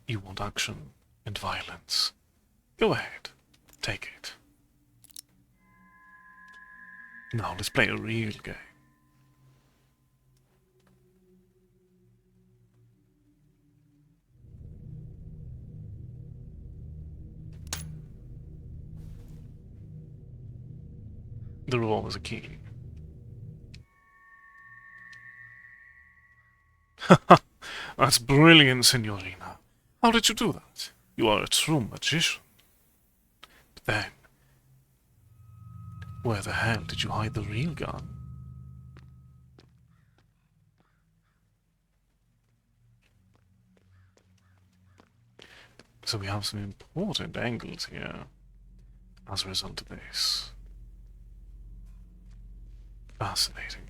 You want action and violence. Go ahead. Take it. Now let's play a real game. The revolver's a key. That's brilliant, Signorina. How did you do that? You are a true magician. But then, where the hell did you hide the real gun? So we have some important angles here as a result of this. Fascinating.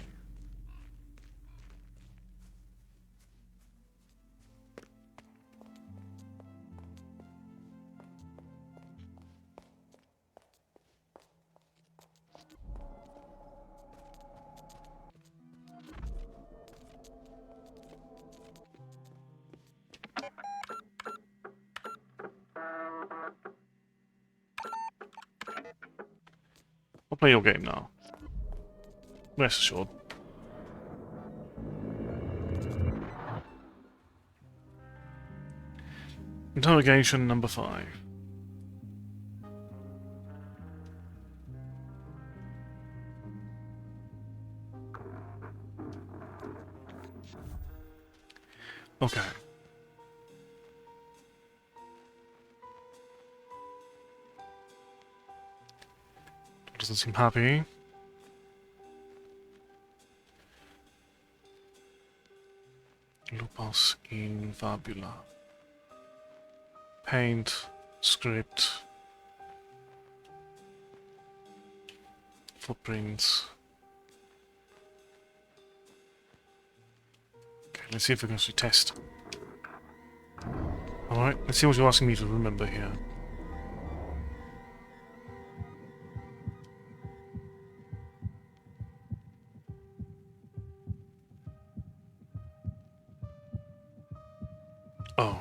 I'll play your game now. Rest assured. Interrogation number 5. Okay. Doesn't seem happy. Lupus in Fabula. Paint, script, footprints. Okay, let's see if we can actually test. Alright, let's see what you're asking me to remember here. Oh.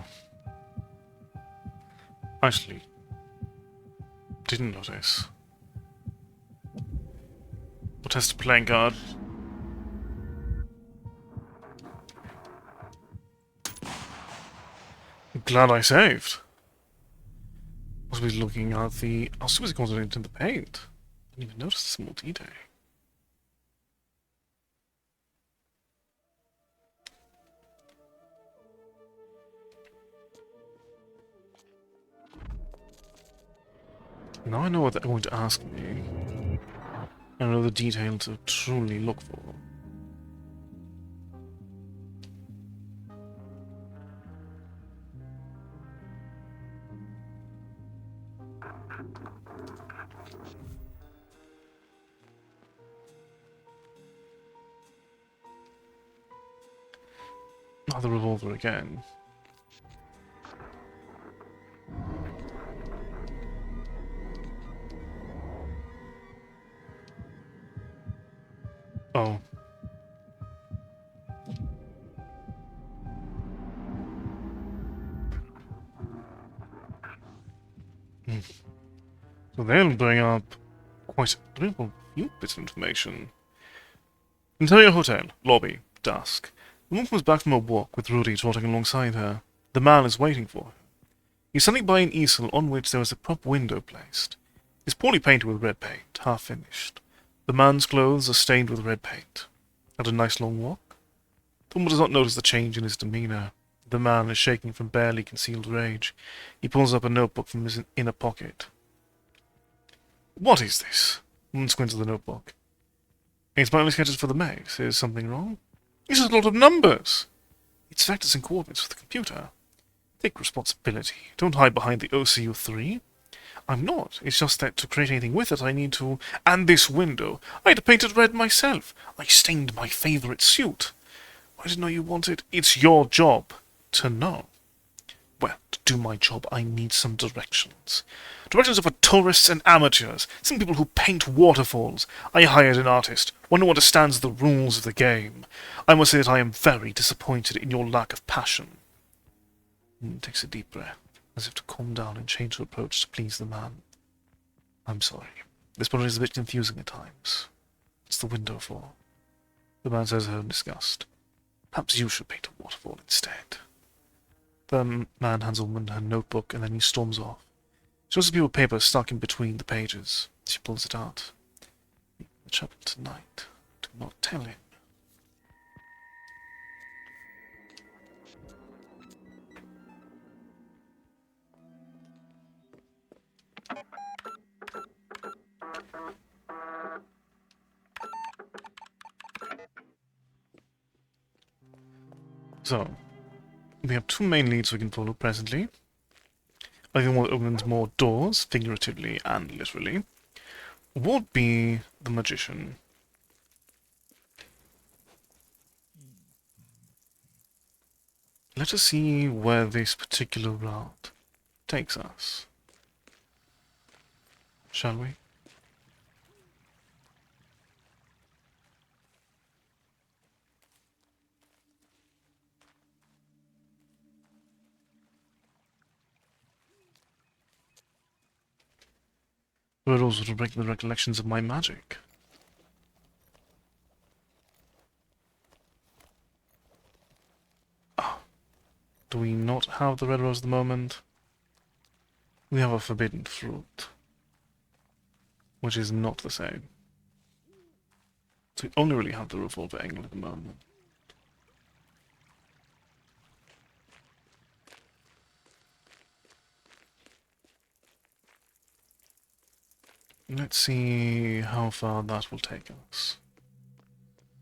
Actually, didn't notice. We'll test a playing card. Glad I saved. I was looking at the... I was supposed to concentrate in the paint. Didn't even notice the small detail. Now I know what they're going to ask me. I know the detail to truly look for. Not the revolver again. Oh. So they'll bring up quite a few bits of information. Interior hotel, lobby, dusk. The woman comes back from her walk with Rudy trotting alongside her. The man is waiting for her. He's standing by an easel on which there is a prop window placed. It's poorly painted with red paint, half finished. The man's clothes are stained with red paint. Had a nice long walk? The woman does not notice the change in his demeanour. The man is shaking from barely concealed rage. He pulls up a notebook from his inner pocket. What is this? The woman squints at the notebook. It's my only sketches for the maze. Is something wrong? This is a lot of numbers! It's vectors and coordinates for the computer. Take responsibility. Don't hide behind the OCU3. I'm not. It's just that to create anything with it, I need to... And this window. I had to paint it red myself. I stained my favourite suit. I didn't know you wanted... It's your job to know. Well, to do my job, I need some directions. Directions are for tourists and amateurs, some people who paint waterfalls. I hired an artist, one who understands the rules of the game. I must say that I am very disappointed in your lack of passion. Takes a deep breath, as if to calm down and change her approach to please the man. I'm sorry. This project is a bit confusing at times. What's the window for? The man says her in disgust. Perhaps you should paint a waterfall instead. The man hands a woman her notebook and then he storms off. She has a piece of paper stuck in between the pages. She pulls it out. The chapel tonight. Do not tell him. So, we have two main leads we can follow presently. I think one that opens more doors, figuratively and literally, would be the magician. Let us see where this particular route takes us. Shall we? But also to break the recollections of my magic. Do we not have the red rose at the moment? We have a forbidden fruit, which is not the same. So we only really have the revolver angle at the moment. Let's see how far that will take us.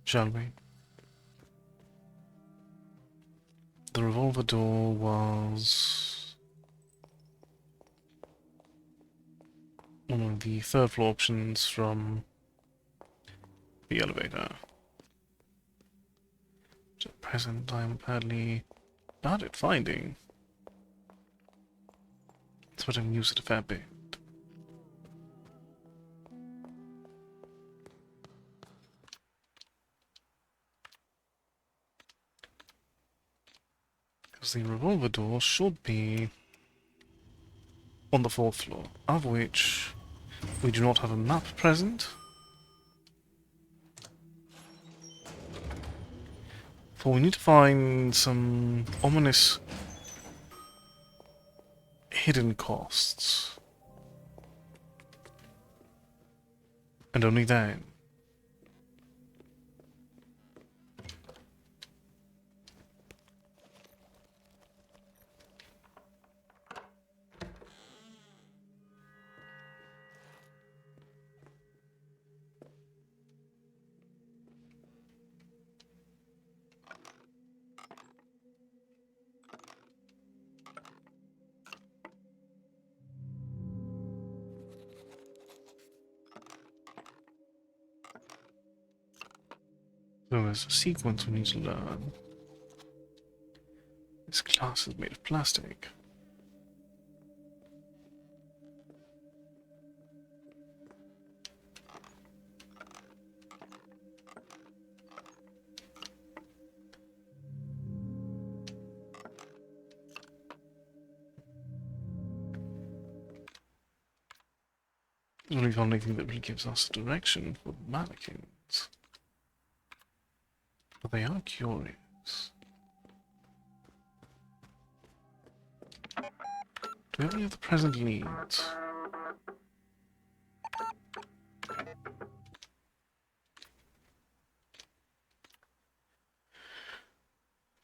Shall we? The revolver door was one of the third floor options from the elevator. At present, I am apparently bad at finding. That's what I've used it a fair bit. Because the revolver door should be on the fourth floor, of which we do not have a map present. For we need to find some ominous hidden costs. And only then. So there's a sequence we need to learn. This glass is made of plastic. It's really the only thing that really gives us direction for the mannequins. But they are curious. Do we have any other present leads?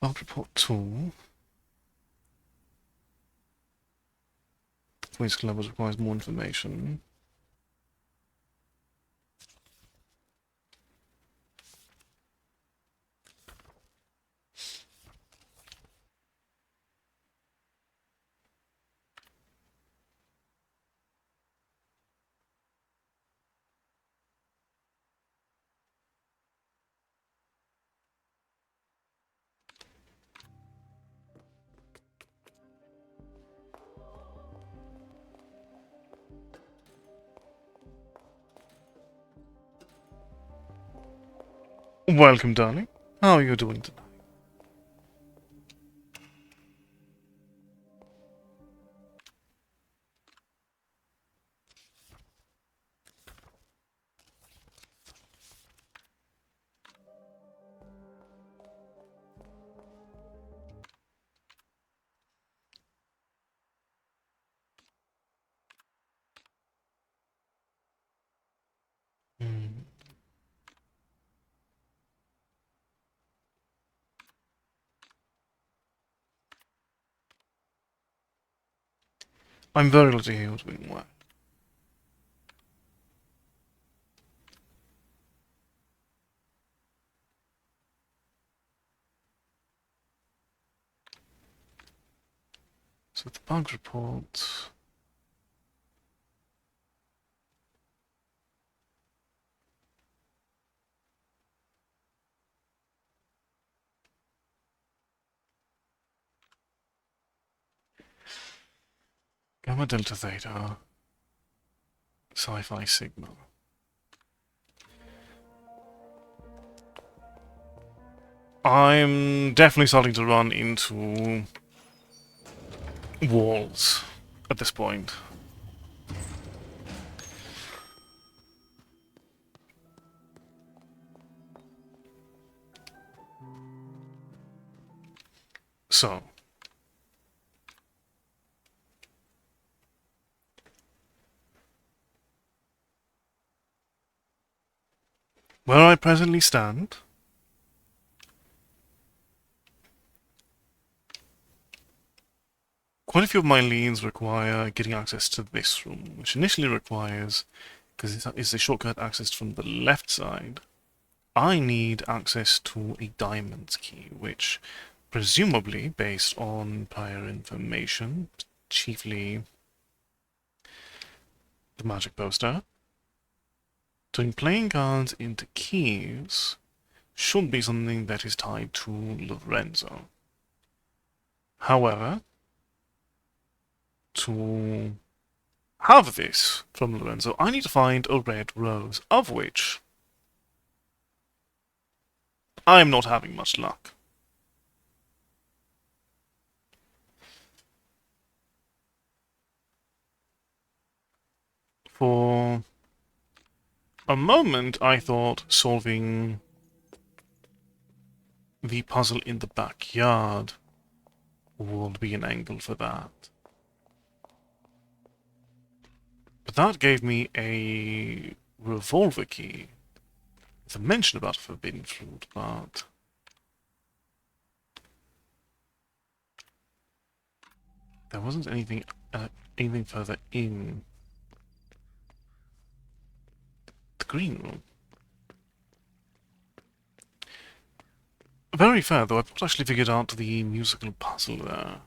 Bug report tool. Waste levels requires more information. Welcome, darling. How are you doing tonight? I'm very glad to hear you're doing well. So the bug report. Gamma Delta Theta. Sci-Fi Sigma. I'm definitely starting to run into walls at this point. So, where I presently stand, quite a few of my leads require getting access to this room, which initially requires, because it's a shortcut access from the left side, I need access to a diamond key, which presumably, based on prior information, chiefly the magic poster, turning playing cards into keys should be something that is tied to Lorenzo. However, to have this from Lorenzo, I need to find a red rose, of which I am not having much luck. For a moment, I thought solving the puzzle in the backyard would be an angle for that. But that gave me a revolver key with a mention about forbidden fruit, but there wasn't anything further in the green room. Very fair, though I've not actually figured out the musical puzzle there.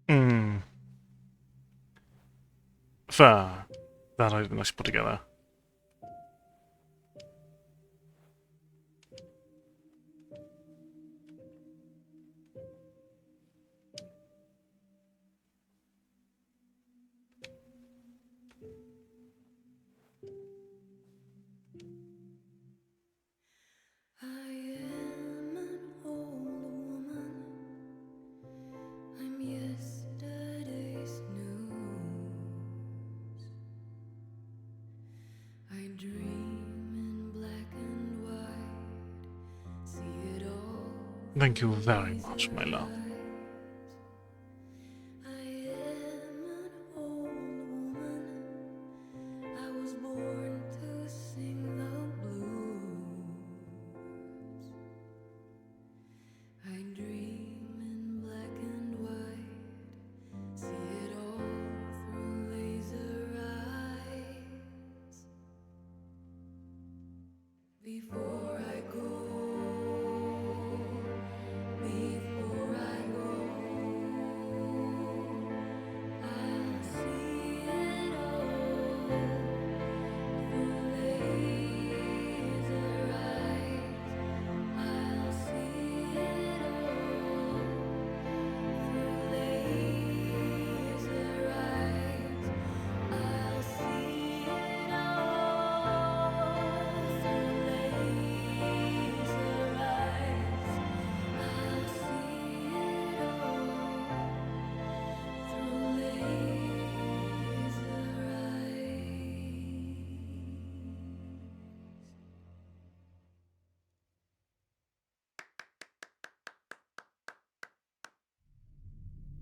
Hmm. Fair. That I didn't actually put together. Thank you very much, my love.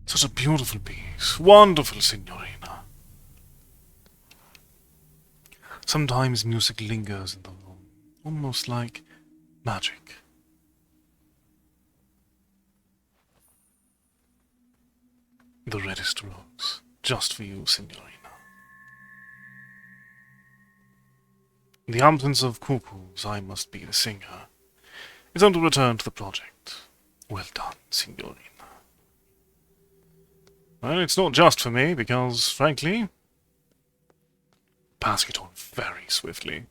Such a beautiful piece. Wonderful, Signorina. Sometimes music lingers in the room, almost like magic. The reddest rose, just for you, Signorina. In the absence of cuckoos, I must be the singer. It's time to return to the project. Well done, Signorina. Well, it's not just for me, because, frankly, pass it on very swiftly.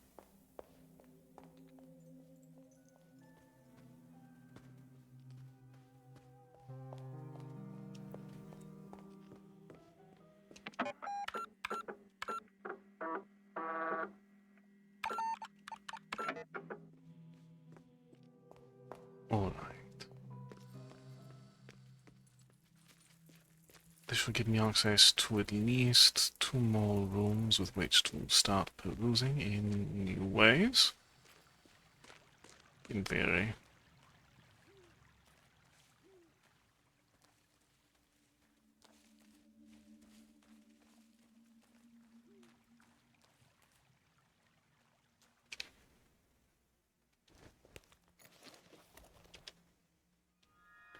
Alright. This should give me access to at least 2 more rooms with which to start perusing in new ways. In theory.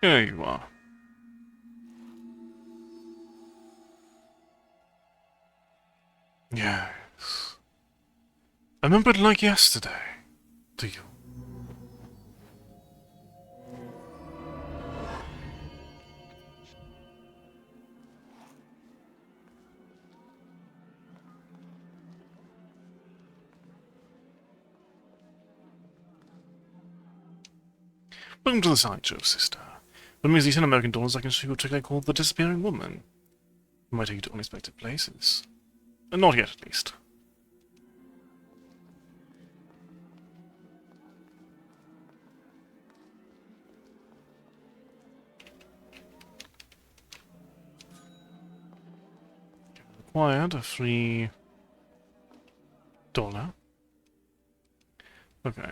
There you are. Yes. I remember it like yesterday. Do you? Welcome to the sideshow, sister. For me, these 10 American dollars, I can show you a trick I call the disappearing woman. It might take you to unexpected places. Not yet, at least. Required a free $1. Okay.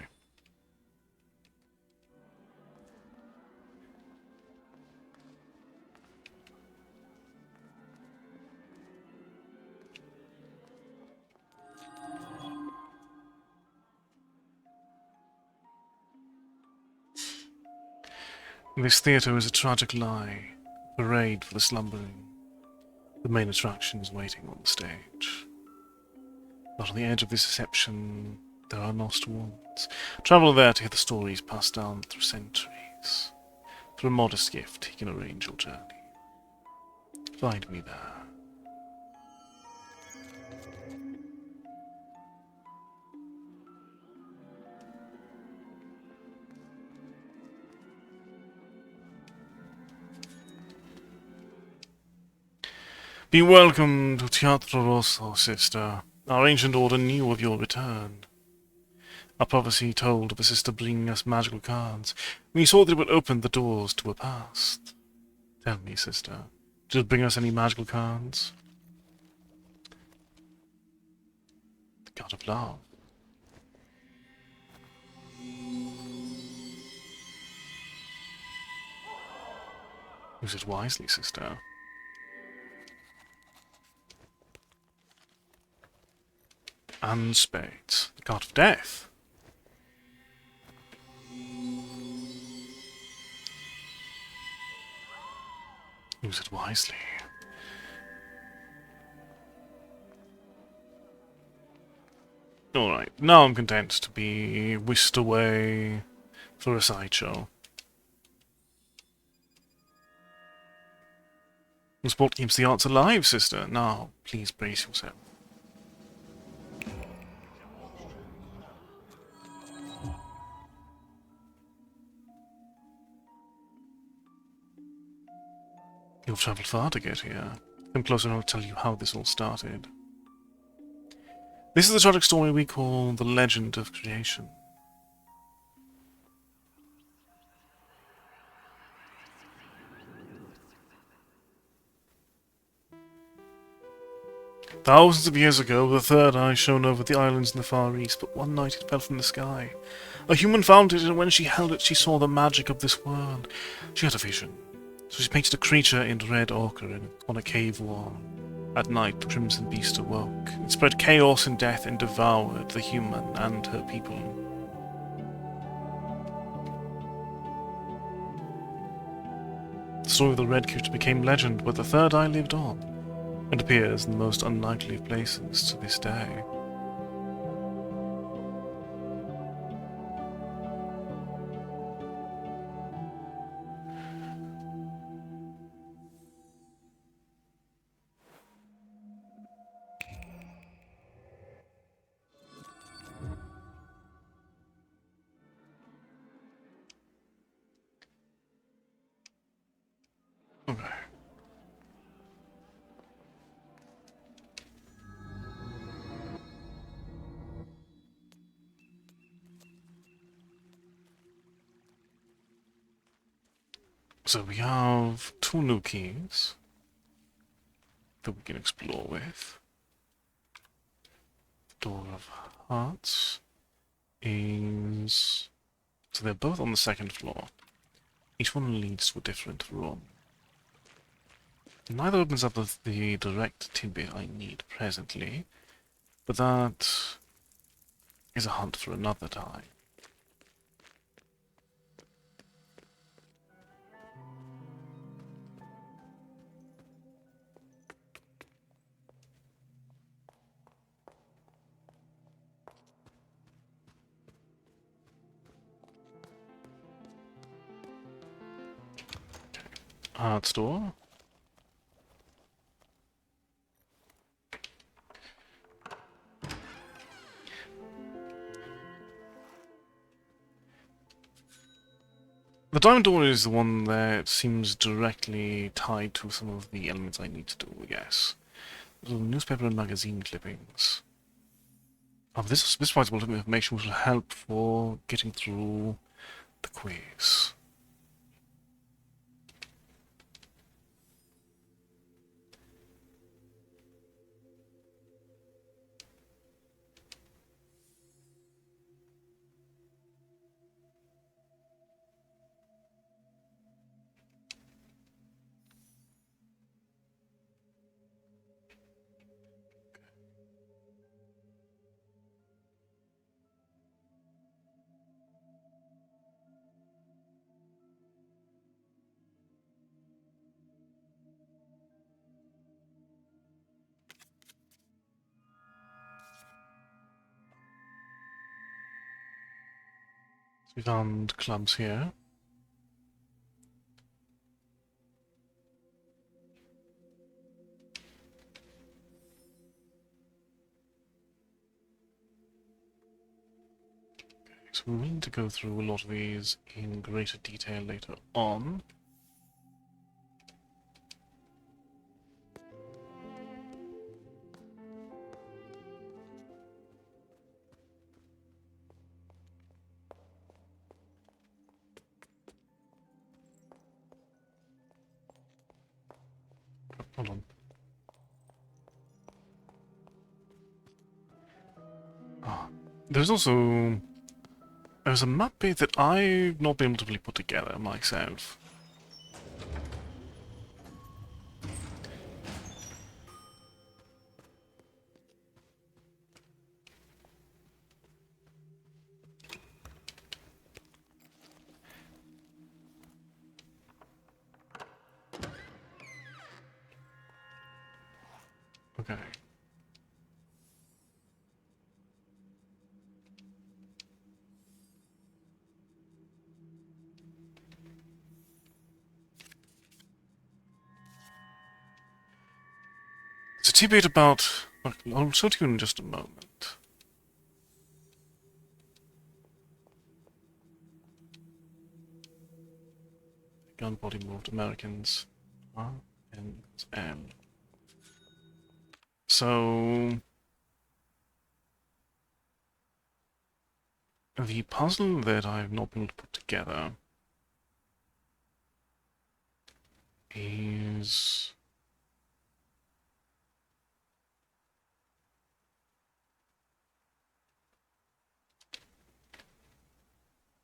This theatre is a tragic lie, a parade for the slumbering. The main attraction is waiting on the stage. But on the edge of this deception, there are lost ones. Travel there to hear the stories passed down through centuries. For a modest gift, he can arrange your journey. Find me there. Be welcome to Teatro Rosso, sister. Our ancient order knew of your return. A prophecy told of a sister bringing us magical cards. We saw that it would open the doors to a past. Tell me, sister, did it bring us any magical cards? The god of love. Use it wisely, sister. And spades. The god of death. Use it wisely. Alright, now I'm content to be whisked away for a sideshow. Sport keeps the arts alive, sister. Now, please brace yourself. You've travelled far to get here. Come closer and I'll tell you how this all started. This is the tragic story we call the Legend of Creation. Thousands of years ago, the third eye shone over the islands in the Far East, but one night it fell from the sky. A human found it, and when she held it, she saw the magic of this world. She had a vision, so she painted a creature in red ochre on a cave wall. At night, the crimson beast awoke. It spread chaos and death and devoured the human and her people. The story of the red creature became legend, but the third eye lived on. It appears in the most unlikely of places to this day. Okay. So we have two new keys that we can explore with. The Door of Hearts is... So they're both on the second floor. Each one leads to a different room. Neither opens up the direct tidbit I need presently, but that is a hunt for another time. Art store. The diamond door is the one that seems directly tied to some of the elements I need to do, I guess. So newspaper and magazine clippings. This provides a lot of information which will help for getting through the quiz. We found clubs here. So we need to go through a lot of these in greater detail later on. Hold on. Ah, there's a map bit that I've not been able to really put together myself. Okay. There's a debate about... I'll show to you in just a moment. Gun body moved Americans. R and M. So... the puzzle that I've not been able to put together is...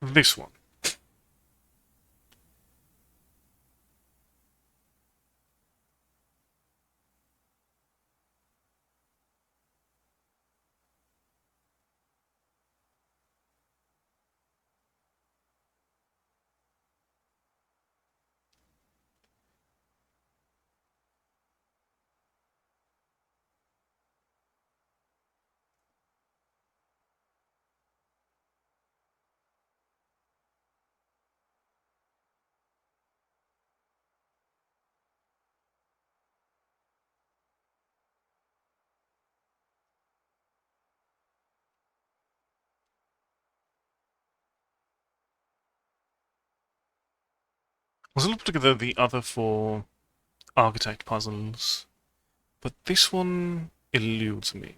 this one. I was able to put together the other four architect puzzles, but this one eludes me.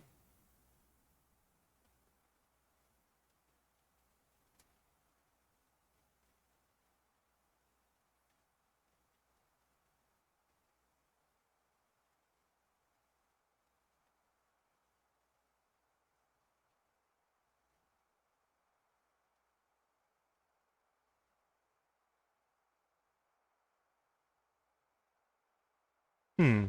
Hmm.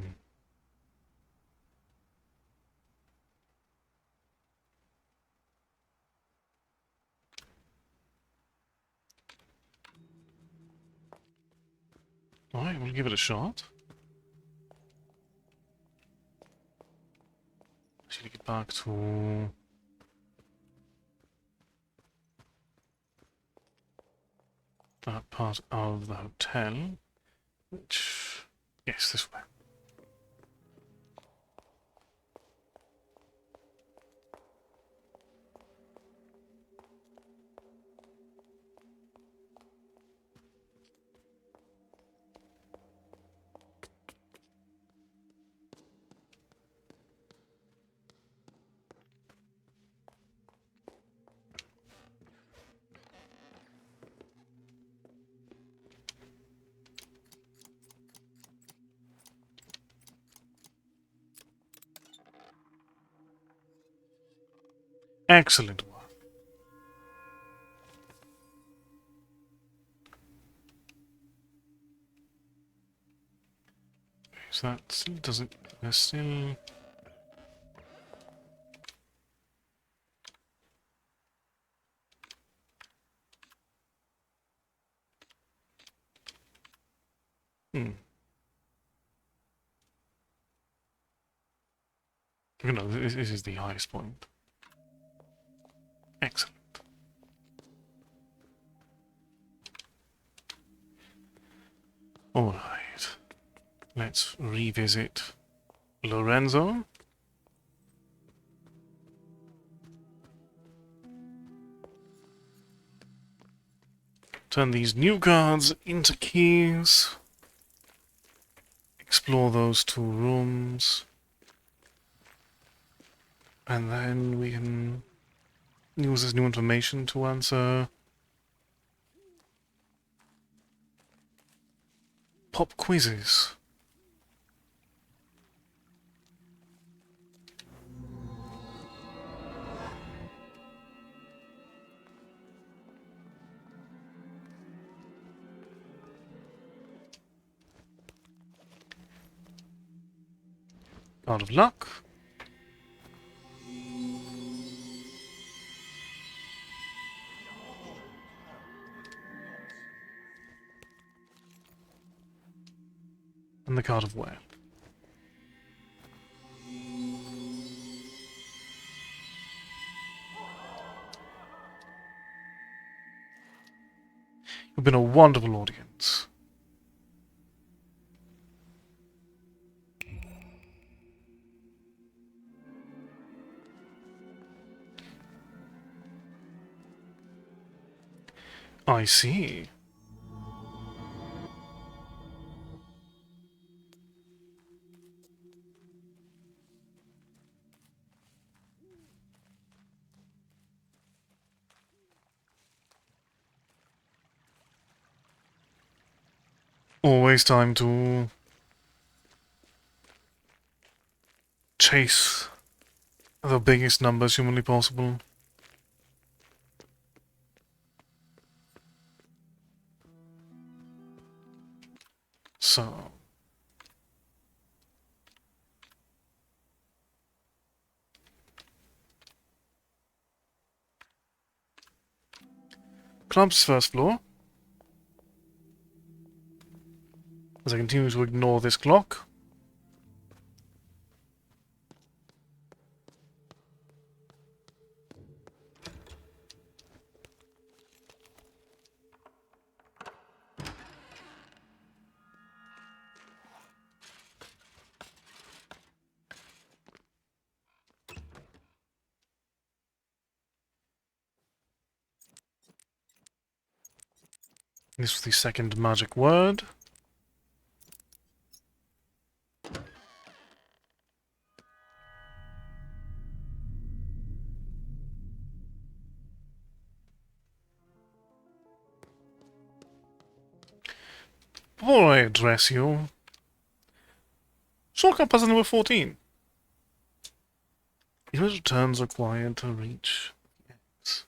Alright, we'll give it a shot. Should we get back to... that part of the hotel, which... yes, this way. Excellent work. So that still doesn't... there's still... hmm. No, this is the highest point. Excellent. Alright. Let's revisit Lorenzo. Turn these new cards into keys. Explore those two rooms. And then we can use this new information to answer pop quizzes. Card of luck. And the card of where. You've been a wonderful audience. I see. Always time to chase the biggest numbers humanly possible. So... Club's first floor. As I continue to ignore this clock. This was the second magic word. Before I address you, shortcut puzzle number 14. Image returns required to reach X.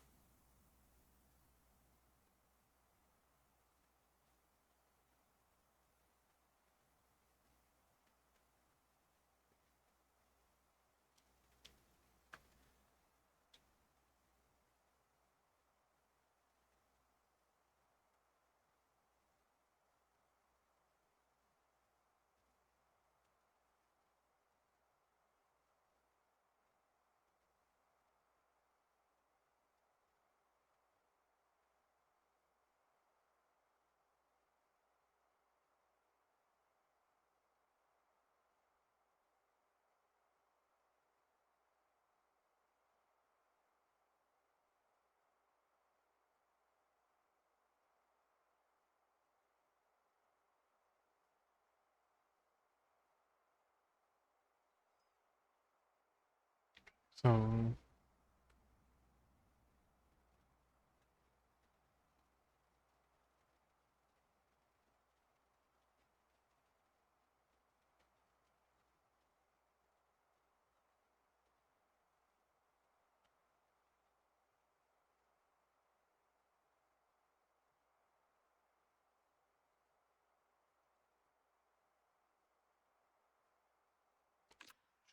So...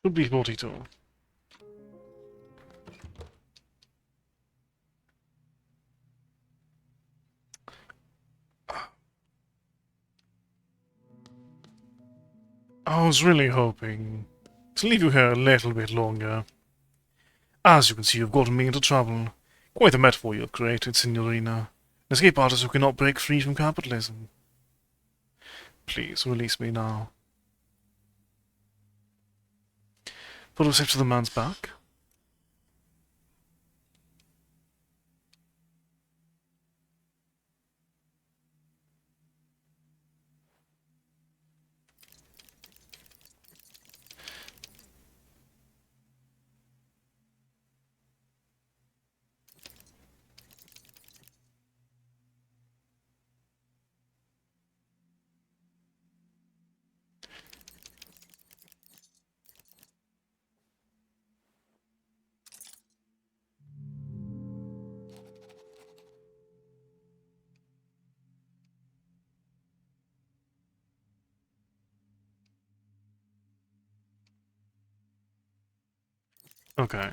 should be 42. I was really hoping to leave you here a little bit longer. As you can see, you've gotten me into trouble. Quite a metaphor you've created, Signorina. An escape artist who cannot break free from capitalism. Please, release me now. Photo saved to the man's back. Okay.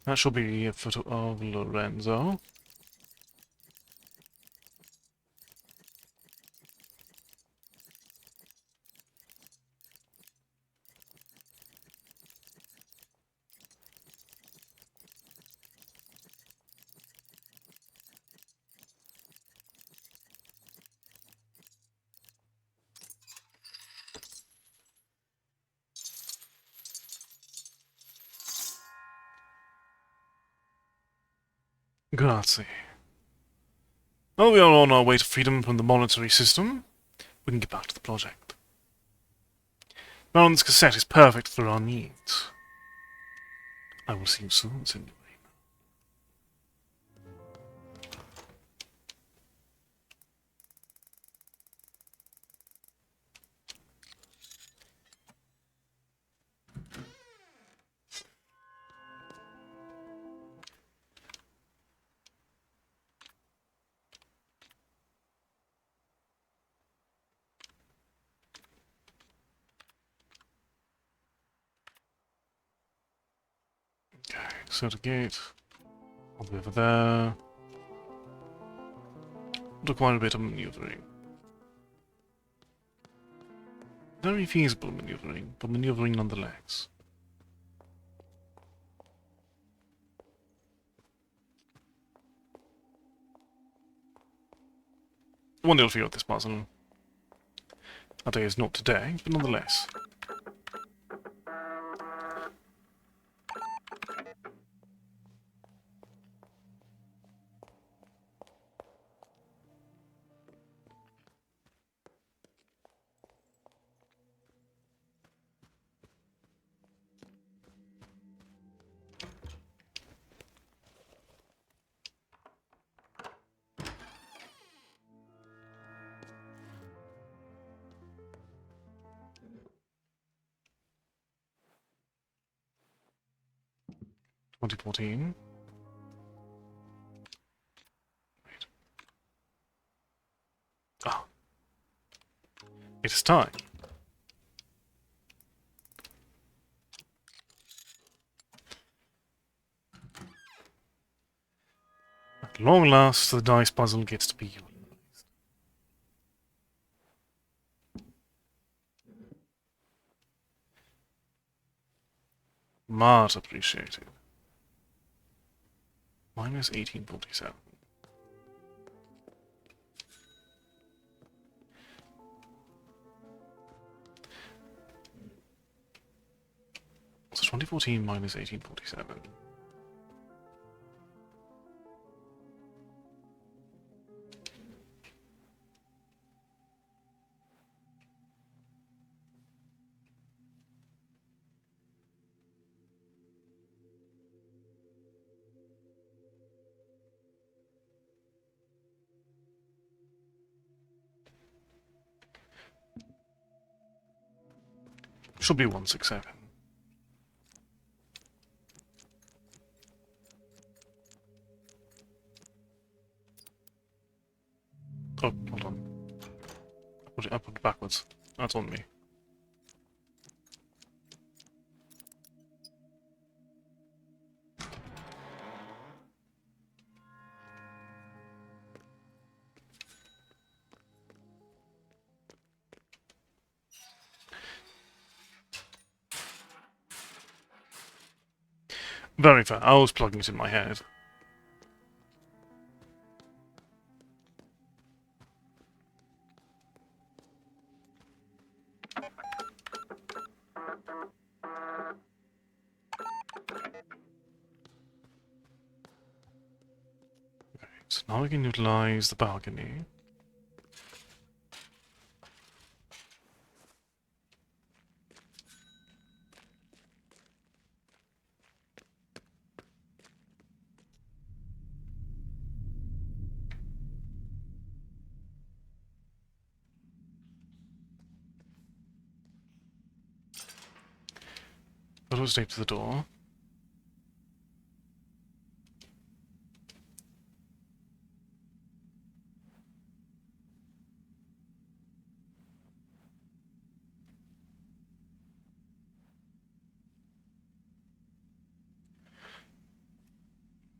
That should be a photo of Lorenzo. Grazie. Well, we are on our way to freedom from the monetary system. We can get back to the project. Now, this cassette is perfect for our needs. I will see you soon, Signorina. Okay, so the gate. I'll be over there. Require a bit of maneuvering. Very feasible maneuvering, but maneuvering nonetheless. One day I'll figure out this puzzle. Our day is not today, but nonetheless. (2014). Wait. Ah. It is time. At long last, the dice puzzle gets to be utilized. Much appreciated. Minus 1847. So 2014 minus 1847. Should be 167. Oh, hold on. I put it backwards. That's on me. Very fair. I was plugging it in my head. So now we can utilize the balcony. Photo tape to the door.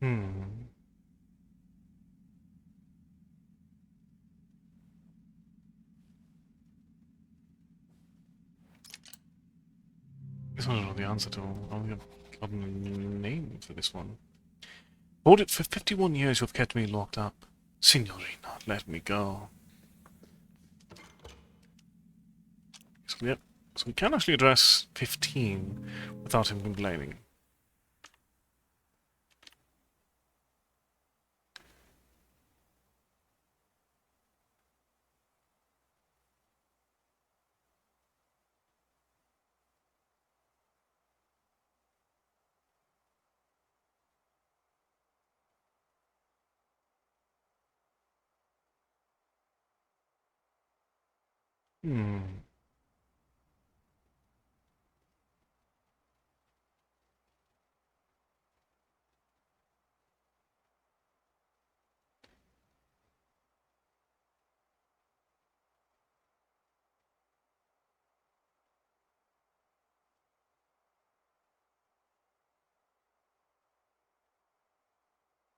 Hmm. This one I don't know the answer to. I'm got a name for this one. Hold it for 51 years you've kept me locked up. Signorina, let me go. So, yep. So we can actually address 15 without him complaining. Hmm.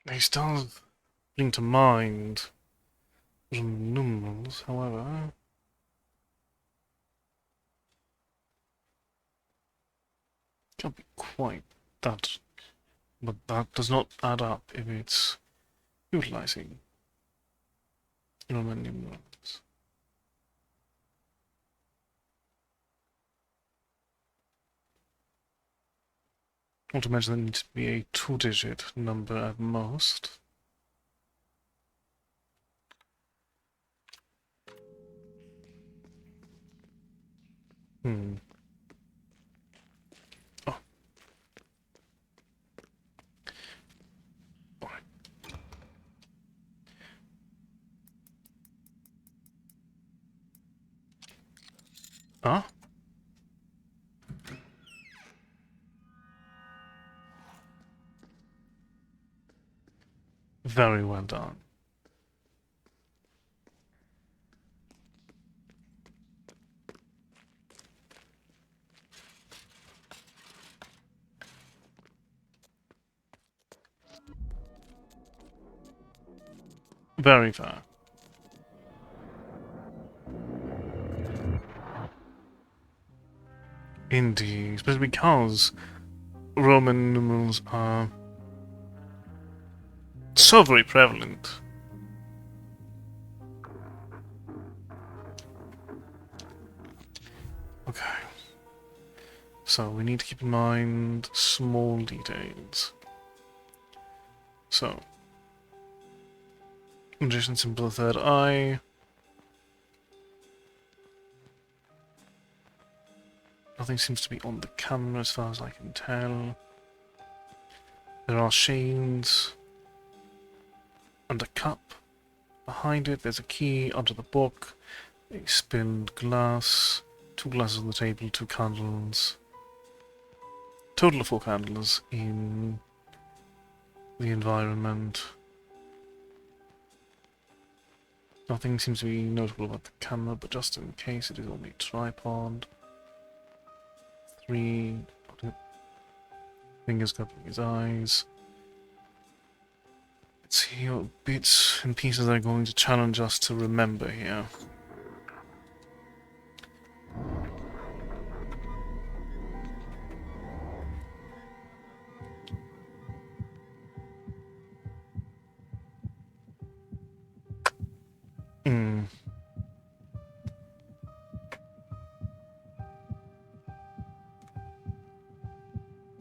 This does bring to mind some numerals, however. Can't be quite that, but that does not add up if it's utilizing Roman numerals. Not to mention that it needs to be a two-digit number at most. Hmm. Oh. Alright. Huh? Very well done. Very fair. Indeed, especially because Roman numerals are so very prevalent. Okay. So we need to keep in mind small details. So, magician symbol third eye. Nothing seems to be on the camera as far as I can tell. There are shades and a cup. Behind it, there's a key under the book, a spilled glass, 2 glasses on the table, 2 candles. Total of 4 candles in the environment. Nothing seems to be notable about the camera, but just in case, it is only a tripod. 3 fingers covering his eyes. Let's see what bits and pieces are going to challenge us to remember here. Hmm.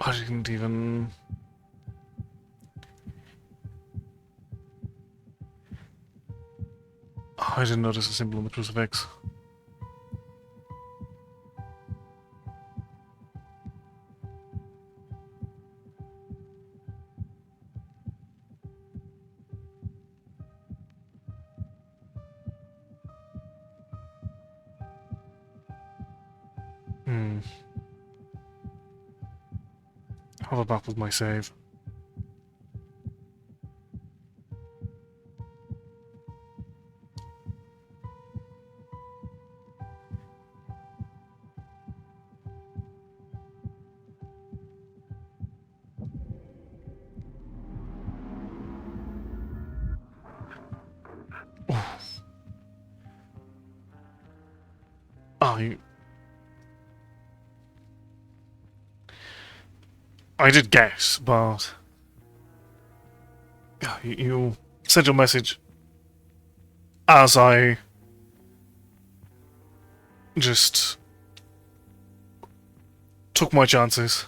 I didn't even... I didn't notice a symbol on the crucifix. Hmm. Hover back with my save. I did guess, but you said your message as I just took my chances.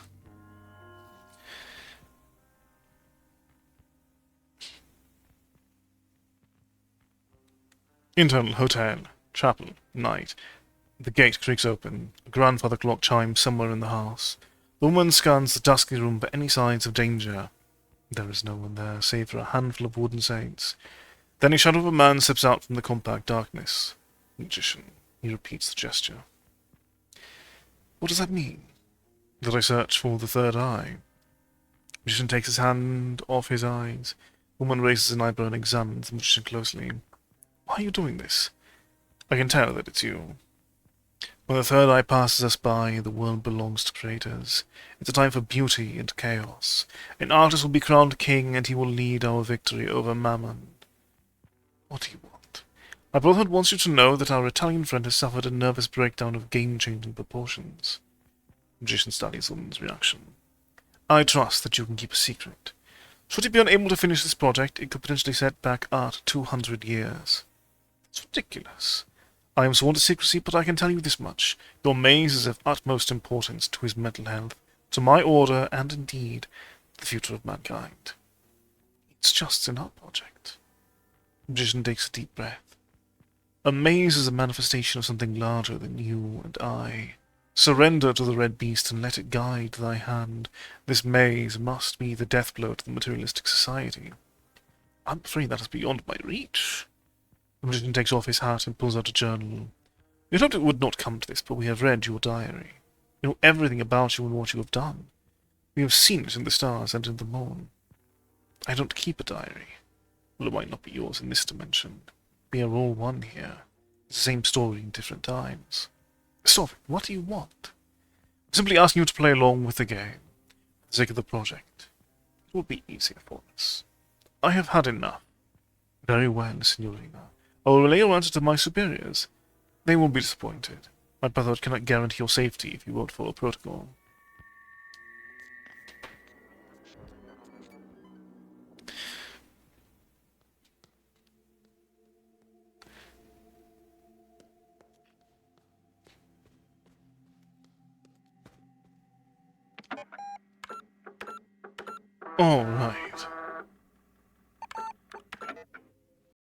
Internal hotel, chapel, night. The gate creaks open. A grandfather clock chimes somewhere in the house. The woman scans the dusky room for any signs of danger. There is no one there, save for a handful of wooden saints. Then a shadow of a man steps out from the compact darkness. Magician. He repeats the gesture. What does that mean? That I search for the third eye. Magician takes his hand off his eyes. Woman raises an eyebrow and examines the magician closely. Why are you doing this? I can tell that it's you. When the third eye passes us by, the world belongs to creators. It's a time for beauty and chaos. An artist will be crowned king, and he will lead our victory over Mammon. What do you want? My brotherhood wants you to know that our Italian friend has suffered a nervous breakdown of game-changing proportions. The magician studies the woman's reaction. I trust that you can keep a secret. Should you be unable to finish this project, it could potentially set back art 200 years. It's ridiculous. I am sworn to secrecy, but I can tell you this much. Your maze is of utmost importance to his mental health, to my order, and indeed, the future of mankind. It's just an art project. The magician takes a deep breath. A maze is a manifestation of something larger than you and I. Surrender to the red beast and let it guide thy hand. This maze must be the death blow to the materialistic society. I'm afraid that is beyond my reach. The magician takes off his hat and pulls out a journal. We hoped it would not come to this, but we have read your diary. We know everything about you and what you have done. We have seen it in the stars and in the moon. I don't keep a diary. Well, it might not be yours in this dimension. We are all one here. It's the same story in different times. Stop it. What do you want? I'm simply asking you to play along with the game, for the sake of the project. It will be easier for us. I have had enough. Very well, Signorina. I will relay your answer to my superiors. They will be disappointed. My brotherhood cannot guarantee your safety if you won't follow protocol. Alright.